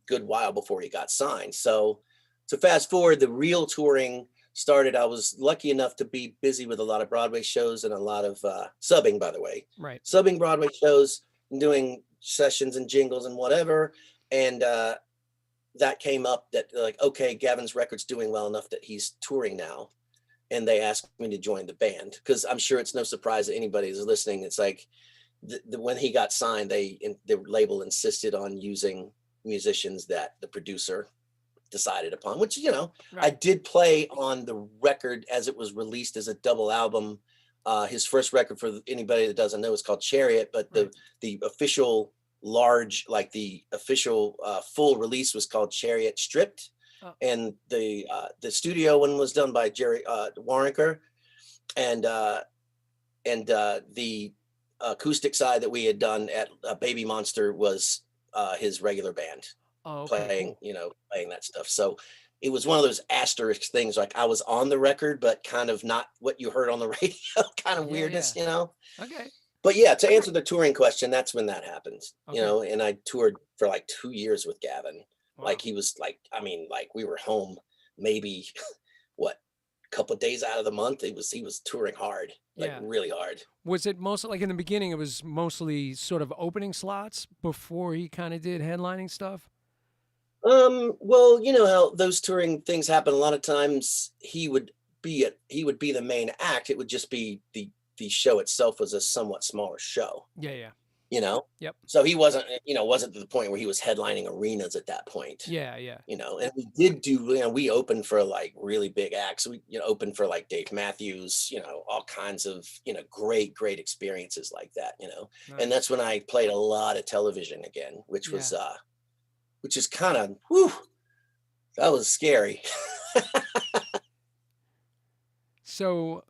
good while before he got signed. So to fast forward, the real touring started. I was lucky enough to be busy with a lot of Broadway shows and a lot of subbing, by the way, Right. subbing Broadway shows and doing sessions and jingles and whatever. And that came up that like, okay, Gavin's record's doing well enough that he's touring now. And they asked me to join the band because I'm sure it's no surprise that anybody is listening. It's like when he got signed, the label insisted on using musicians that the producer decided upon, which Right. I did play on the record as it was released as a double album. His first record, for anybody that doesn't know, is called Chariot, but Right. the official full release was called Chariot Stripped. Oh. And the studio one was done by Jerry Warrenker, and the acoustic side that we had done at Baby Monster was his regular band. Oh, okay, Playing that stuff. So it was one of those asterisk things, like I was on the record, but kind of not what you heard on the radio, kind of weirdness, cool. Okay. But yeah, to answer the touring question, that's when that happened, Okay. and I toured for like 2 years with Gavin. Wow. Like he was like, like we were home maybe what, a couple of days out of the month. He was touring hard, like Yeah. really hard. Was it mostly like in the beginning? It was mostly sort of opening slots before he kind of did headlining stuff. Well, you know how those touring things happen. A lot of times he would be the main act. It would just be the show itself was a somewhat smaller show, Yeah. Yeah. Yep. So he wasn't to the point where he was headlining arenas at that point. Yeah. Yeah. And we did do, we opened for like really big acts. We, opened for like Dave Matthews, all kinds of, great experiences like that, Nice. and that's when I played a lot of television again, which was, which is kind of, that was scary. So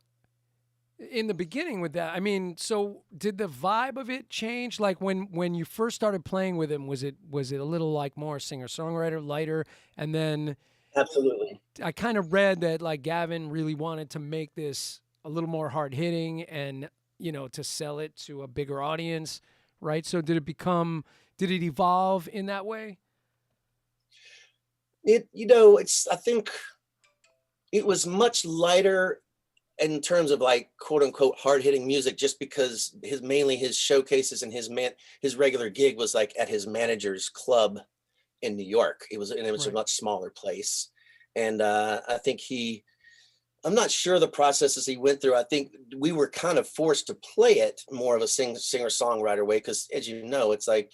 in the beginning with that, I mean, so did the vibe of it change? Like when you first started playing with him, was it a little like more singer-songwriter, lighter? And then Absolutely. I kind of read that like Gavin really wanted to make this a little more hard-hitting and, to sell it to a bigger audience, right? So did it evolve in that way? I think it was much lighter in terms of like quote unquote hard hitting music, just because his showcases and his regular gig was like at his manager's club in New York. It was Right. a much smaller place. And I think I'm not sure the processes he went through. I think we were kind of forced to play it more of a singer-songwriter way. Cause as you know, it's like,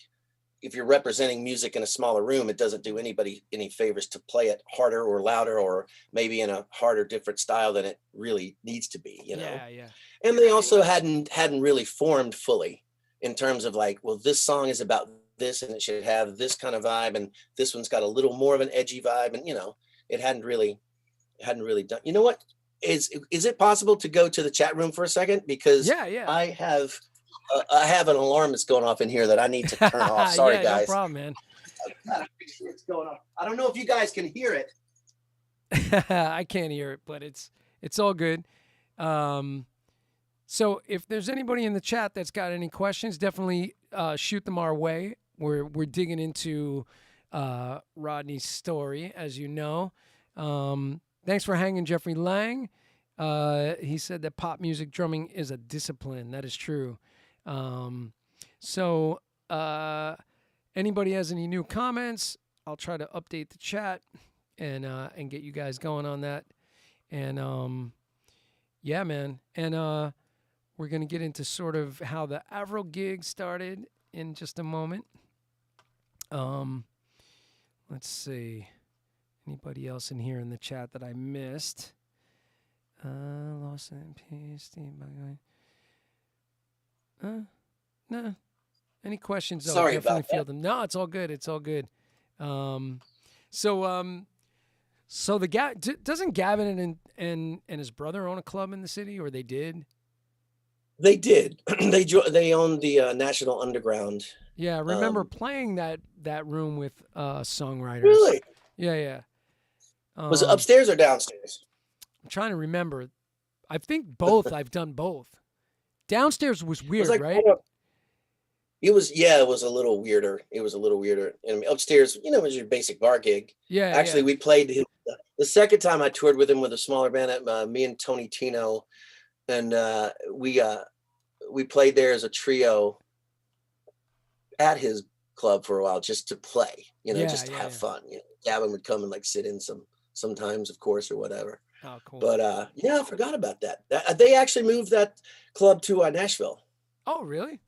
if you're representing music in a smaller room, it doesn't do anybody any favors to play it harder or louder, or maybe in a harder, different style than it really needs to be, Yeah. And they also hadn't really formed fully in terms of like, well, this song is about this and it should have this kind of vibe, and this one's got a little more of an edgy vibe, and it hadn't really done. You know what? Is it possible to go to the chat room for a second? Because Yeah. I have an alarm that's going off in here that I need to turn off. Sorry, Yeah, guys. no problem, man. It's going on. I don't know if you guys can hear it. I can't hear it, but it's all good. So if there's anybody in the chat that's got any questions, definitely shoot them our way. We're digging into Rodney's story, as you know. Thanks for hanging, Jeffrey Lang. He said that pop music drumming is a discipline. That is true. So anybody has any new comments, I'll try to update the chat and get you guys going on that. And yeah, man. And we're going to get into sort of how the Avril gig started in just a moment. Let's see. Anybody else in here in the chat that I missed? Lost in peace, Steve. No. Any questions? I'll Sorry definitely about field that. them. No, it's all good. It's all good. So so doesn't Gavin and his brother own a club in the city, or they did? They did. They owned the National Underground. Yeah, I remember playing that room with songwriters. Really? Yeah, yeah. Was it upstairs or downstairs? I'm trying to remember. I think both. I've done both. Downstairs was It weird, was like right? it was, yeah, it was a little weirder. It was a little weirder. And upstairs, it was your basic bar gig. Yeah, Actually, yeah. we played the second time I toured with him with a smaller band, me and Tony Tino, and we played there as a trio at his club for a while just to play, just to have fun. Gavin would come and like sit in sometimes, of course, or whatever. Oh, cool. But yeah, I forgot about that. They actually moved that club to Nashville. Oh, really?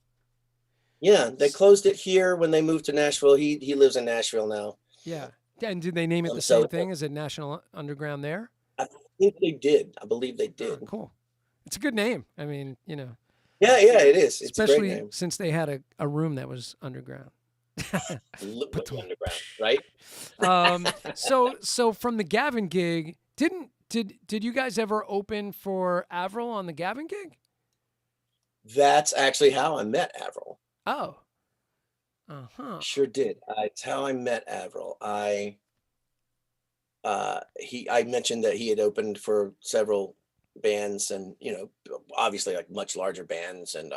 Yeah, they closed it here when they moved to Nashville. He lives in Nashville now. Yeah. And did they name it the So same thing? Is it National Underground there? I think they did. I believe they did. Oh, cool. It's a good name. I mean, Yeah, it is. It's a great especially name. since they had a room that was underground. Literally underground, right? So from the Gavin gig, did you guys ever open for Avril on the Gavin gig? That's actually how I met Avril. Oh. Uh-huh. Sure did. It's how I met Avril. I mentioned that he had opened for several bands, and obviously like much larger bands, and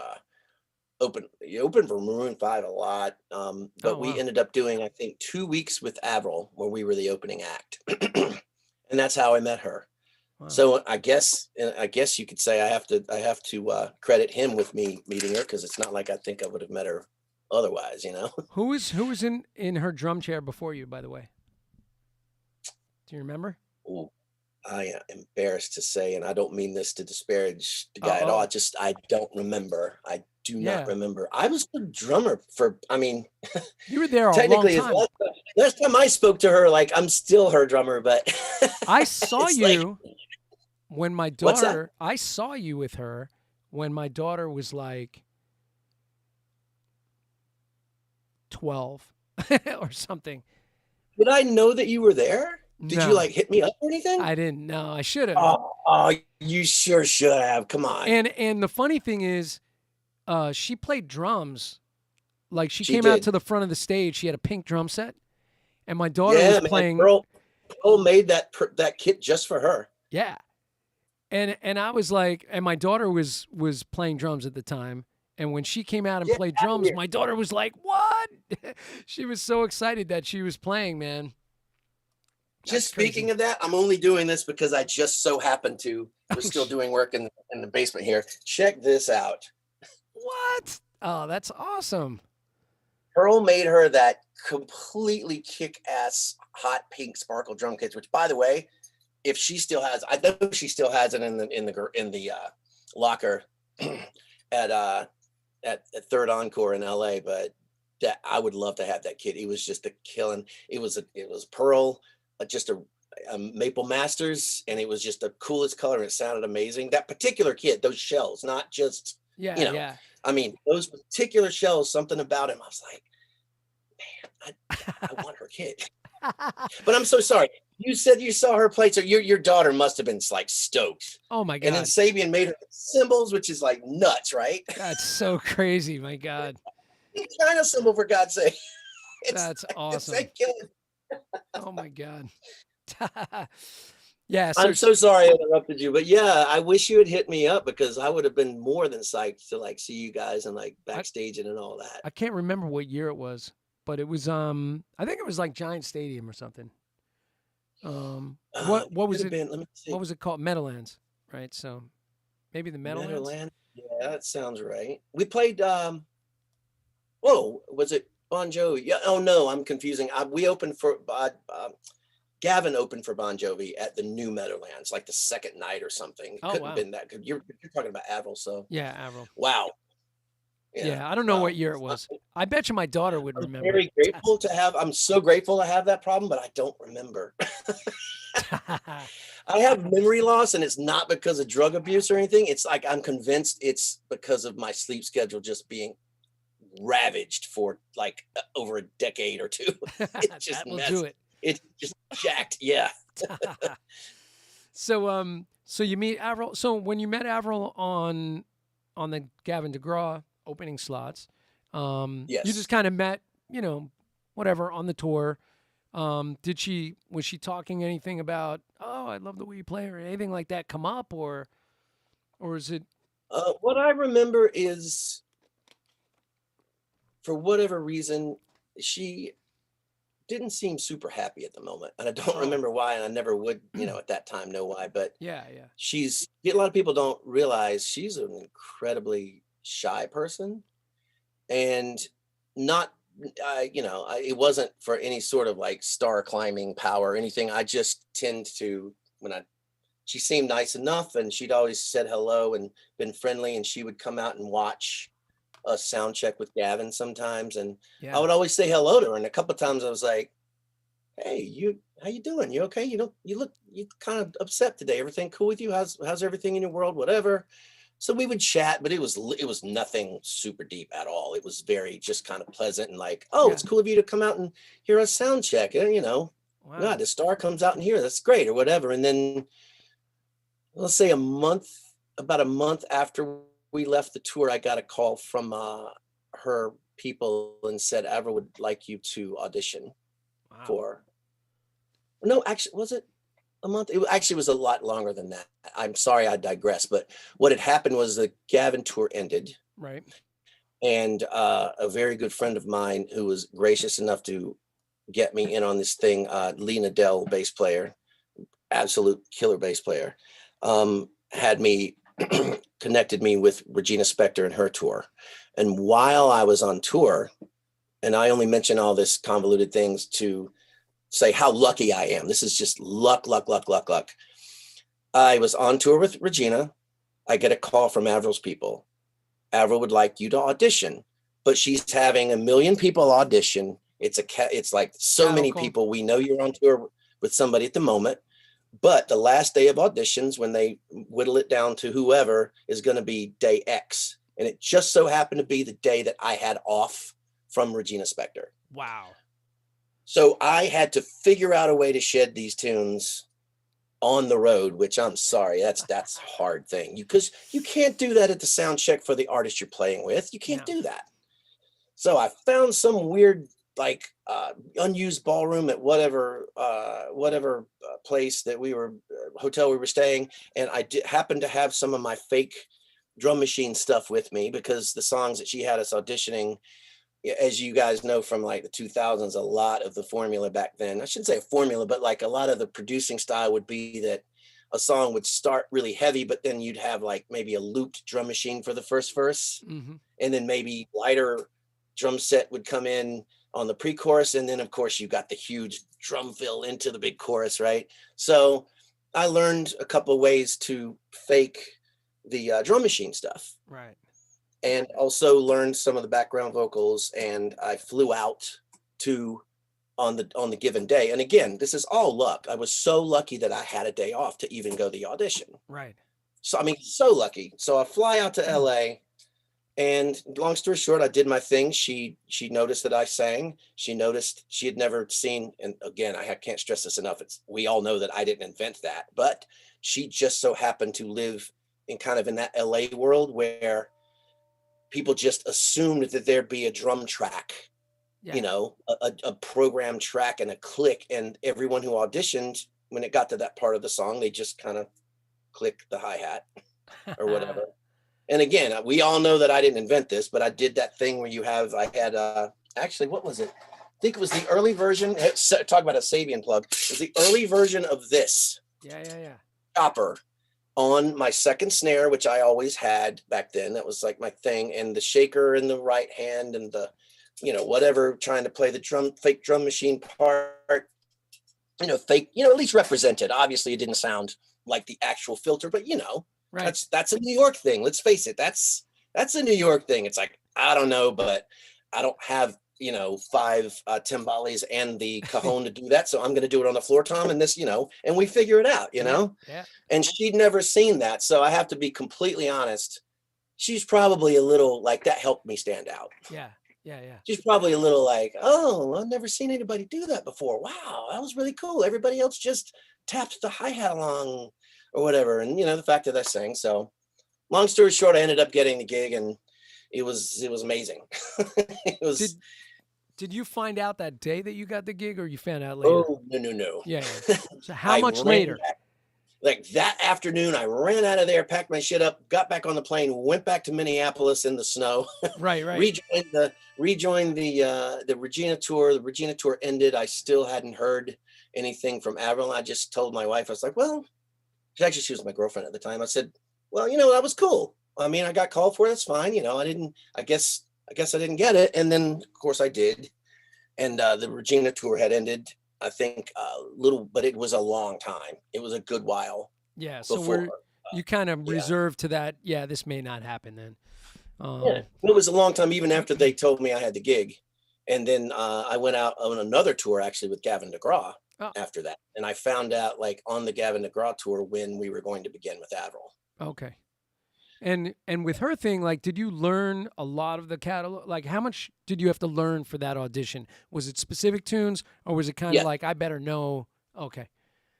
he opened for Maroon 5 a lot. But we ended up doing, I think, 2 weeks with Avril where we were the opening act. And that's how I met her. Wow. So I guess you could say I have to credit him with me meeting her, because it's not like I think I would have met her otherwise, Who was in her drum chair before you, by the way? Do you remember? Ooh, I am embarrassed to say, and I don't mean this to disparage the guy at all. I don't remember. I do not remember. I was the drummer you were there a technically long time. Last time I spoke to her, like, I'm still her drummer, but I saw you when my daughter. What's that? I saw you with her when my daughter was like 12 or something. Did I know that you were there? Did you like hit me up or anything? I didn't know. I should have. Oh, you sure should have. Come on. And the funny thing is, she played drums. Like she came out to the front of the stage. She had a pink drum set, and my daughter was playing. Pearl made that kit just for her. Yeah, and I was like, and my daughter was playing drums at the time. And when she came out and played drums, my daughter was like, "What?" She was so excited that she was playing, man. Just speaking of that, I'm only doing this because I just so happened to. We're still doing work in the basement here. Check this out. What? Oh, that's awesome. Pearl made her that completely kick-ass hot pink sparkle drum kits, which, by the way, if she still has, I know she still has it in the locker at Third Encore in LA, but that I would love to have that kit. It was just a killing. It was Pearl, just a Maple Masters, and it was just the coolest color, and it sounded amazing. That particular kit, those shells, not just I mean, those particular shells, something about him. I was like, man, I want her kit. But I'm so sorry. You said you saw her play, so your daughter must have been like stoked. Oh my God. And then Sabian made her cymbals, which is like nuts, right? That's so crazy, my God. China cymbal, for God's sake. That's awesome. Oh my God. Yeah, I'm so sorry I interrupted you, but yeah, I wish you had hit me up, because I would have been more than psyched to like see you guys and like backstage and all that. I can't remember what year it was, but it was I think it was like Giant Stadium or something. What was it? Let me see. What was it called? Meadowlands, right? So maybe the Meadowlands. Meadowlands? Yeah, that sounds right. We played. Was it Bon Jovi? Yeah. Oh no, I'm confusing. We opened for Gavin opened for Bon Jovi at the New Meadowlands, like the second night or something. It couldn't have been that good. You're talking about Avril, so yeah, Avril. Wow. Yeah, I don't know what year it was. I bet you my daughter would remember. Very grateful to have. I'm so grateful to have that problem, but I don't remember. I have memory loss, and it's not because of drug abuse or anything. It's like I'm convinced it's because of my sleep schedule just being ravaged for like over a decade or two. It's just That will messed. do it. It's just jacked. Yeah. So you meet Avril. So when you met Avril on the Gavin DeGraw opening slots, you Yes. just kind of met, whatever on the tour. Was she talking anything about, oh, I love the way you play, or anything like that come up, or is it? What I remember is, for whatever reason, she didn't seem super happy at the moment, and I don't Oh. remember why, and I never would, at that time know why. But Yeah. a lot of people don't realize she's an incredibly shy person, and not, it wasn't for any sort of like star climbing power or anything. I just tend to, she seemed nice enough, and she'd always said hello and been friendly, and she would come out and watch a sound check with Gavin sometimes, and I Yeah. would always say hello to her. And a couple of times I was like, "Hey, how you doing? You okay? You kind of upset today. Everything cool with you? How's everything in your world? Whatever." So we would chat, but it was nothing super deep at all. It was very just kind of pleasant and like, "Oh, Yeah. it's cool of you to come out and hear us sound check." And Wow. yeah, the star comes out in here. That's great, or whatever. And then let's say about a month after we left the tour, I got a call from her people and said, Avril would like you to audition Wow. for. No, actually, was it a month? Actually was a lot longer than that. I'm sorry, I digress. But what had happened was the Gavin tour ended. Right. And a very good friend of mine who was gracious enough to get me in on this thing, Lee Nadell, bass player, absolute killer bass player, had me connected me with Regina Spektor and her tour. And while I was on tour, and I only mention all this convoluted things to say how lucky I am. This is just luck. I was on tour with Regina. I get a call from Avril's people. Avril would like you to audition, but she's having 1 million people audition. It's like so many people. We know you're on tour with somebody at the moment, but the last day of auditions, when they whittle it down to whoever, is going to be day X. And it just so happened to be the day that I had off from Regina Spektor. Wow. So I had to figure out a way to shed these tunes on the road, which I'm sorry, that's a hard thing. Because you can't do that at the sound check for the artist you're playing with. You can't do that. So I found some weird, like unused ballroom at whatever place that hotel we were staying. And I happened to have some of my fake drum machine stuff with me, because the songs that she had us auditioning, as you guys know from like the 2000s, a lot of the formula back then, I shouldn't say a formula, but like a lot of the producing style would be that a song would start really heavy, but then you'd have like maybe a looped drum machine for the first verse. Mm-hmm. And then maybe lighter drum set would come in on the pre-chorus. And then of course you got the huge drum fill into the big chorus, right? So I learned a couple of ways to fake the drum machine stuff. Right. And also learned some of the background vocals, and I flew out on the given day. And again, this is all luck. I was so lucky that I had a day off to even go to the audition. Right. So, I mean, so lucky. So I fly out to LA, and long story short, I did my thing. She noticed that I sang. She noticed she had never seen, and again, I can't stress this enough. We all know that I didn't invent that, but she just so happened to live in that LA world where people just assumed that there'd be a drum track, a program track and a click. And everyone who auditioned, when it got to that part of the song, they just kind of click the hi-hat or whatever. And again, we all know that I didn't invent this, but I did that thing where actually, what was it? I think it was the early version. Talk about a Sabian plug. It was the early version of this. Yeah. Chopper on my second snare, which I always had back then. That was like my thing. And the shaker in the right hand, and the, whatever, trying to play the fake drum machine part, fake, at least represented. Obviously it didn't sound like the actual filter, but right. That's a New York thing. Let's face it. That's a New York thing. It's like, I don't know, but I don't have, 5 timbales and the cajon to do that. So I'm going to do it on the floor tom and this, and we figure it out, Yeah. And she'd never seen that. So I have to be completely honest. She's probably a little like, that helped me stand out. Yeah. Yeah, yeah. She's probably a little like, oh, I've never seen anybody do that before. Wow, that was really cool. Everybody else just tapped the hi-hat along or whatever. And the fact that I sang. So long story short, I ended up getting the gig, and it was amazing. It was. Did you find out that day that you got the gig, or you found out later? Oh, no. Yeah, yeah. So how I much ran later? back. Like that afternoon, I ran out of there, packed my shit up, got back on the plane, went back to Minneapolis in the snow, Right, right. rejoined the Regina tour. The Regina tour ended. I still hadn't heard anything from Avril. I just told my wife, I was like, well, she was my girlfriend at the time. I said, well, that was cool. I mean, I got called for it. That's fine. I guess I didn't get it. And then of course I did. And the Regina tour had ended, I think, but it was a long time. It was a good while. Yeah. So before, you kind of reserved to that. Yeah, this may not happen then. Yeah, it was a long time, even after they told me I had the gig. And then I went out on another tour actually with Gavin DeGraw after that. And I found out like on the Gavin DeGraw tour when we were going to begin with Avril. Okay. And with her thing, like, did you learn a lot of the catalog? Like, how much did you have to learn for that audition? Was it specific tunes, or was it kind of like, I better know? Okay.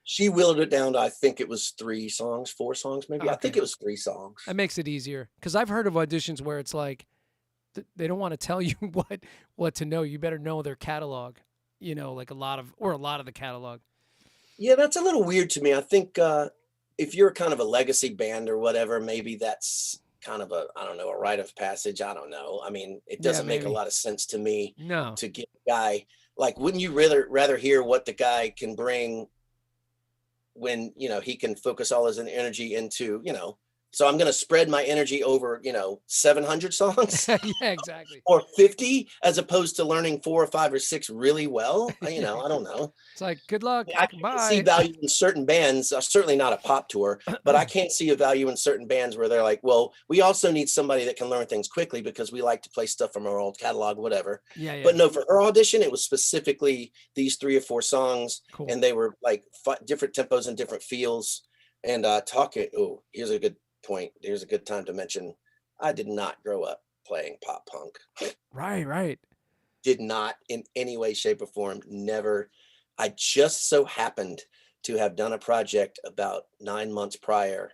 She willed it down to, I think it was 4 songs, maybe. Okay. I think it was 3 songs. That makes it easier, because I've heard of auditions where it's like they don't want to tell you what to know. You better know their catalog, like a lot of the catalog. Yeah, that's a little weird to me. I think if you're kind of a legacy band or whatever, maybe that's kind of a rite of passage. I don't know. I mean, it doesn't make a lot of sense to me to get a guy, like, wouldn't you rather hear what the guy can bring when, he can focus all his energy into, so I'm going to spread my energy over, 700 songs. Yeah, exactly. Or 50, as opposed to learning 4 or 5 or 6 really well. I don't know. It's like, good luck. I can see value in certain bands, certainly not a pop tour, but I can't see a value in certain bands where they're like, well, we also need somebody that can learn things quickly because we like to play stuff from our old catalog, whatever. Yeah. But no, for her audition, it was specifically these 3 or 4 songs, cool. And they were like different tempos and different feels. And here's a good point. Here's a good time to mention, I did not grow up playing pop punk. Right. Did not in any way, shape, or form. Never. I just so happened to have done a project about 9 months prior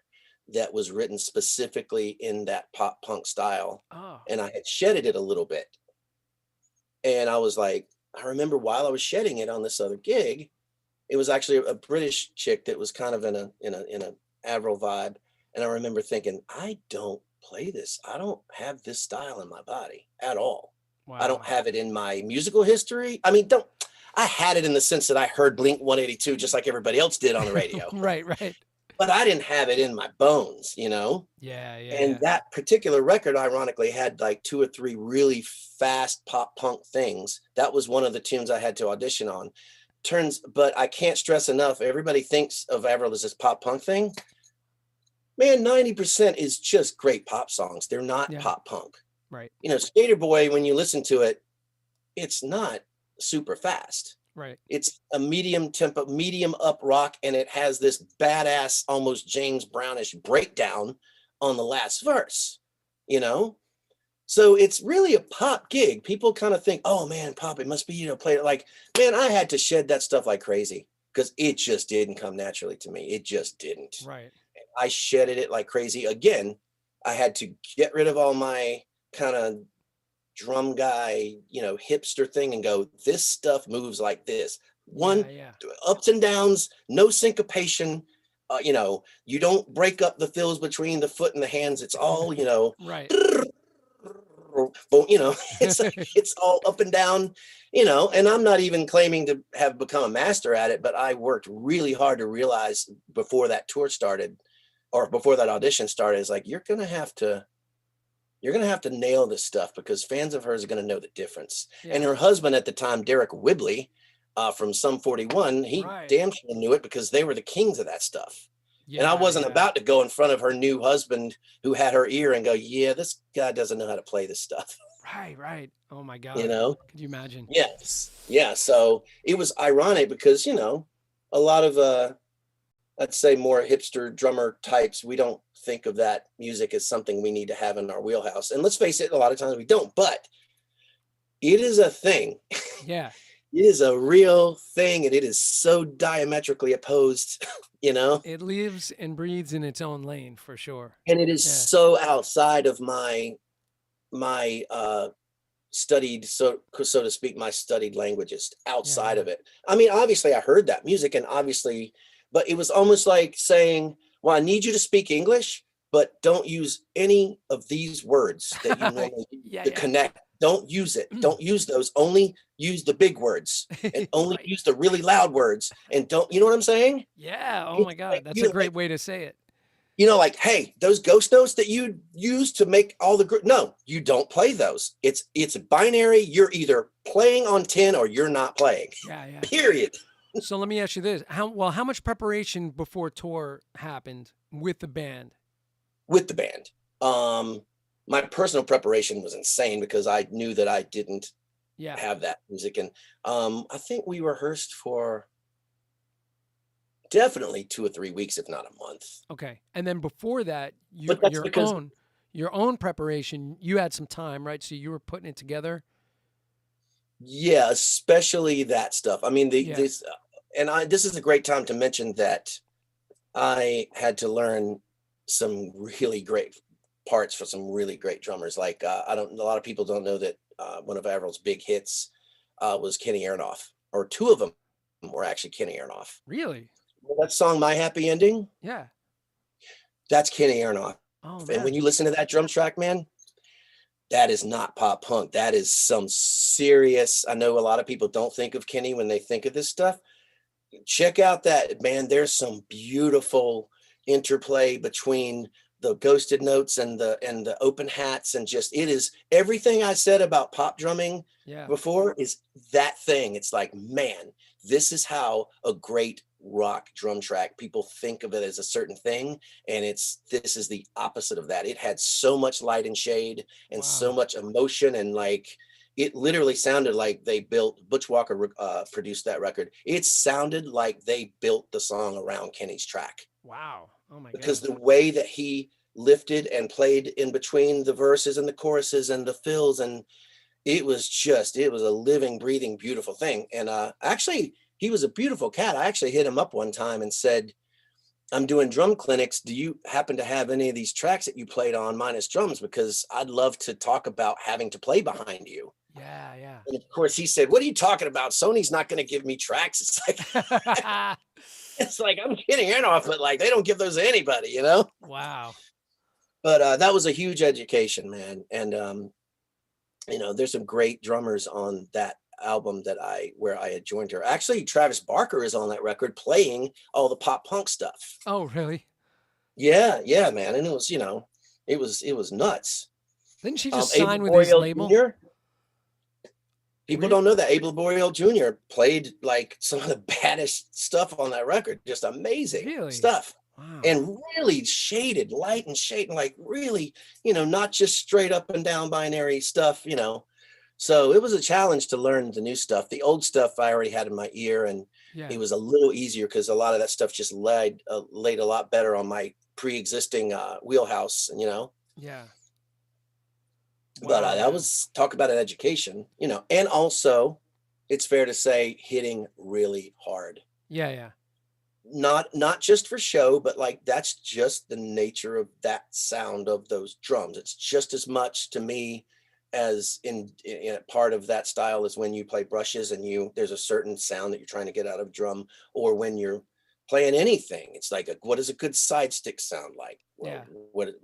that was written specifically in that pop punk style. Oh. And I had shedded it a little bit. And I was like, I remember while I was shedding it on this other gig, it was actually a British chick that was kind of in a Avril vibe. And I remember thinking, I don't play this. I don't have this style in my body at all. Wow. I don't have it in my musical history. I mean, I had it in the sense that I heard Blink 182 just like everybody else did on the radio. Right. But I didn't have it in my bones, Yeah. And that particular record, ironically, had like 2 or 3 really fast pop punk things. That was one of the tunes I had to audition on. But I can't stress enough, everybody thinks of Avril as this pop punk thing. Man, 90% is just great pop songs. They're not pop punk. Right. Skater Boy, when you listen to it, it's not super fast. Right. It's a medium tempo, medium up rock, and it has this badass, almost James Brownish breakdown on the last verse, So it's really a pop gig. People kind of think, oh man, pop, it must be, play it like, man, I had to shed that stuff like crazy because it just didn't come naturally to me. It just didn't. Right. I shedded it like crazy. Again, I had to get rid of all my kind of drum guy, hipster thing and go, this stuff moves like this. Ups and downs, no syncopation. You don't break up the fills between the foot and the hands. It's all, right. It's all up and down, and I'm not even claiming to have become a master at it, but I worked really hard to realize before that tour started or before that audition started, is like, you're going to have to nail this stuff because fans of hers are going to know the difference. Yeah. And her husband at the time, Derek Whibley, from Sum 41, he damn sure knew it because they were the kings of that stuff. Yeah, and I wasn't about to go in front of her new husband who had her ear and go, yeah, this guy doesn't know how to play this stuff. Right. Oh my God. Could you imagine? Yes. Yeah. So it was ironic because, a lot of, I'd say more hipster drummer types, we don't think of that music as something we need to have in our wheelhouse. And let's face it, a lot of times we don't, but it is a thing. Yeah. It is a real thing, and it is so diametrically opposed, you know, It lives and breathes in its own lane for sure. and it is Yeah. so outside of my studied, so to speak, my studied languages, Yeah. outside Yeah. of it. I mean, obviously I heard that music, and obviously, but it was almost like saying, well, I need you to speak English, but don't use any of these words that you normally use Yeah. to Yeah. connect. Don't use it. Don't use those. Only use the big words, and only Right. use the really loud words. And don't, you know what I'm saying? Yeah. Oh my It's God. like, That's a great way to say it. like, hey, those ghost notes that you use to make all the no, you don't play those. It's a binary. You're either playing on 10 or you're not playing. Yeah. Yeah. Period. So let me ask you this: how much preparation before tour happened with the band? With the band. My personal preparation was insane because I knew that I didn't Yeah. have that music. And I think we rehearsed for definitely 2 or 3 weeks, if not a month. Okay. And then before that, But that's because your own preparation, you had some time, right? So you were putting it together. yeah, especially that stuff. I mean, Yeah. this is a great time to mention that I had to learn some really great parts for some really great drummers. Like a lot of people don't know that one of Avril's big hits was Kenny Aronoff, or two of them were actually Kenny Aronoff. Really? That song, "My Happy Ending," Yeah. that's Kenny Aronoff. Oh And when man. you listen to that drum track, man, that is not pop punk. That is some serious. I know a lot of people don't think of Kenny when they think of this stuff. Check out that, man. There's some beautiful interplay between the ghosted notes and the open hats, and just, it is everything I said about pop drumming Yeah. before is that thing. It's like, man, this is how a great rock drum track, people think of it as a certain thing, and this is the opposite of that. It had so much light and shade and so Wow. much emotion, and like, it literally sounded like they built, Butch Walker produced that record. It sounded like they built the song around Kenny's track, Wow. Oh my because God. the way that he lifted and played in between the verses and the choruses and the fills, and it was a living, breathing, beautiful thing. And actually, he was a beautiful cat. I actually hit him up one time and said, I'm doing drum clinics. Do you happen to have any of these tracks that you played on minus drums? Because I'd love to talk about having to play behind you. Yeah. Yeah. And of course he said, what are you talking about? Sony's not going to give me tracks. It's like, I'm kidding Aronoff, but like, they don't give those to anybody, you know? Wow. But that was a huge education, man. And, there's some great drummers on that album where I had joined her. Actually, Travis Barker is on that record playing all the pop punk stuff. Oh really? Yeah, yeah, man. And it was, it was nuts. Didn't she just Abel sign with his Boreal label? Jr. People don't know that Abel Boreal Jr. played like some of the baddest stuff on that record. Just amazing Really? stuff. Wow. And really shaded, light and shaded, like really, not just straight up and down binary stuff, So it was a challenge to learn the new stuff. The old stuff I already had in my ear, and Yeah. it was a little easier because a lot of that stuff just laid a lot better on my pre-existing wheelhouse, Yeah. But Wow, that man. was, talk about an education, and also it's fair to say hitting really hard. Yeah. Yeah. Not just for show, but like, that's just the nature of that sound of those drums. It's just as much to me as in part of that style as when you play brushes and there's a certain sound that you're trying to get out of drum, or when you're playing anything. It's like, what does a good side stick sound like? Well, Yeah.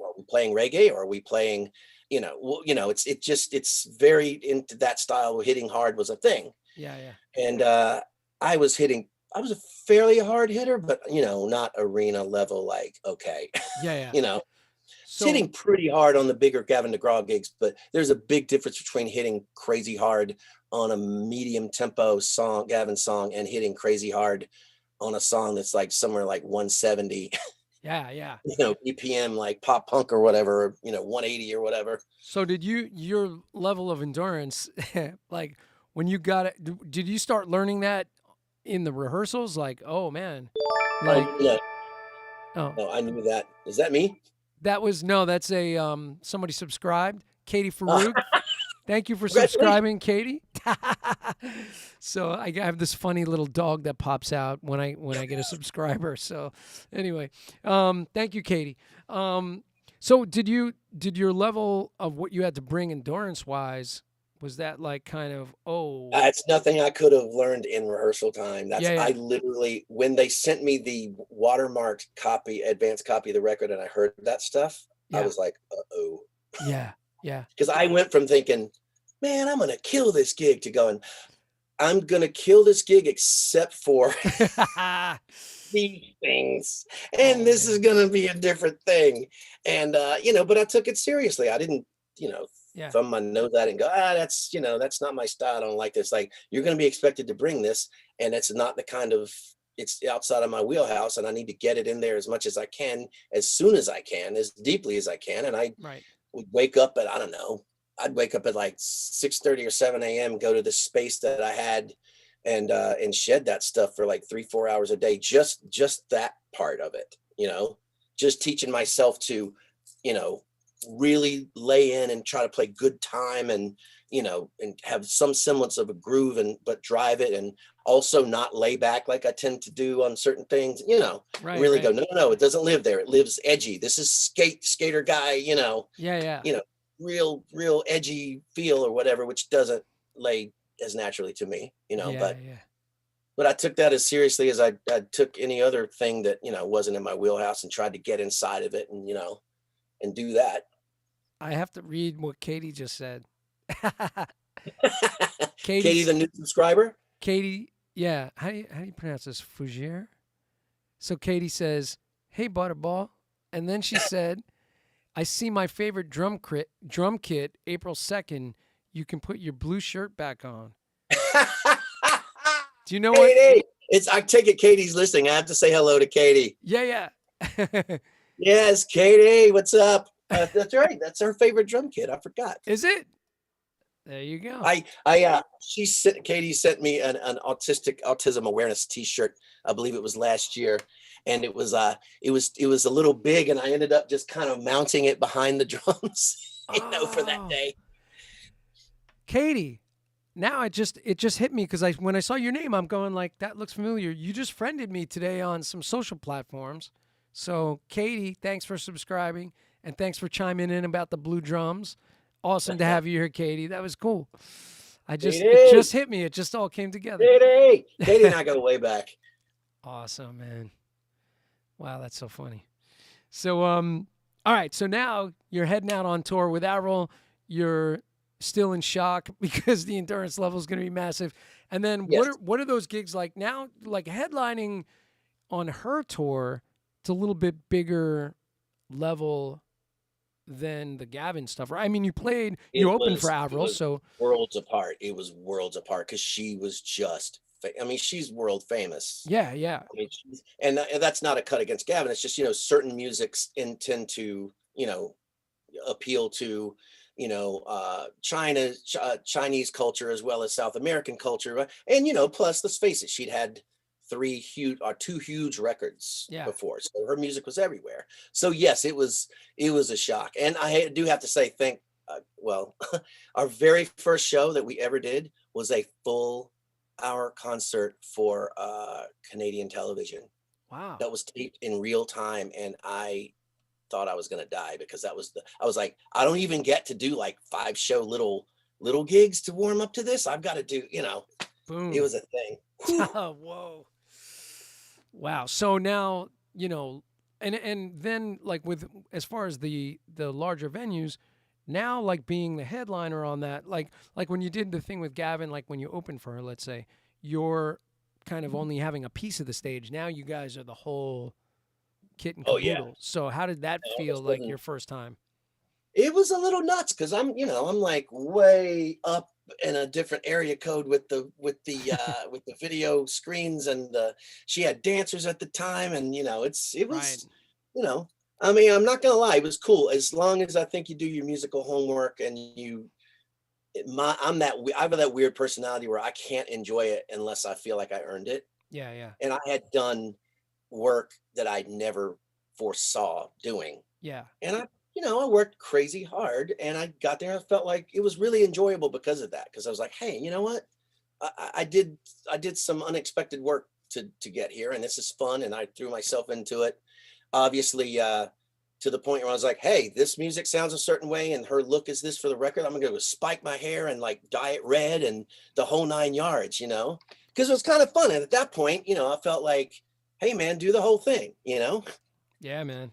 are we playing reggae, or are we playing, it's very into that style. Hitting hard was a thing. Yeah. Yeah. And I was a fairly hard hitter, but not arena level, like, okay. Yeah. Yeah. It's hitting pretty hard on the bigger Gavin DeGraw gigs, but there's a big difference between hitting crazy hard on a medium tempo Gavin song, and hitting crazy hard on a song that's like somewhere like 170. Yeah. Yeah. BPM, like pop punk or whatever, 180 or whatever. So did your level of endurance, like when you got it, did you start learning that in the rehearsals? Like, oh man, like, No, I knew that. Is that me? that's somebody subscribed, Katie Farouk. Thank you for Congratulations. subscribing, Katie. So I have this funny little dog that pops out when I get a subscriber. So anyway, thank you, Katie. So did your level of what you had to bring endurance wise, was that like kind of, It's nothing I could have learned in rehearsal time. I yeah, literally, when they sent me the watermarked copy, advanced copy of the record, and I heard that stuff, I yeah, was like, uh-oh. yeah, Because I went from thinking, man, I'm going to kill this gig, to going, I'm going to kill this gig except for yeah. these things. Oh And this is man. going to be a different thing. And, but I took it seriously. I didn't, Yeah. thumb my nose at it and go, that's, that's not my style. I don't like this. Like, you're going to be expected to bring this. And it's not the kind of, it's outside of my wheelhouse. And I need to get it in there as much as I can, as soon as I can, as deeply as I can. And I Right. would wake up at, I don't know, I'd wake up at like 6:30 or 7 a.m., go to the space that I had and shed that stuff for like 3-4 hours a day. Just that part of it, just teaching myself to, really lay in and try to play good time and, and have some semblance of a groove but drive it. And also not lay back like I tend to do on certain things, Right. really Right. go, no, it doesn't live there. It lives edgy. This is skater guy, Yeah. Yeah. real edgy feel or whatever, which doesn't lay as naturally to me, Yeah. Yeah. but I took that as seriously as I took any other thing that, wasn't in my wheelhouse, and tried to get inside of it and, and do that. I have to read what Katie just said. Katie, the new subscriber. Katie, yeah. How do you pronounce this? Fougere? So Katie says, "Hey Butterball," and then she said, "I see my favorite drum kit, April 2nd. You can put your blue shirt back on." Do you know Katie, I take it Katie's listening. I have to say hello to Katie. Yeah. Yes, Katie, what's up? That's right. That's her favorite drum kit. I forgot. Is it? There you go. Katie sent me an autism awareness T-shirt. I believe it was last year, and it was a little big, and I ended up just kind of mounting it behind the drums, for that day. Katie, now it just hit me because when I saw your name, I'm going like, that looks familiar. You just friended me today on some social platforms. So Katie, thanks for subscribing and thanks for chiming in about the blue drums. Awesome to have you here, Katie. That was cool. It just hit me. It just all came together. Katie and I go way back. Awesome, man. Wow, that's so funny. So, all right. So now you're heading out on tour with Avril. You're still in shock because the endurance level is going to be massive. And then Yes. what are those gigs like now? Like headlining on her tour, it's a little bit bigger level than the Gavin stuff, right? I mean, you opened for Avril, so worlds apart. It was worlds apart because she was just. She's world famous. yeah. I mean, and that's not a cut against Gavin. It's just tcertain musics intend to appeal to Chinese culture as well as South American culture, and plus let's face it, she'd had two huge records before, so her music was everywhere. So yes, it was a shock, and I do have to say our very first show that we ever did was a full hour concert for Canadian television. Wow. That was taped in real time, and I thought I was going to die because I was like, I don't even get to do like 5-show little gigs to warm up to this. I've got to do, Boom. It was a thing. Whoa. Wow. So now, and then like as far as the larger venues, now like being the headliner on that, like when you did the thing with Gavin, like when you opened for her, let's say, you're kind of only having a piece of the stage. Now you guys are the whole kit and caboodle. Yeah. So how did that feel like your first time? It was a little nuts because I'm like way up in a different area code with the with the video screens, and she had dancers at the time, and it was right. I'm not gonna lie, it was cool as long as I think you do your musical homework and I have that weird personality where I can't enjoy it unless I feel like I earned it. Yeah. And I had done work that I never foresaw doing. Yeah. And I worked crazy hard, and I got there. I felt like it was really enjoyable because of that. Because I was like, hey, you know what? I did some unexpected work to get here, and this is fun, and I threw myself into it. Obviously, to the point where I was like, hey, this music sounds a certain way, and her look is this for the record. I'm gonna go spike my hair and like dye it red and the whole 9 yards, because it was kind of fun. And at that point, I felt like, hey, man, do the whole thing, Yeah, man.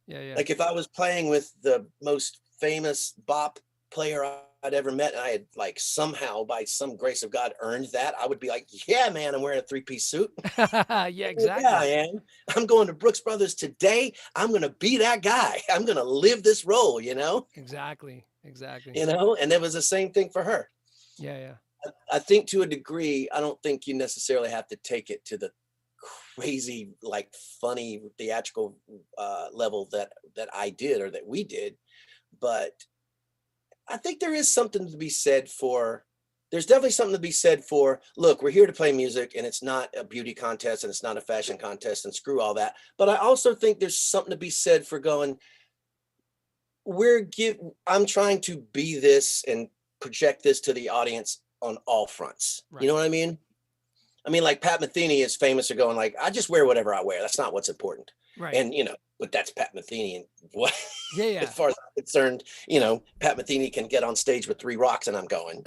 Yeah. Like if I was playing with the most famous bop player I'd ever met, and I had like somehow by some grace of God earned that, I would be like, yeah, man, I'm wearing a 3-piece suit. Yeah, exactly. Yeah, I am. I'm going to Brooks Brothers today. I'm going to be that guy. I'm going to live this role, Exactly. and it was the same thing for her. Yeah. I think to a degree, I don't think you necessarily have to take it to the crazy, like funny theatrical level that I did or that we did. But I think there's definitely something to be said for, look, we're here to play music, and it's not a beauty contest, and it's not a fashion contest, and screw all that. But I also think there's something to be said for going, I'm trying to be this and project this to the audience on all fronts. Right. You know what I mean? Like Pat Metheny is famous for going like, I just wear whatever I wear. That's not what's important. Right. And, but that's Pat Metheny. And what, Yeah. as far as I'm concerned, Pat Metheny can get on stage with 3 rocks and I'm going.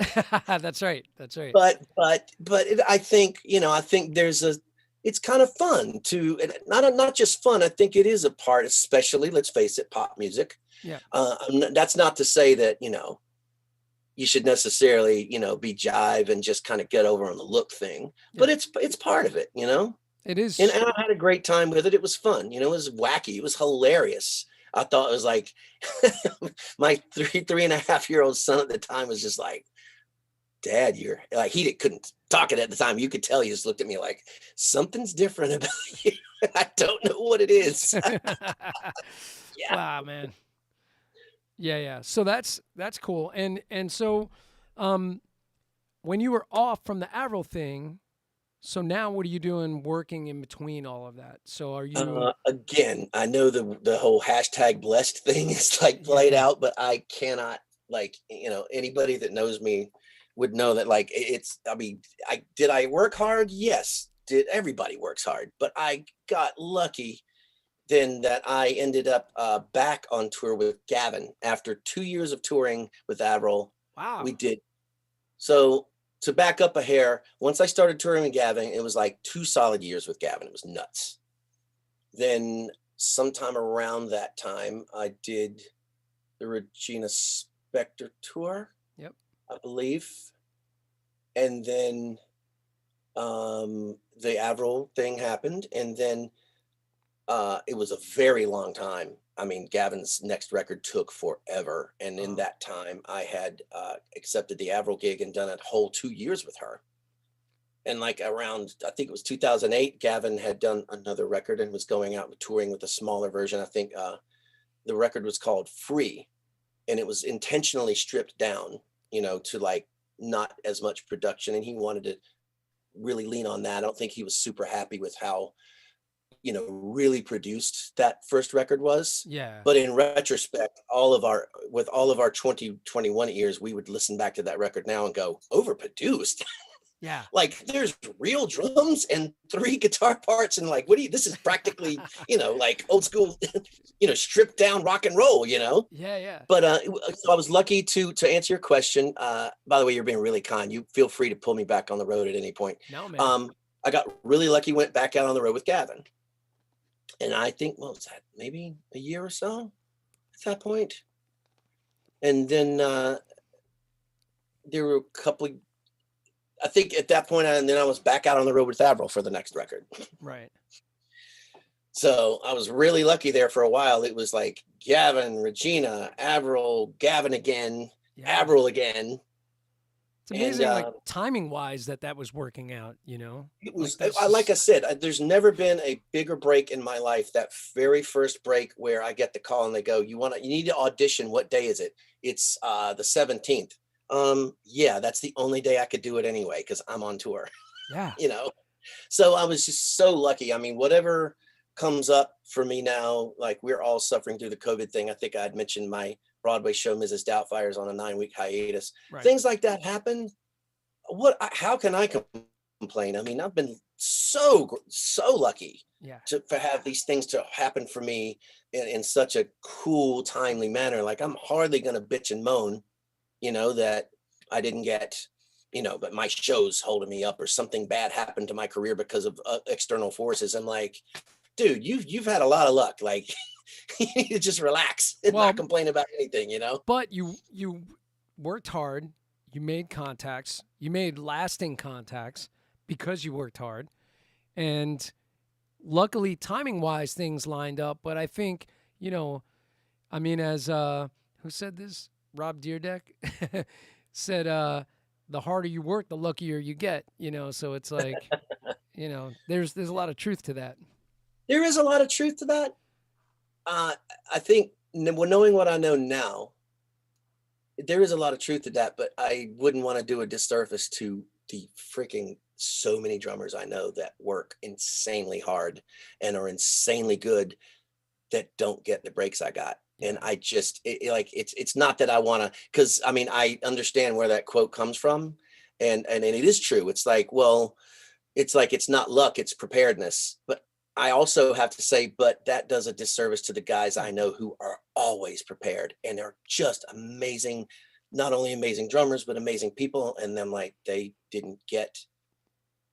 That's right. But I think it's kind of fun to, not just fun. I think it is a part, especially, let's face it, pop music. Yeah. That's not to say that, you should necessarily, be jive and just kind of get over on the look thing, but it's part of it, It is. And I had a great time with it. It was fun, it was wacky. It was hilarious. I thought it was like my 3.5-year-old son at the time was just like, Dad, you're like, couldn't talk it at the time. You could tell he just looked at me like, something's different about you. I don't know what it is. Yeah. Wow, man. Yeah. So that's cool. And so when you were off from the Avril thing, so now what are you doing working in between all of that? So are you again, I know the whole #blessed thing is like played out, but I cannot, like, anybody that knows me would know that, like, did I work hard? Yes. Everybody works hard, but I got lucky then that I ended up back on tour with Gavin after 2 years of touring with Avril. Wow. We did. So to back up a hair, once I started touring with Gavin, it was like 2 solid years with Gavin. It was nuts. Then sometime around that time, I did the Regina Spektor tour. Yep. I believe. And then the Avril thing happened. And then it was a very long time. Gavin's next record took forever. And in that time, I had accepted the Avril gig and done a whole 2 years with her. And like around, I think it was 2008, Gavin had done another record and was going out and touring with a smaller version. I think the record was called Free, and it was intentionally stripped down, to like not as much production. And he wanted to really lean on that. I don't think he was super happy with how really produced that first record was. Yeah. But in retrospect, all of our 2021 ears, we would listen back to that record now and go, overproduced. Yeah. Like there's real drums and 3 guitar parts and like, this is practically, like old school, stripped down rock and roll, Yeah. But so I was lucky to answer your question. By the way, you're being really kind. You feel free to pull me back on the road at any point. No, man. I got really lucky, went back out on the road with Gavin. And I think, what was that? Maybe a year or so at that point. And then there were a couple, I think at that point, and then I was back out on the road with Avril for the next record. Right. So I was really lucky there for a while. It was like Gavin, Regina, Avril, Gavin again, Avril again. It's amazing, like timing wise, that was working out, It was, like I said, there's never been a bigger break in my life. That very first break where I get the call and they go, you need to audition. What day is it? It's the 17th. Yeah, that's the only day I could do it anyway, because I'm on tour. Yeah. So I was just so lucky. Whatever comes up for me now, like we're all suffering through the COVID thing. I think I'd mentioned my Broadway show, Mrs. Doubtfire's on a 9-week hiatus. Right. Things like that happen. How can I complain? I mean, I've been so lucky Yeah. to have these things to happen for me in such a cool, timely manner. Like I'm hardly going to bitch and moan, that I didn't get, but my show's holding me up or something bad happened to my career because of external forces. I'm like, dude, you've had a lot of luck. Like you need to just relax and not complain about anything, But you worked hard. You made contacts. You made lasting contacts because you worked hard. And luckily, timing-wise, things lined up. But I think, as who said this? Rob Deerdeck said, the harder you work, the luckier you get. So it's like, there's a lot of truth to that. There is a lot of truth to that. I think knowing what I know now, there is a lot of truth to that, but I wouldn't want to do a disservice to the freaking so many drummers I know that work insanely hard and are insanely good that don't get the breaks I got. And I just it's not that I want to, because I mean, I understand where that quote comes from. And it is true. It's like, well, it's not luck, it's preparedness. But I also have to say, but that does a disservice to the guys I know who are always prepared and are just amazing, not only amazing drummers, but amazing people. And then like, they didn't get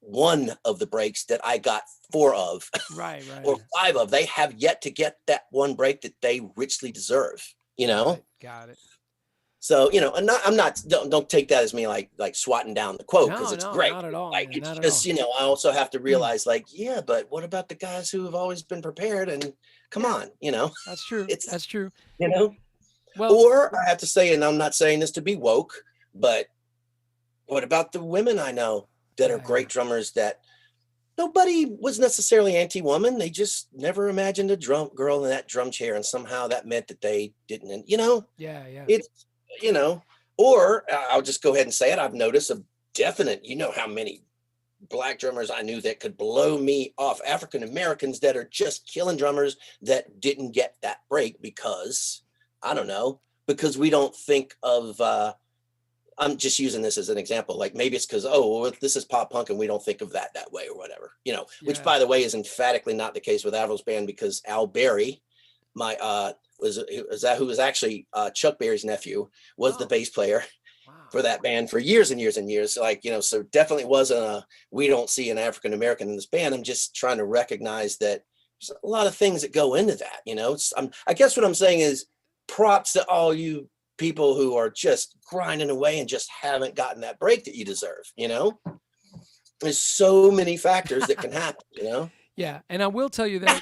one of the breaks that I got 4 of, right. or 5 of. They have yet to get that one break that they richly deserve, Right. Got it. So, don't take that as me like swatting down the quote, because it's great. Not at all. Like, man, it's just, I also have to realize yeah, but what about the guys who have always been prepared and come on, That's true. That's true. Well, or I have to say, and I'm not saying this to be woke, but what about the women I know that are great drummers that nobody was necessarily anti-woman. They just never imagined a drum girl in that drum chair. And somehow that meant that they didn't, Yeah. It's, or I'll just go ahead and say it. I've noticed a definite, how many Black drummers I knew that could blow me off, African Americans that are just killing drummers that didn't get that break because, I don't know, because we don't think of, I'm just using this as an example. Like maybe it's because, this is pop punk and we don't think of that way or whatever, which by the way is emphatically not the case with Avril's band, because Al Berry, who was actually Chuck Berry's nephew, was the bass player for that band for years and years and years. Like, so definitely wasn't we don't see an African American in this band. I'm just trying to recognize that there's a lot of things that go into that, I guess what I'm saying is props to all you people who are just grinding away and just haven't gotten that break that you deserve. There's so many factors that can happen, Yeah. And I will tell you that,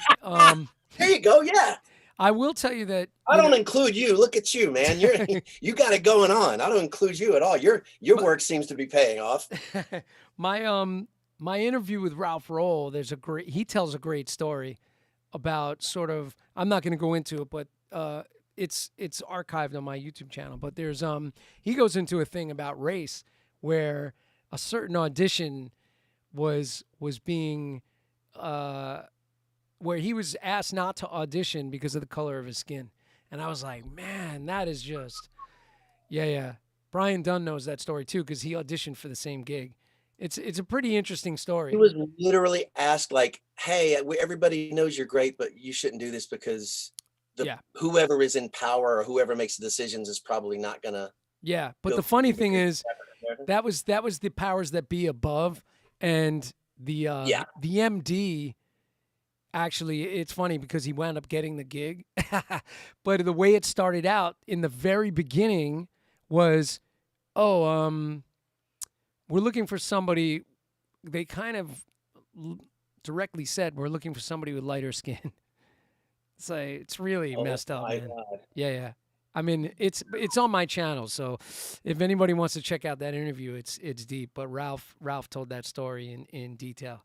there you go. Yeah. I will tell you that I don't include you. Look at you, man. You got it going on. I don't include you at all. Your work seems to be paying off. My interview with Ralph Roll, he tells a great story about sort of, I'm not going to go into it, but it's archived on my YouTube channel. But there's he goes into a thing about race where a certain audition was being where he was asked not to audition because of the color of his skin. And I was like, man, that is just, yeah. Brian Dunn knows that story too, because he auditioned for the same gig. It's a pretty interesting story. He was literally asked like, hey, everybody knows you're great, but you shouldn't do this because whoever is in power or whoever makes the decisions is probably not going to. Yeah, but the funny thing is that was the powers that be above, and the MD. Actually, it's funny because he wound up getting the gig, but the way it started out in the very beginning was, we're looking for somebody. They kind of directly said, we're looking for somebody with lighter skin. It's really messed up, man. God. Yeah. I mean, it's on my channel, so if anybody wants to check out that interview, it's deep. But Ralph told that story in detail.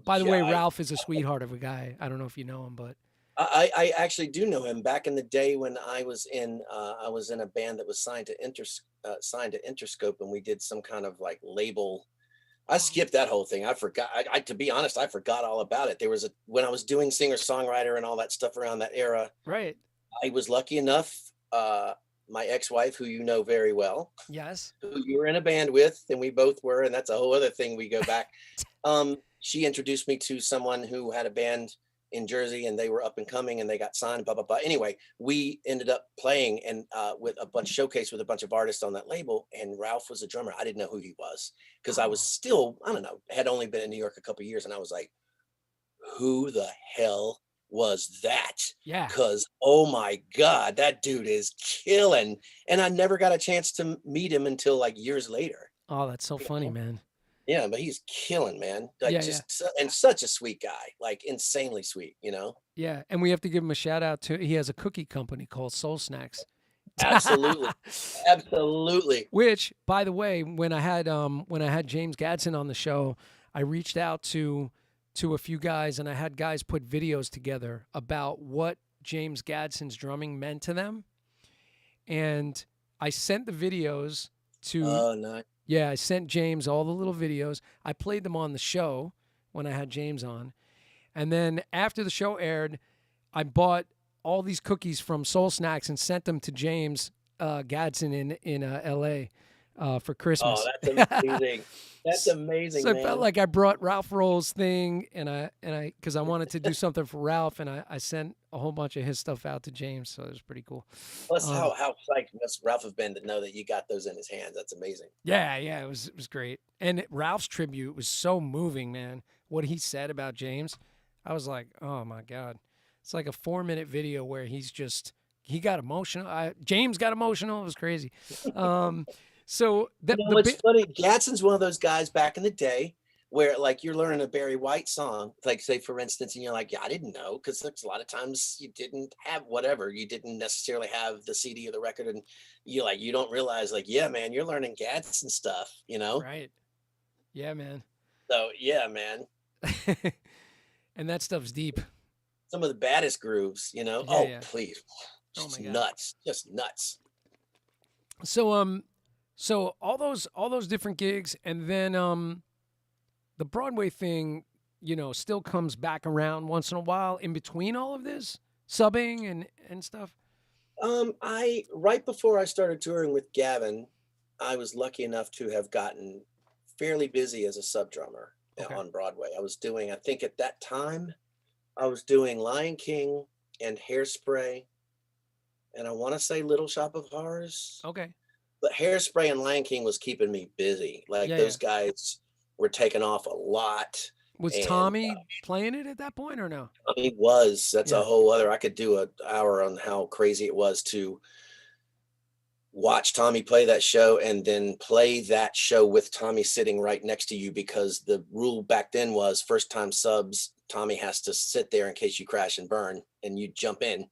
By the way, Ralph is a sweetheart of a guy. I don't know if you know him, but I actually do know him. Back in the day when I was in a band that was signed to Interscope, and we did some kind of like label I skipped that whole thing. I forgot. To be honest, I forgot all about it. There was when I was doing singer-songwriter and all that stuff around that era. Right. I was lucky enough. My ex-wife, who you know very well, Yes. who you were in a band with, and we both were, and that's a whole other thing. We go back. She introduced me to someone who had a band in Jersey, and they were up and coming, and they got signed. Blah blah blah. Anyway, we ended up playing and with a bunch showcase with a bunch of artists on that label, and Ralph was a drummer. I didn't know who he was because I was still, I don't know, had only been in New York a couple of years, and I was like, who the hell was that? Yeah. Because oh my God, that dude is killing. And I never got a chance to meet him until like years later. Oh, that's so funny, man. Yeah, but he's killing, man. Like Yeah, and such a sweet guy, like insanely sweet, you know? Yeah, and we have to give him a shout out to. He has a cookie company called Soul Snacks. Absolutely, absolutely. Which, by the way, when I had James Gadsden on the show, I reached out to a few guys, and I had guys put videos together about what James Gadsden's drumming meant to them, and I sent the videos to. Oh, nice. Yeah, I sent James all the little videos. I played them on the show when I had James on. And then after the show aired, I bought all these cookies from Soul Snacks and sent them to James Gadsden in L.A. For Christmas. Oh, that's amazing. That's amazing, So man. I felt like I brought Ralph Roll's thing, and because I wanted to do something for Ralph, and I sent a whole bunch of his stuff out to James, so it was pretty cool. Plus, how psyched must Ralph have been to know that you got those in his hands? That's amazing. Yeah, it was great. And Ralph's tribute was so moving, man. What he said about James, I was like, oh my God. It's like a 4-minute video where he got emotional. James got emotional. It was crazy. So it's funny. Gadsden's one of those guys back in the day where like you're learning a Barry White song, like say for instance, and you're like, yeah, I didn't know, because there's a lot of times you didn't have whatever, you didn't necessarily have the CD or the record, and you don't realize like, yeah, man, you're learning Gadsden stuff, you know? Right. Yeah, man. So yeah, man. And that stuff's deep. Some of the baddest grooves, you know? Yeah. Please. Oh my God. Nuts. Just nuts. So all those different gigs, and then the Broadway thing, still comes back around once in a while in between all of this subbing and stuff. Right before I started touring with Gavin, I was lucky enough to have gotten fairly busy as a sub drummer on Broadway. I think at that time I was doing Lion King and Hairspray, and I want to say Little Shop of Horrors. Okay. But Hairspray and Lion King was keeping me busy. Like those guys were taking off a lot. Was Tommy playing it at that point or no? He was. That's a whole other. I could do an hour on how crazy it was to watch Tommy play that show and then play that show with Tommy sitting right next to you, because the rule back then was first time subs, Tommy has to sit there in case you crash and burn and you jump in.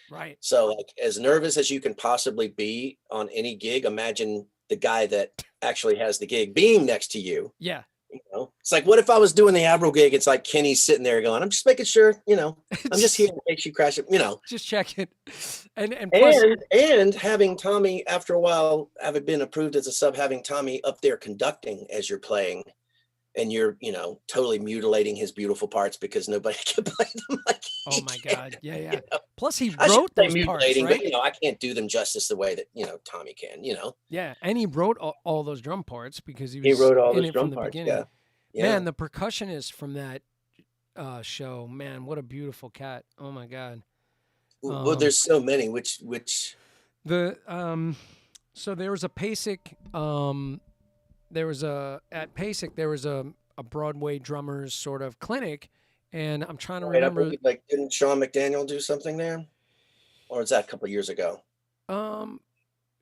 Right. So like as nervous as you can possibly be on any gig, imagine the guy that actually has the gig being next to you. Yeah. It's like, what if I was doing the Avril gig? It's like Kenny's sitting there going, I'm just making sure, I'm just here in case you crash it, Just check it. And having Tommy, after a while, having been approved as a sub, having Tommy up there conducting as you're playing, and you're, totally mutilating his beautiful parts because nobody can play them like oh my God. Yeah. Plus he I wrote those parts, right? But, I can't do them justice the way that, Tommy can, Yeah, and he wrote all those drum parts because he wrote all in those it drum from the parts, beginning. Yeah. Man, the percussionist from that show, man, what a beautiful cat. Oh my God. Well, there's so many, which the so there was a PASIC at PASIC there was a Broadway drummers sort of clinic, and I'm trying to remember, like, didn't Sean McDaniel do something there, or is that a couple of years ago?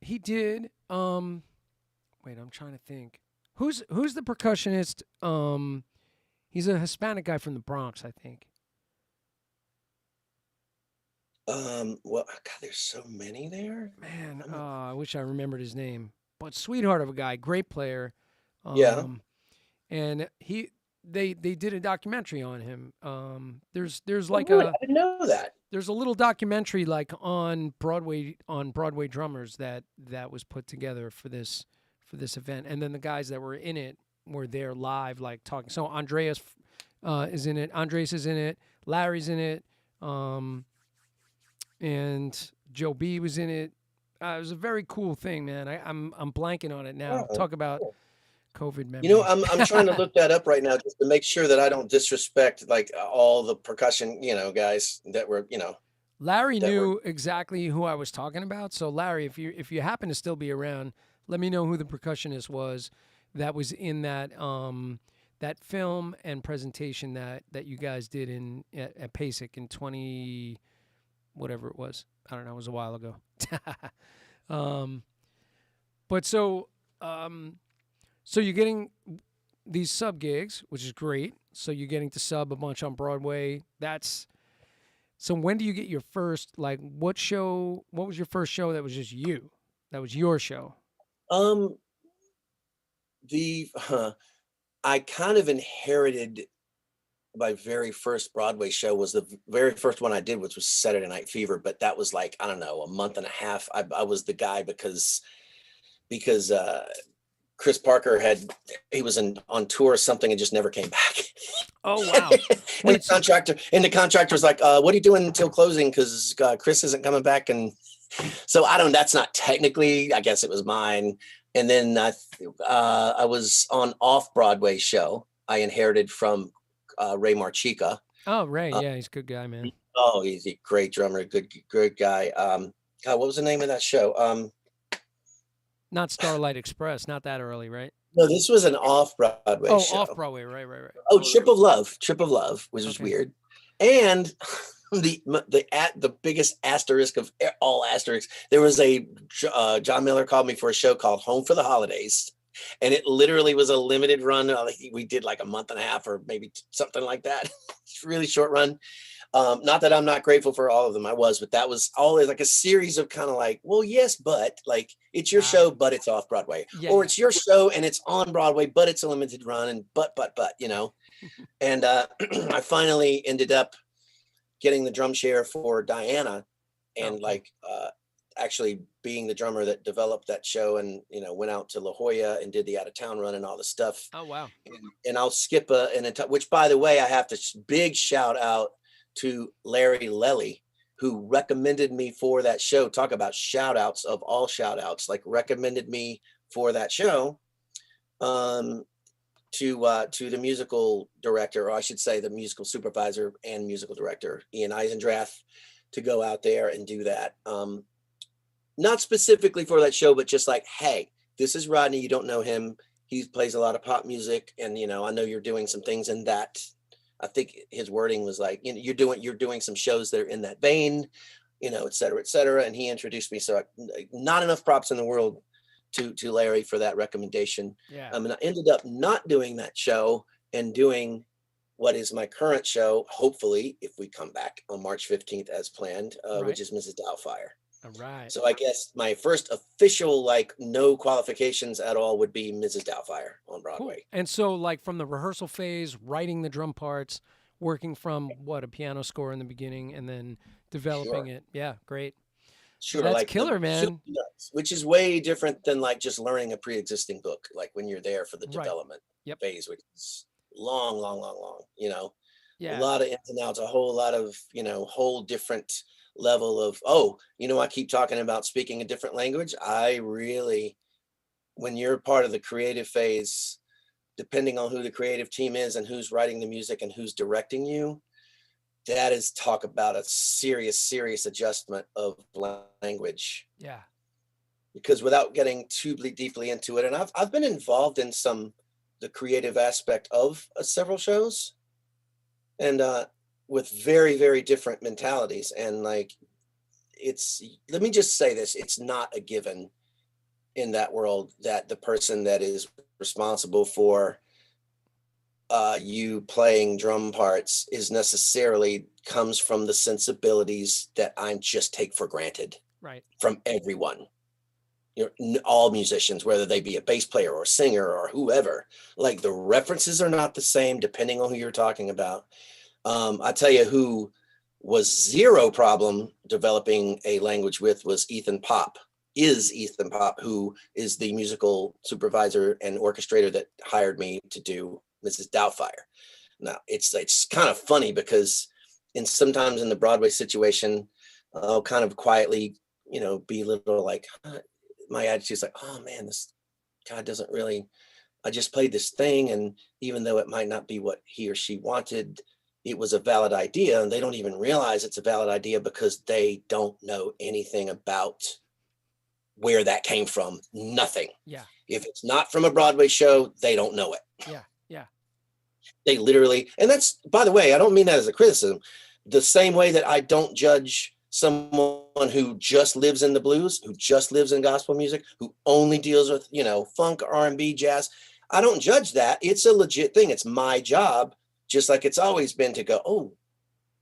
He did. Wait, I'm trying to think. Who's the percussionist? He's a Hispanic guy from the Bronx, I think. Well, God, there's so many there. Man, I wish I remembered his name. But sweetheart of a guy, great player. Yeah. And they did a documentary on him. There's like I didn't know that. There's a little documentary like on Broadway drummers that was put together for this event, and then the guys that were in it were there live, like talking. So Andreas is in it. Andres is in it. Larry's in it. And Joe B was in it. It was a very cool thing, man. I'm blanking on it now. Talk about COVID memories. You know, I'm trying to look that up right now just to make sure that I don't disrespect like all the percussion, guys that were, Larry knew exactly who I was talking about. So Larry, if you happen to still be around, let me know who the percussionist was that was in that that film and presentation that you guys did at PASIC in 20 whatever it was. I don't know, it was a while ago. But so you're getting these sub gigs, which is great. So you're getting to sub a bunch on Broadway. So when do you get your first, like, what was your first show that was just you? That was your show? I kind of inherited my very first Broadway show was the very first one I did, which was Saturday Night Fever. But that was like, I don't know, a month and a half. I was the guy because Chris Parker he was on tour or something and just never came back. Oh, wow. And the contractor was like, what are you doing until closing? Because Chris isn't coming back. And so that's not technically, I guess it was mine. And then I was on off-Broadway show I inherited from Ray Marchica. Oh, Ray. Yeah, he's a good guy, man. Oh, he's a great drummer. Good guy. What was the name of that show? Not Starlight Express. Not that early, right? No, this was an off-Broadway show. Oh, off-Broadway. Right. Oh, Trip of Love, which was weird. And the biggest asterisk of all asterisks, there was a John Miller called me for a show called Home for the Holidays. And it literally was a limited run. We did like a month and a half or maybe something like that. It's a really short run. Not that I'm not grateful for all of them. I was, but that was always like a series of kind of like, well, yes, but like it's your show, but it's off Broadway, it's your show and it's on Broadway, but it's a limited run and but, and I finally ended up getting the drum chair for Diana and actually being the drummer that developed that show and, went out to La Jolla and did the out of town run and all the stuff. Oh, wow. And I'll skip which by the way, I have to big shout out to Larry Lelly, who recommended me for that show. Talk about shout outs of all shout outs, like recommended me for that show to the musical director, or I should say the musical supervisor and musical director, Ian Eisendrath, to go out there and do that. Not specifically for that show, but just like, hey, this is Rodney. You don't know him. He plays a lot of pop music. And, I know you're doing some things in that. I think his wording was like, you're doing some shows that are in that vein, et cetera, et cetera. And he introduced me. So not enough props in the world to Larry for that recommendation. Yeah. And I ended up not doing that show and doing what is my current show, hopefully, if we come back on March 15th as planned, which is Mrs. Doubtfire. All right. So I guess my first official, no qualifications at all would be Mrs. Doubtfire on Broadway. Cool. And so from the rehearsal phase, writing the drum parts, working from a piano score in the beginning and then developing it. Yeah, great. Sure. That's killer, man. Which is way different than just learning a pre-existing book, when you're there for the development phase, which is long, Yeah. A lot of ins and outs, a whole lot of, whole different level of, I keep talking about speaking a different language. When you're part of the creative phase, depending on who the creative team is and who's writing the music and who's directing you, that is talk about a serious adjustment of language. Yeah. Because without getting too deeply into it, and I've been involved in the creative aspect of several shows, and with very, very different mentalities. And let me just say this, it's not a given in that world that the person that is responsible for you playing drum parts is necessarily comes from the sensibilities that I just take for granted from everyone. All musicians, whether they be a bass player or a singer or whoever, the references are not the same depending on who you're talking about. I tell you who was zero problem developing a language with was Ethan Pop. is Ethan Pop, who is the musical supervisor and orchestrator that hired me to do Mrs. Doubtfire. Now it's kind of funny because sometimes in the Broadway situation, I'll kind of quietly, be a little like, my attitude's like, oh man, this guy doesn't really, I just played this thing. And even though it might not be what he or she wanted, it was a valid idea. And they don't even realize it's a valid idea because they don't know anything about where that came from. Nothing. Yeah. If it's not from a Broadway show, they don't know it. Yeah. Yeah. They literally, and that's, by the way, I don't mean that as a criticism. The same way that I don't judge someone who just lives in the blues, who just lives in gospel music, who only deals with, funk, R&B, jazz. I don't judge that. It's a legit thing. It's my job, just like it's always been, to go, oh,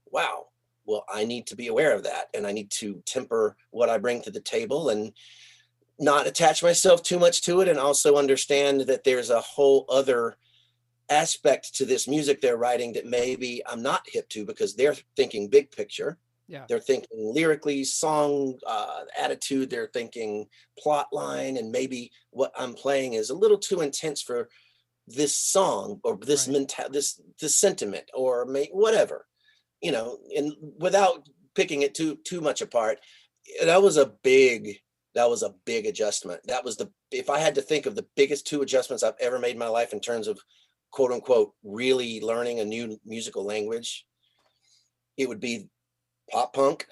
wow. Well, I need to be aware of that. And I need to temper what I bring to the table and not attach myself too much to it. And also understand that there's a whole other aspect to this music they're writing that maybe I'm not hip to, because they're thinking big picture. Yeah. They're thinking lyrically, song attitude. They're thinking plot line, and maybe what I'm playing is a little too intense for this song or this this sentiment, or whatever, and without picking it too much apart. That was a big adjustment. That was if I had to think of the biggest two adjustments I've ever made in my life in terms of quote unquote really learning a new musical language, it would be pop punk.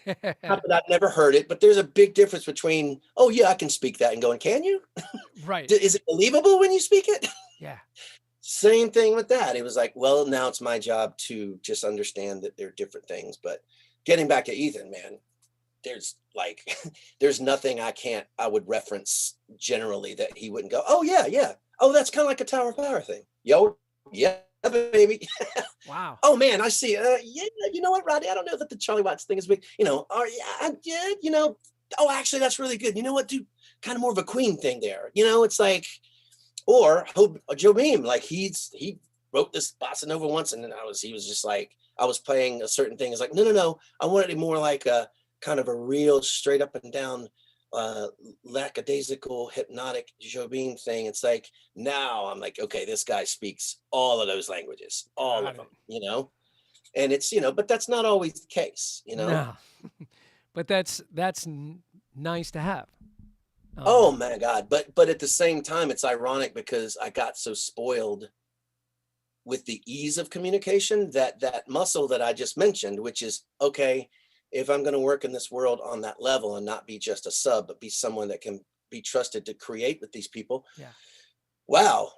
Not that I've never heard it, but there's a big difference between, oh yeah, I can speak that, and going, can you? Right. Is it believable when you speak it? Yeah. Same thing with that. It was like, well, now it's my job to just understand that they're different things. But getting back to Ethan, man, there's nothing I would reference generally that he wouldn't go, oh yeah. Oh, that's kind of like a Tower of Power thing. Yo, yeah, baby. Wow. Oh man, I see. Yeah, you know what, Rodney? I don't know that the Charlie Watts thing is big. Oh, actually, that's really good. You know what, dude? Kind of more of a Queen thing there. It's like, or Joe Beam, like he wrote this bossa nova once, and then he was just like, I was playing a certain thing. It's like, no, I wanted it more like a kind of a real straight up and down lackadaisical hypnotic Joe Beam thing. It's like, now I'm like, okay, this guy speaks all of those languages, all of them, and it's, but that's not always the case, No. But that's nice to have. Oh my God. But at the same time, it's ironic because I got so spoiled with the ease of communication that muscle that I just mentioned, which is, okay, if I'm going to work in this world on that level and not be just a sub, but be someone that can be trusted to create with these people. Yeah. Wow.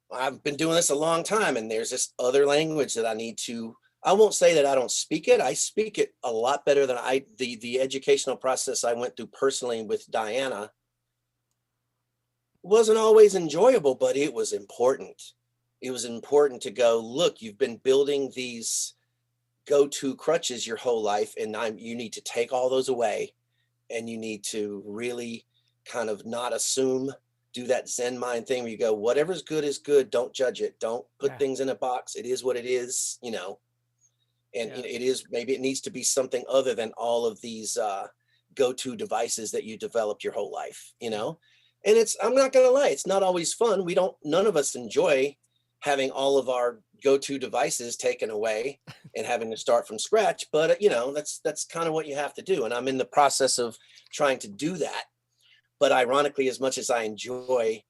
I've been doing this a long time, and there's this other language that I won't say that I don't speak it. I speak it a lot better than the educational process I went through personally with Diana wasn't always enjoyable, but it was important. It was important to go, look, you've been building these go-to crutches your whole life, and you need to take all those away, and you need to really kind of not assume, do that Zen mind thing where you go, whatever's good is good. Don't judge it. Don't put things in a box. It is what it is, and it is, maybe it needs to be something other than all of these go-to devices that you developed your whole life, and I'm not going to lie, it's not always fun. None of us enjoy having all of our go-to devices taken away and having to start from scratch, but that's kind of what you have to do. And I'm in the process of trying to do that. But ironically, as much as I enjoy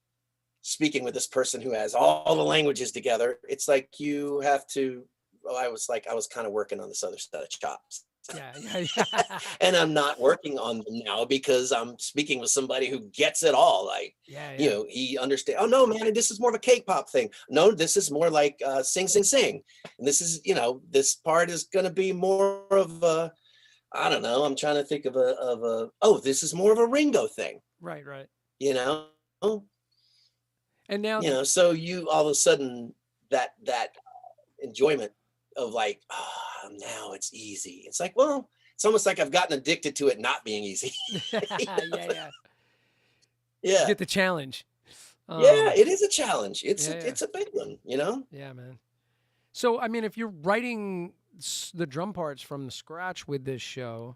speaking with this person who has all the languages together, it's like you have to, I was kind of working on this other set of chops. Yeah. And I'm not working on them now because I'm speaking with somebody who gets it all. Like, he understands. Oh no, man, this is more of a K-pop thing. No, this is more like sing, sing, sing. And this is, this part is going to be more of a, I don't know. I'm trying to think of oh, this is more of a Ringo thing. Right. And now, so you all of a sudden that enjoyment of like, now it's easy. It's like, well, it's almost like I've gotten addicted to it not being easy. Yeah. Get the challenge. It is a challenge. It's a big one, Yeah, man. So, I mean, if you're writing the drum parts from scratch with this show,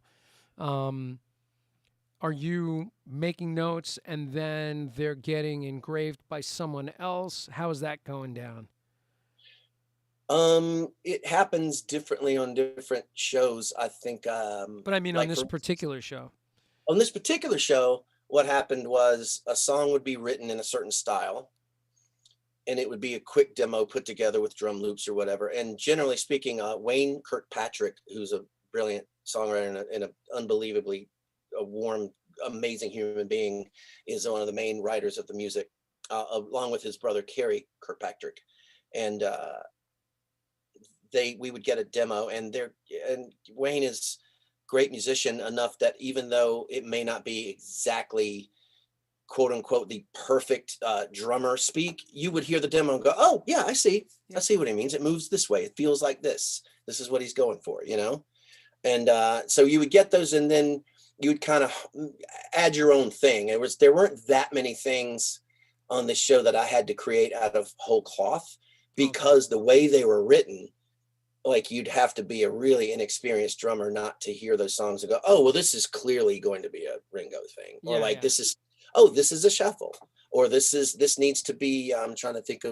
are are you making notes and then they're getting engraved by someone else? How is that going down? It happens differently on different shows. I think, But I mean, on like this for particular show. on this particular show, what happened was a song would be written in a certain style, and it would be a quick demo put together with drum loops or whatever. And generally speaking, Wayne Kirkpatrick, who's a brilliant songwriter and a unbelievably a warm, amazing human being, is one of the main writers of the music, along with his brother Kerry Kirkpatrick. And we would get a demo, and Wayne is great musician enough that even though it may not be exactly quote unquote the perfect drummer speak, you would hear the demo and go, oh yeah, I see what he means. It moves this way, it feels like this is what he's going for, and so you would get those, and then you would kind of add your own thing. There weren't that many things on this show that I had to create out of whole cloth, because the way they were written, like, you'd have to be a really inexperienced drummer not to hear those songs and go, oh, well, this is clearly going to be a Ringo thing, or this is, oh, this is a shuffle, or this needs to be, I think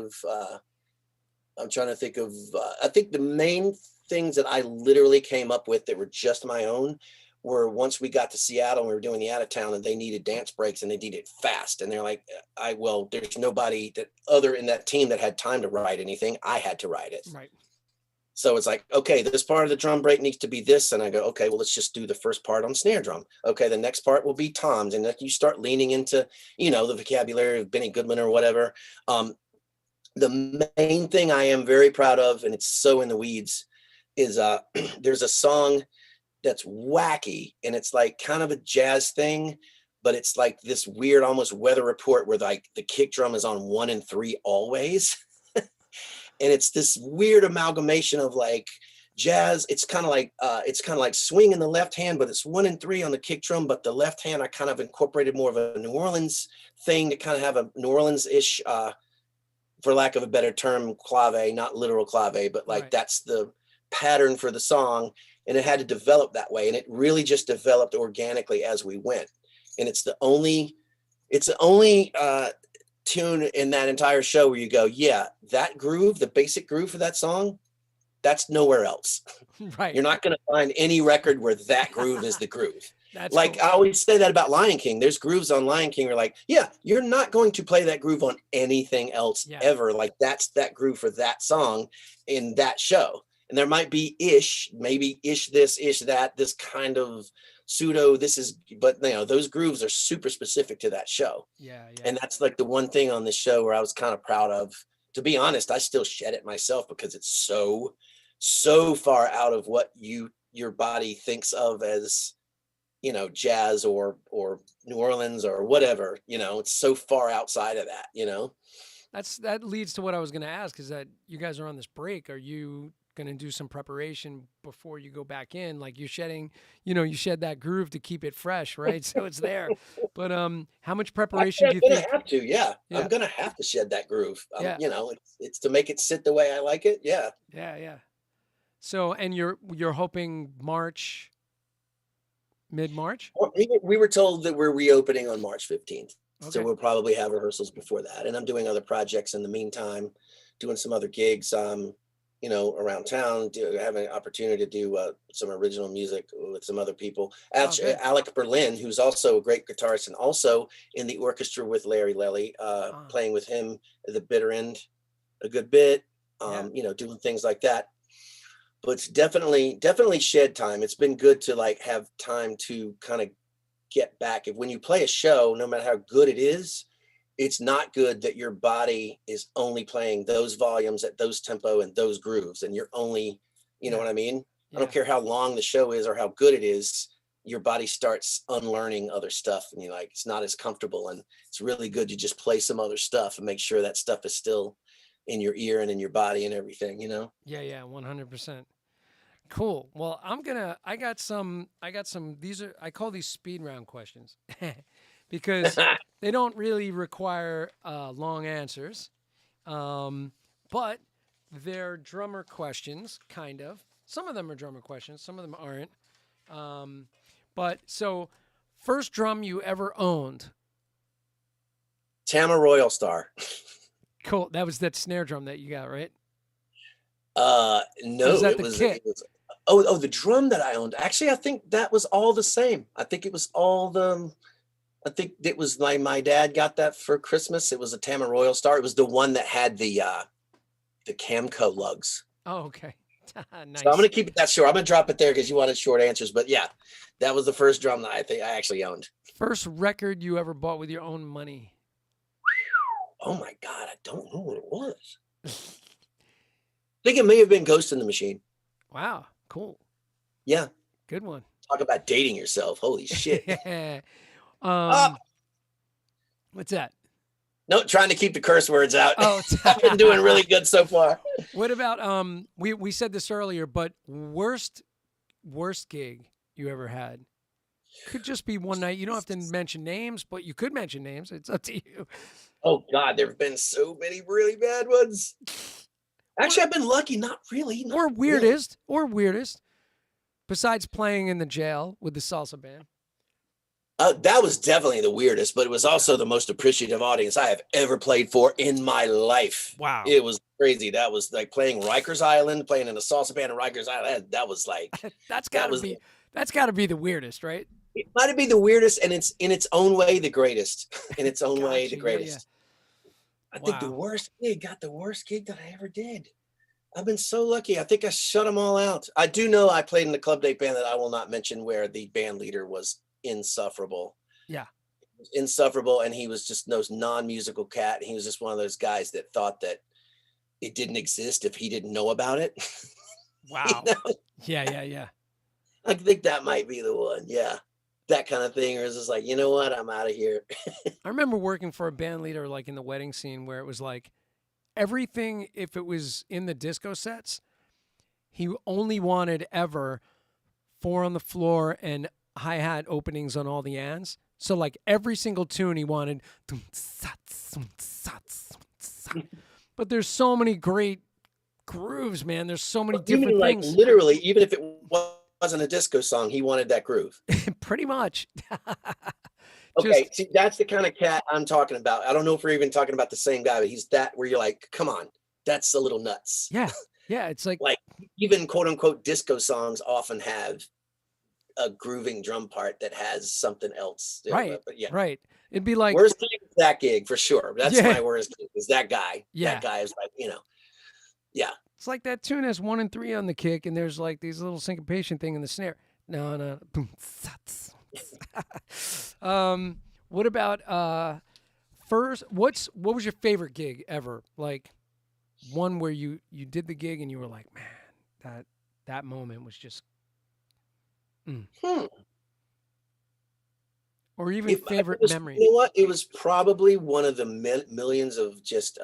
the main things that I literally came up with that were just my own were, once we got to Seattle and we were doing the out of town, and they needed dance breaks and they needed it fast. And they're like, there's nobody that other in that team that had time to write anything. I had to write it. Right. So it's like, okay, this part of the drum break needs to be this. And I go, okay, well, let's just do the first part on snare drum. Okay, the next part will be toms. And then you start leaning into, the vocabulary of Benny Goodman or whatever. The main thing I am very proud of, and it's so in the weeds, is there's a song that's wacky, and it's like kind of a jazz thing, but it's like this weird, almost Weather Report, where like the kick drum is on 1 and 3 always. And it's this weird amalgamation of like jazz. It's kind of like swing in the left hand, but it's 1 and 3 on the kick drum. But the left hand, I kind of incorporated more of a New Orleans thing to kind of have a New Orleans-ish, for lack of a better term, clave, not literal clave, but like that's the pattern for the song. And it had to develop that way. And it really just developed organically as we went. And it's the only tune in that entire show where you go, yeah, that groove, the basic groove for that song, that's nowhere else. Right. You're not going to find any record where that groove is the groove. That's like, cool. I always say that about Lion King. There's grooves on Lion King. You're like, yeah, you're not going to play that groove on anything else ever. Like, that's that groove for that song in that show. And there might be maybe this, that, this kind of pseudo, but those grooves are super specific to that show. Yeah. And that's like the one thing on this show where I was kind of proud of. To be honest, I still shed it myself, because it's so far out of what your body thinks of as, jazz or New Orleans or whatever. It's so far outside of that. That leads to what I was going to ask, is that you guys are on this break. Are you going to do some preparation before you go back in? Like, you're shedding, you shed that groove to keep it fresh, right? So it's there. But how much preparation do you think? I'm gonna have to, yeah. I'm gonna have to shed that groove. It's to make it sit the way I like it. Yeah. Yeah. So, and you're hoping mid-March? We were told that we're reopening on March 15th. Okay. So we'll probably have rehearsals before that. And I'm doing other projects in the meantime, doing some other gigs, around town, having an opportunity to do some original music with some other people. Actually, Alec Berlin, who's also a great guitarist and also in the orchestra with Larry Lelly, playing with him at the bitter end a good bit, doing things like that. But it's definitely shed time. It's been good to like have time to kind of get back. When you play a show, no matter how good it is, it's not good that your body is only playing those volumes at those tempo and those grooves, and you're only, know what I mean? Yeah. I don't care how long the show is or how good it is, your body starts unlearning other stuff, and you're like, it's not as comfortable. And it's really good to just play some other stuff and make sure that stuff is still in your ear and in your body and everything, Yeah, 100%. Cool. Well, I got some, I call these speed round questions because they don't really require long answers, but they're drummer questions, kind of. Some of them are drummer questions, some of them aren't. But so First drum you ever owned. Tama Royal Star. Cool. That was that snare drum that you got, right? No, it was kit? The drum that I owned. Actually, I think that was all the same. I think it was my dad got that for Christmas. It was a Tama Royal Star. It was the one that had the Camco lugs. Oh, okay. Nice. So I'm going to keep it that short. I'm going to drop it there because you wanted short answers. But yeah, that was the first drum that I think I actually owned. First record you ever bought with your own money. Oh my God, I don't know what it was. I think it may have been Ghost in the Machine. Wow, cool. Yeah. Good one. Talk about dating yourself. Holy shit. What's that? No, trying to keep the curse words out. Oh, I've been doing really good so far. What about we said this earlier, but worst gig you ever had? Could just be one night. You don't have to mention names, but you could mention names. It's up to you. Oh God, there have been so many really bad ones. Actually, I've been lucky. Not really. Or weirdest. Besides playing in the jail with the salsa band. That was definitely the weirdest, but it was also the most appreciative audience I have ever played for in my life. Wow. It was crazy. That was like playing Rikers Island, playing in a salsa band in Rikers Island. That was like that's gotta be the weirdest, right? It might be the weirdest, and it's in its own way the greatest. In its own way, the greatest. Yeah. I think the worst gig that I ever did. I've been so lucky. I think I shut them all out. I do know I played in the club date band that I will not mention where the band leader was insufferable. Yeah. Insufferable, and he was just those non-musical cat. He was just one of those guys that thought that it didn't exist if he didn't know about it. Wow. You know? Yeah. I think that might be the one. Yeah. That kind of thing, or is just like, you know what, I'm out of here. I remember working for a band leader like in the wedding scene where it was like everything, if it was in the disco sets, he only wanted ever 4 on the floor and hi-hat openings on all the ands. So like every single tune he wanted. But there's so many great grooves, man. There's so many different things. Like literally, even if it wasn't a disco song, he wanted that groove. Pretty much. Okay, see, that's the kind of cat I'm talking about. I don't know if we're even talking about the same guy, but he's that where you're like, come on, that's a little nuts. Yeah, it's like even quote unquote disco songs often have a grooving drum part that has something else. Right, but yeah. Right. It'd be like worst gig is that gig for sure. That's my worst gig is that guy. Yeah. That guy is like, yeah. It's like that tune has 1 and 3 on the kick, and there's like these little syncopation thing in the snare. No. What about what was your favorite gig ever? Like one where you did the gig and you were like, man, that moment was just Or even favorite memory. You know what? It was probably one of the millions of just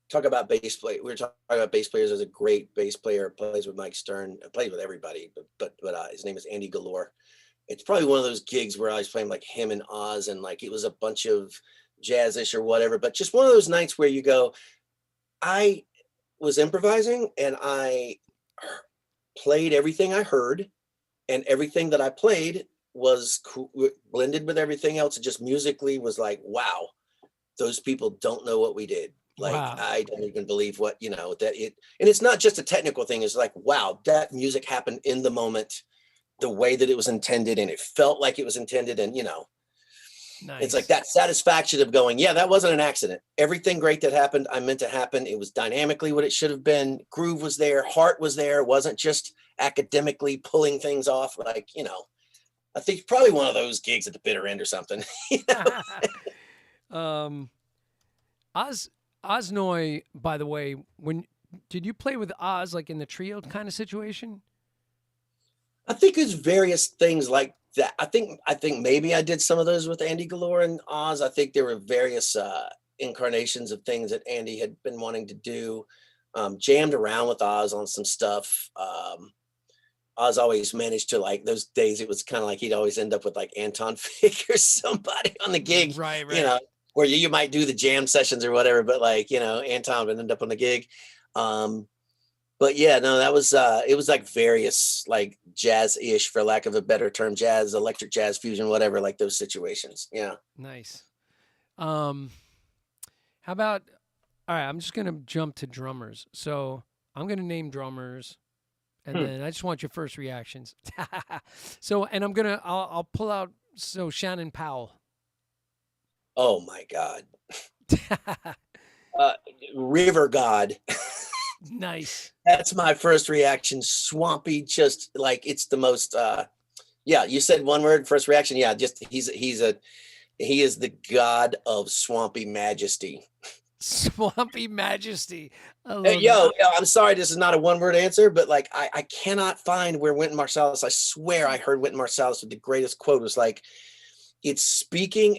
talk about bass play. We were talking about bass players. As a great bass player, plays with Mike Stern, plays with everybody, but his name is Andy Galore. It's probably one of those gigs where I was playing like him and Oz, and like it was a bunch of jazzish or whatever, but just one of those nights where you go, I was improvising and I played everything I heard, and everything that I played was blended with everything else. It just musically was like, wow, those people don't know what we did. Like, wow. I don't even believe what, that it, and it's not just a technical thing. It's like, wow, that music happened in the moment, the way that it was intended. And it felt like it was intended. And, nice. It's like that satisfaction of going, yeah, that wasn't an accident. Everything great that happened, I meant to happen. It was dynamically what it should have been. Groove was there. Heart was there. It wasn't just academically pulling things off. Like, I think probably one of those gigs at the bitter end or something. Oznoy, by the way, did you play with Oz like in the trio kind of situation? I think it's various things like that. I think maybe I did some of those with Andy Galore and Oz. I think there were various incarnations of things that Andy had been wanting to do. Jammed around with Oz on some stuff. Oz always managed to, like, those days, it was kind of like he'd always end up with like Anton Fig or somebody on the gig, right. Where you might do the jam sessions or whatever, but like, Anton would end up on the gig. But yeah, no, that was it was like various like jazz-ish, for lack of a better term, jazz, electric jazz fusion, whatever, like those situations. Yeah. Nice. How about, all right, I'm just going to jump to drummers. So I'm going to name drummers, and then I just want your first reactions. So, and I'll pull out, so Shannon Powell. Oh my God. River God. Nice. That's my first reaction. Swampy, just like it's the most yeah, you said one word, first reaction. Yeah, just he is the god of swampy majesty. Swampy majesty. I love Yo, I'm sorry, this is not a one-word answer, but like I cannot find where Wynton Marsalis, I swear I heard Wynton Marsalis with the greatest quote was like, it's speaking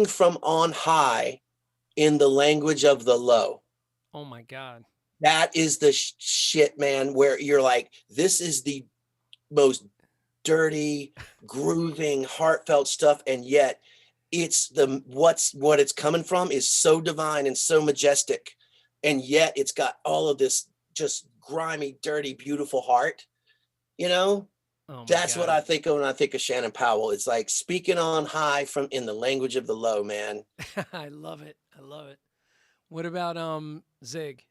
from on high in the language of the low. Oh my God. That is the shit, man, where you're like, this is the most dirty, grooving, heartfelt stuff. And yet it's what it's coming from is so divine and so majestic. And yet it's got all of this just grimy, dirty, beautiful heart, you know? Oh That's God. what I think of when I think of Shannon Powell. It's like speaking on high from in the language of the low, man. I love it. I love it. What about Zig?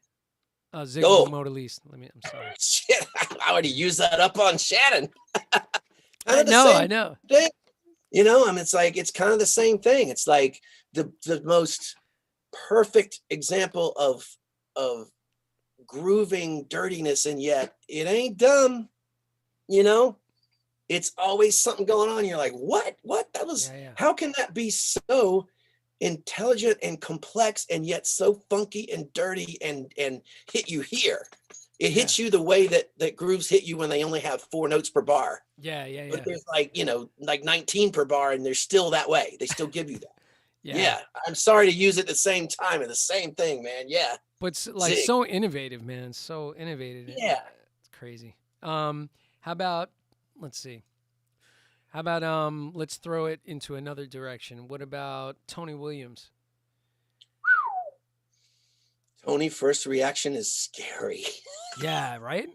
Zig Oh. Modaliste. I'm sorry. Shit, I already used that up on Shannon. I know. Thing. You know, I mean, it's kind of the same thing. It's like the most perfect example of grooving dirtiness, and yet it ain't dumb. You know, it's always something going on. You're like, what? That was, how can that be so intelligent and complex and yet so funky and dirty and hit you here? It hits you the way that grooves hit you when they only have 4 notes per bar. Yeah. But there's like 19 per bar, and they're still that way. They still give you that. Yeah. I'm sorry to use it at the same time. It's the same thing, man. Yeah. But it's like Zig. so innovative, man. So innovative. Yeah. It's crazy. How about, let's see. How about let's throw it into another direction. What about Tony Williams? Tony, first reaction is scary. Yeah, right?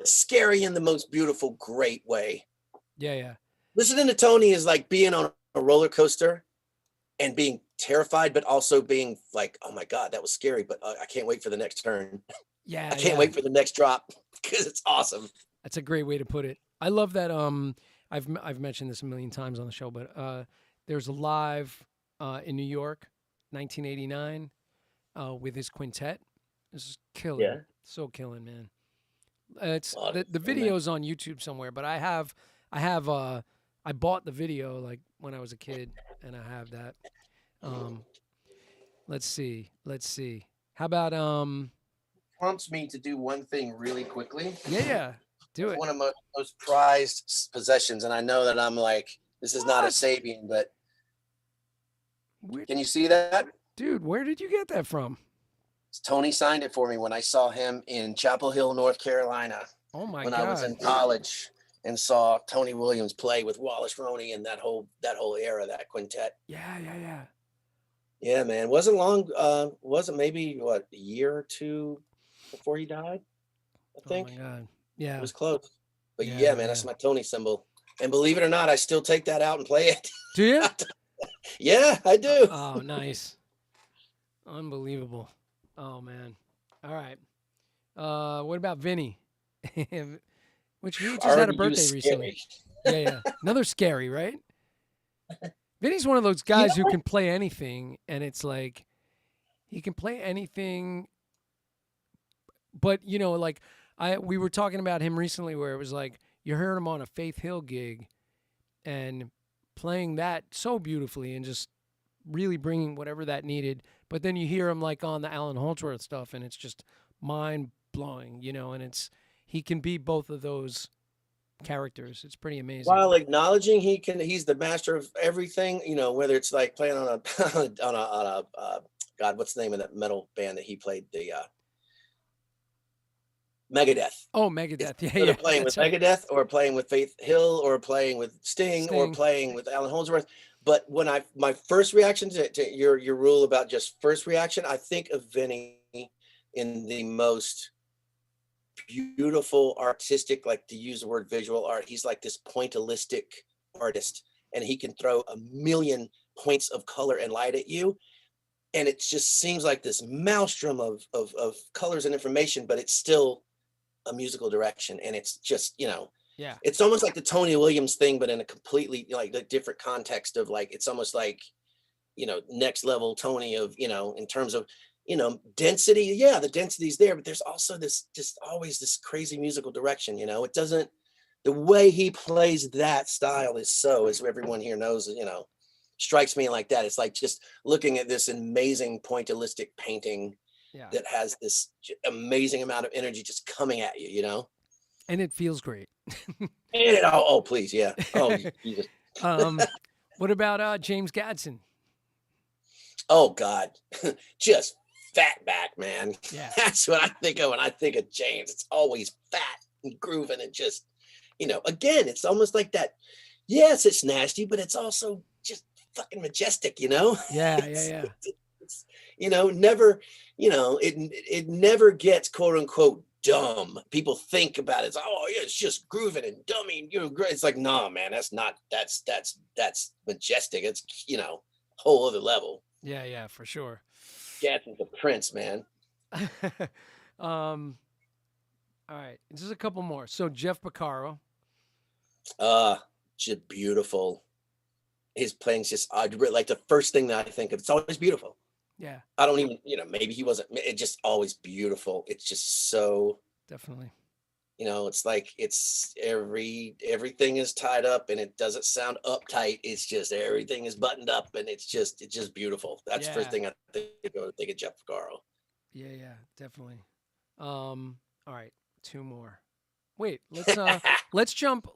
Scary in the most beautiful, great way. Yeah. Listening to Tony is like being on a roller coaster and being terrified, but also being like, oh my God, that was scary, but I can't wait for the next turn. Yeah. I can't wait for the next drop because it's awesome. That's a great way to put it. I love that. I've mentioned this a million times on the show, but there's a live in New York, 1989, with his quintet. This is killing. Yeah. So killing, man. It's the video's on YouTube somewhere, but I bought the video like when I was a kid, and I have that. Let's see. How about prompts me to do one thing really quickly. Yeah. Do it. One of my most prized possessions, and I know that I'm like, this is not a Sabian, but can you see that? Dude, where did you get that from? Tony signed it for me when I saw him in Chapel Hill, North Carolina. Oh my God. God. I was in college and saw Tony Williams play with Wallace Roney and that whole era, that quintet. Yeah. Yeah, man. Wasn't long, wasn't maybe a year or two before he died, I think. Oh my God. Yeah. It was close. But yeah, man, that's my Tony symbol. And believe it or not, I still take that out and play it. Do you? Yeah, I do. Oh, nice. Unbelievable. Oh, man. All right. What about Vinny? Which he just had a birthday recently. Yeah. Another scary, right? Vinny's one of those guys who can play anything, and it's like he can play anything. But, like we were talking about him recently where it was like you heard him on a Faith Hill gig and playing that so beautifully and just really bringing whatever that needed. But then you hear him like on the Alan Holdsworth stuff, and it's just mind blowing, and he can be both of those characters. It's pretty amazing. While acknowledging he's the master of everything, whether it's like playing on a God, what's the name of that metal band that he played, the Megadeth. Oh, Megadeth. Yeah. Playing with Megadeth or playing with Faith Hill or playing with Sting. Or playing with Alan Holdsworth. But when my first reaction to your rule about just first reaction, I think of Vinny in the most beautiful artistic, like to use the word visual art. He's like this pointillistic artist, and he can throw a million points of color and light at you. And it just seems like this maelstrom of colors and information, but it's still a musical direction. And it's just, Yeah. it's almost like the Tony Williams thing, but in a completely like the different context of like, it's almost like, next level Tony of, in terms of, density. Yeah, the density's there, but there's also this, just always this crazy musical direction, it doesn't, the way he plays that style is so, as everyone here knows, strikes me like that. It's like just looking at this amazing pointillistic painting that has this amazing amount of energy just coming at you, And it feels great. And oh, please, yeah. Oh, Jesus. What about James Gadsden? Oh God, just fat back, man. Yeah. That's what I think of when I think of James. It's always fat and grooving and just, again, it's almost like that. Yes, it's nasty, but it's also just fucking majestic, Yeah, It's, never, it never gets quote unquote dumb. People think about it as, oh yeah, it's just grooving and dummy. It's like, nah, man, that's majestic. It's, whole other level. Yeah, for sure. Gadsden's a prince, man. All right, just a couple more. So Jeff Porcaro. Just beautiful. His playing's just, like the first thing that I think of. It's always beautiful. Yeah. I don't even, maybe he wasn't. It's just always beautiful. It's just so. Definitely. It's like it's everything is tied up and it doesn't sound uptight. It's just everything is buttoned up and it's just beautiful. That's the first thing I think of Jeff Porcaro. Yeah, definitely. All right, two more. Wait, let's jump,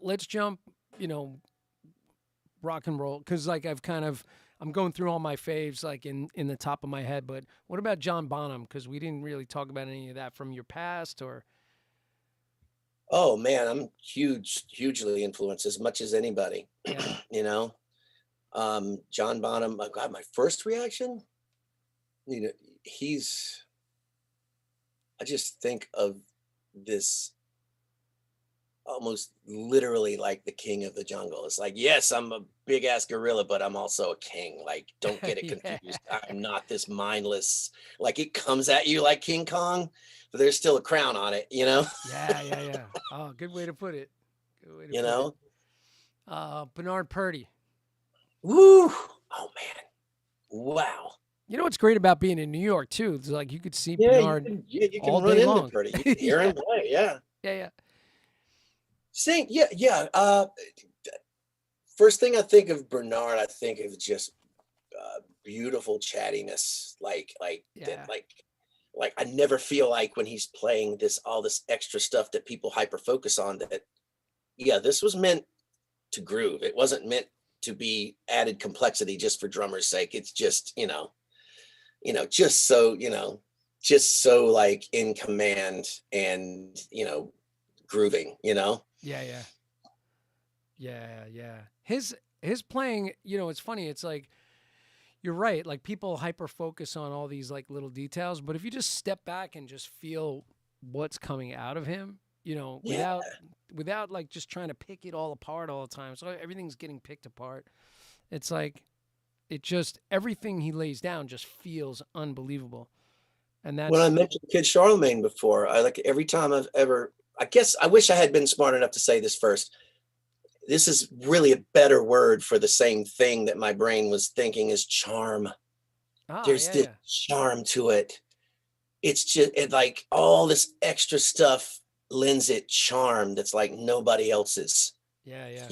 rock and roll, because like I'm going through all my faves like in the top of my head, but what about John Bonham? Because we didn't really talk about any of that from your past or. Oh man, I'm hugely influenced as much as anybody. Yeah. John Bonham, God, my first reaction, I just think of this almost literally like the king of the jungle. It's like, yes, I'm a big ass gorilla, but I'm also a king. Like, don't get it confused. I'm not this mindless, like it comes at you like King Kong, but there's still a crown on it, Yeah. Oh, good way to put it. Bernard Purdy. Woo! Oh man. Wow. You know what's great about being in New York too? It's like you could see Bernard you can all run day into long. Purdy. You can hear him play. Yeah. Yeah. Sing. Yeah. First thing I think of Bernard, I think of just beautiful chattiness. Like I never feel like when he's playing all this extra stuff that people hyper focus on that. Yeah, this was meant to groove. It wasn't meant to be added complexity just for drummer's sake. It's just, just so like in command and, grooving, Yeah. His playing, it's funny. It's like, you're right. Like people hyper focus on all these like little details, but if you just step back and just feel what's coming out of him, without like just trying to pick it all apart all the time. So everything's getting picked apart. It's like, everything he lays down just feels unbelievable. And that's when I mentioned Kid Charlemagne before, I like every time I guess I wish I had been smart enough to say this first. This is really a better word for the same thing that my brain was thinking is charm. There's this charm to it. It's just like all this extra stuff lends it charm that's like nobody else's. Yeah.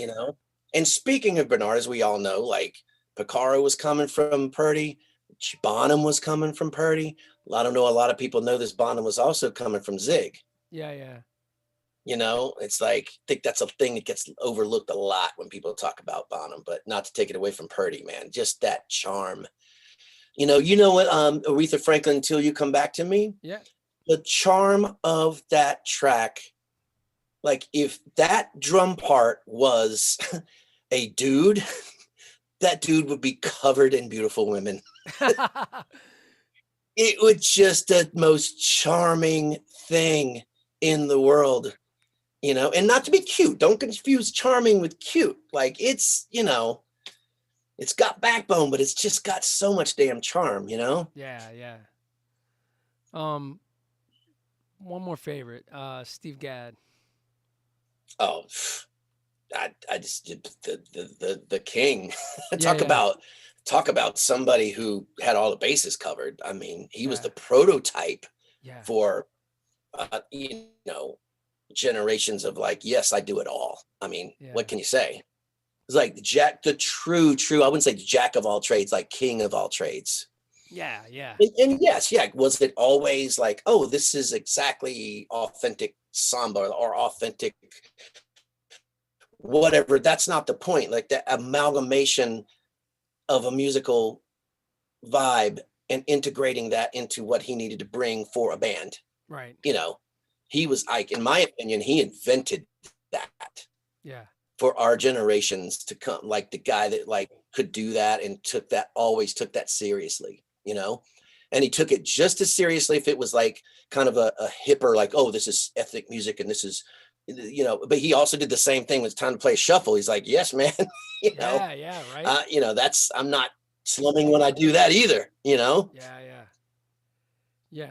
And speaking of Bernard, as we all know, like Porcaro was coming from Purdy, Bonham was coming from Purdy. I don't know, a lot of people know this. Bonham was also coming from Zig. Yeah. It's like, I think that's a thing that gets overlooked a lot when people talk about Bonham, but not to take it away from Purdy, man. Just that charm. You know what, Aretha Franklin, Till You Come Back to Me? Yeah. The charm of that track, like if that drum part was a dude, that dude would be covered in beautiful women. It was just the most charming thing in the world, and not to be cute. Don't confuse charming with cute. Like it's, it's got backbone, but it's just got so much damn charm, Yeah. One more favorite, Steve Gadd. Oh, I just did the king. Yeah. Talk about somebody who had all the bases covered. I mean, he was Yeah. the prototype Yeah. for generations of like, yes, I do it all. I mean, what can you say? It's like the true, I wouldn't say jack of all trades, like king of all trades. Yeah. And yes, was it always like, oh, this is exactly authentic samba or authentic whatever? That's not the point. Like the amalgamation of a musical vibe and integrating that into what he needed to bring for a band. Right. He was, like, in my opinion, he invented that. Yeah. For our generations to come, like the guy that like could do that and always took that seriously, and he took it just as seriously if it was like kind of a hipper, like, oh, this is ethnic music and this is, but he also did the same thing when it's time to play a shuffle. He's like, yes, man, Yeah, right. I'm not slumming when I do that either, Yeah,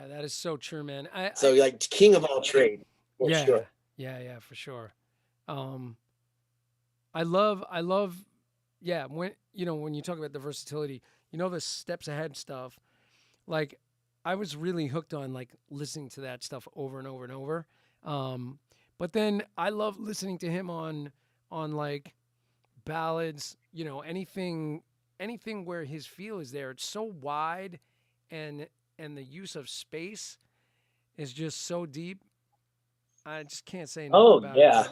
that is so true, man. So like king of all trade. For sure. Yeah, for sure. I love, yeah, when you talk about the versatility, the steps ahead stuff, like I was really hooked on like listening to that stuff over and over and over. But then I love listening to him on like ballads, anything where his feel is there. It's so wide and the use of space is just so deep. I just can't say enough about it.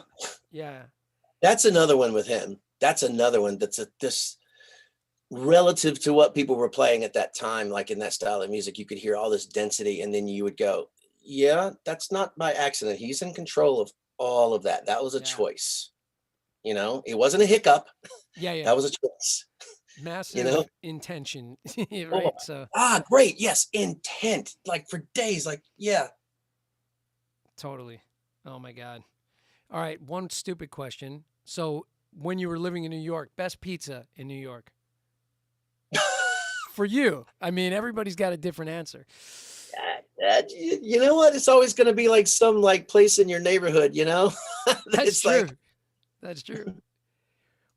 Yeah. That's another one with him. That's another one that's this relative to what people were playing at that time, like in that style of music, you could hear all this density and then you would go, yeah, that's not by accident. He's in control of all of that. That was a choice. It wasn't a hiccup. Yeah. That was a choice. Massive intention. Right. So great. Yes. Intent. Like for days. Like, yeah. Totally. Oh my God. All right. One stupid question. So when you were living in New York, best pizza in New York? For you. I mean, everybody's got a different answer. You know what? It's always going to be like some like place in your neighborhood, That's true. That's true.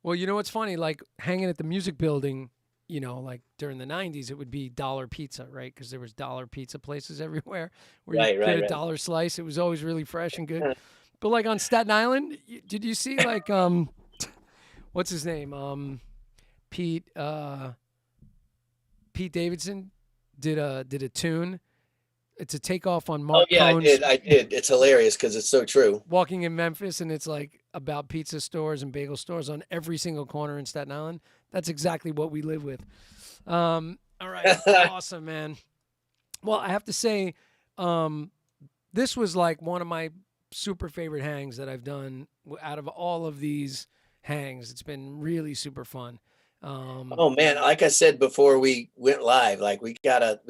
Well, you know what's funny? Like hanging at the music building, like during the 90s, it would be dollar pizza, right? Because there was dollar pizza places everywhere where you get a dollar slice. It was always really fresh and good. But like on Staten Island, did you see like what's his name? Pete Davidson did a tune. It's a takeoff on Mark Cohn's. I did. It's hilarious because it's so true. Walking in Memphis, and it's like about pizza stores and bagel stores on every single corner in Staten Island. That's exactly what we live with. All right. Awesome, man. Well, I have to say, this was like one of my super favorite hangs that I've done out of all of these hangs. It's been really super fun. Oh man, like I said before we went live, like we gotta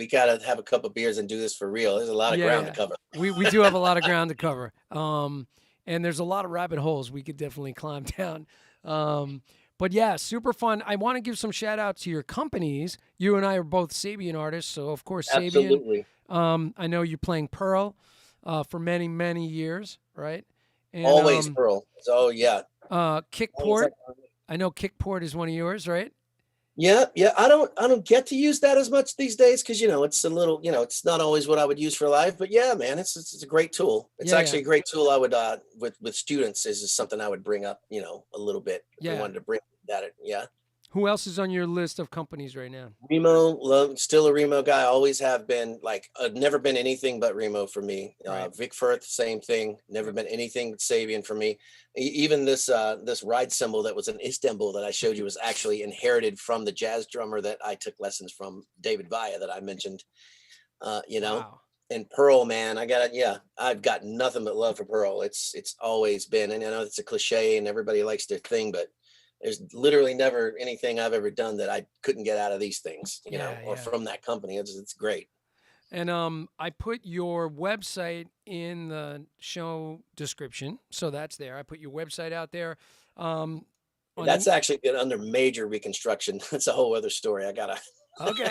have a couple beers and do this for real. There's a lot of ground to cover. We do have a lot of ground to cover. And there's a lot of rabbit holes we could definitely climb down. But yeah, super fun. I want to give some shout out to your companies. You and I are both Sabian artists, so of course Sabian. Absolutely. I know you're playing Pearl for many, many years, right? And, always Pearl. So yeah. Kickport. I know Kickport is one of yours, right? Yeah. I don't get to use that as much these days because it's a little, it's not always what I would use for live. But yeah, man, it's a great tool. It's actually a great tool. I would with students is something I would bring up, a little bit. If we wanted to bring that. Yeah. Who else is on your list of companies right now? Remo, still a Remo guy. Always have been. Like, never been anything but Remo for me. Right. Vic Firth, same thing. Never been anything but Sabian for me. Even this ride cymbal that was in Istanbul that I showed you was actually inherited from the jazz drummer that I took lessons from, David Vaya, that I mentioned. Wow. And Pearl, man, I've got nothing but love for Pearl. It's always been, and I know it's a cliche and everybody likes their thing, but there's literally never anything I've ever done that I couldn't get out of these things, or from that company. It's great. And I put your website in the show description, so that's there. I put your website out there. That's actually been under major reconstruction. That's a whole other story. I gotta Okay.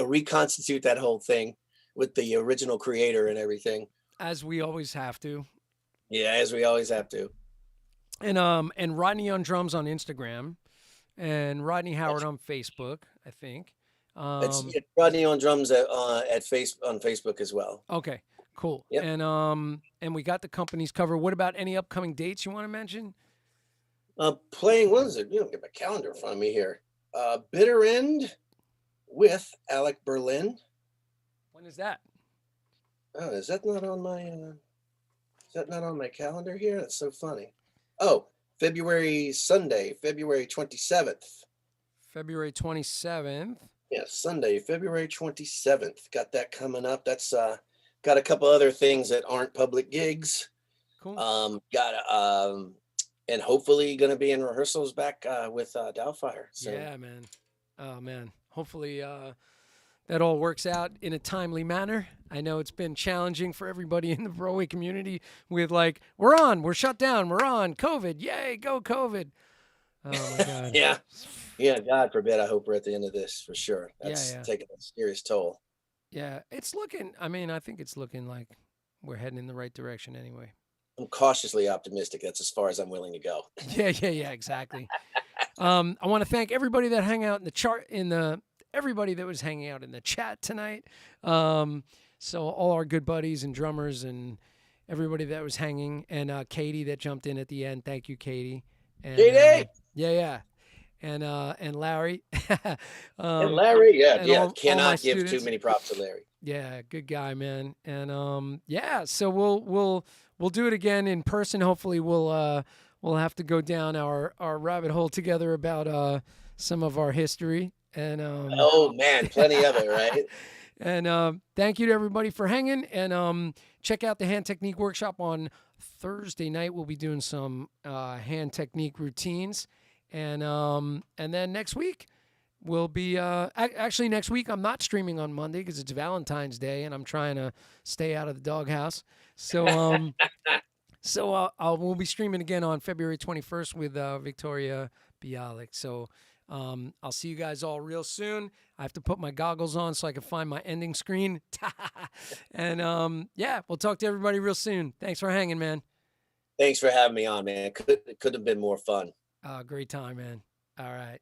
reconstitute that whole thing with the original creator and everything. As we always have to. Yeah, as we always have to. And Rodney on drums on Instagram, and Rodney Howard on Facebook, I think. It's Rodney on drums on Facebook as well. Okay, cool. Yep. And we got the companies covered. What about any upcoming dates you want to mention? Playing, what is it? You don't get my calendar in front of me here. Bitter End with Alec Berlin. When is that? Oh, is that not on my calendar here? That's so funny. Oh, Sunday, February 27th. February 27th. Yeah, Sunday, February 27th. Got that coming up. That's got a couple other things that aren't public gigs. Cool. And hopefully going to be in rehearsals back with Doubtfire. So. Yeah, man. Oh, man. Hopefully that all works out in a timely manner. I know it's been challenging for everybody in the Broadway community with like, we're shut down, we're on, COVID, yay, go COVID. Oh, my God. Yeah, God forbid, I hope we're at the end of this for sure. That's taking a serious toll. Yeah, it's looking, I think it's looking like we're heading in the right direction anyway. I'm cautiously optimistic. That's as far as I'm willing to go. Yeah, exactly. I want to thank everybody that hung out everybody that was hanging out in the chat tonight. So all our good buddies and drummers and everybody that was hanging, and Katie that jumped in at the end. Thank you, Katie. And, Katie! Yeah. And Larry. And Larry, cannot give students. too many props to Larry. Yeah, good guy, man. And so we'll do it again in person. Hopefully we'll have to go down our rabbit hole together about some of our history. And oh man, plenty of it, right? And thank you to everybody for hanging. And check out the hand technique workshop on Thursday night. We'll be doing some hand technique routines. And then next week we'll be actually next week I'm not streaming on Monday because it's Valentine's Day and I'm trying to stay out of the doghouse. So we'll be streaming again on February 21st with Victoria Bialik. So I'll see you guys all real soon. I have to put my goggles on so I can find my ending screen. And we'll talk to everybody real soon. Thanks for hanging, man. Thanks for having me on, man. It could have been more fun. Great time, man. All right.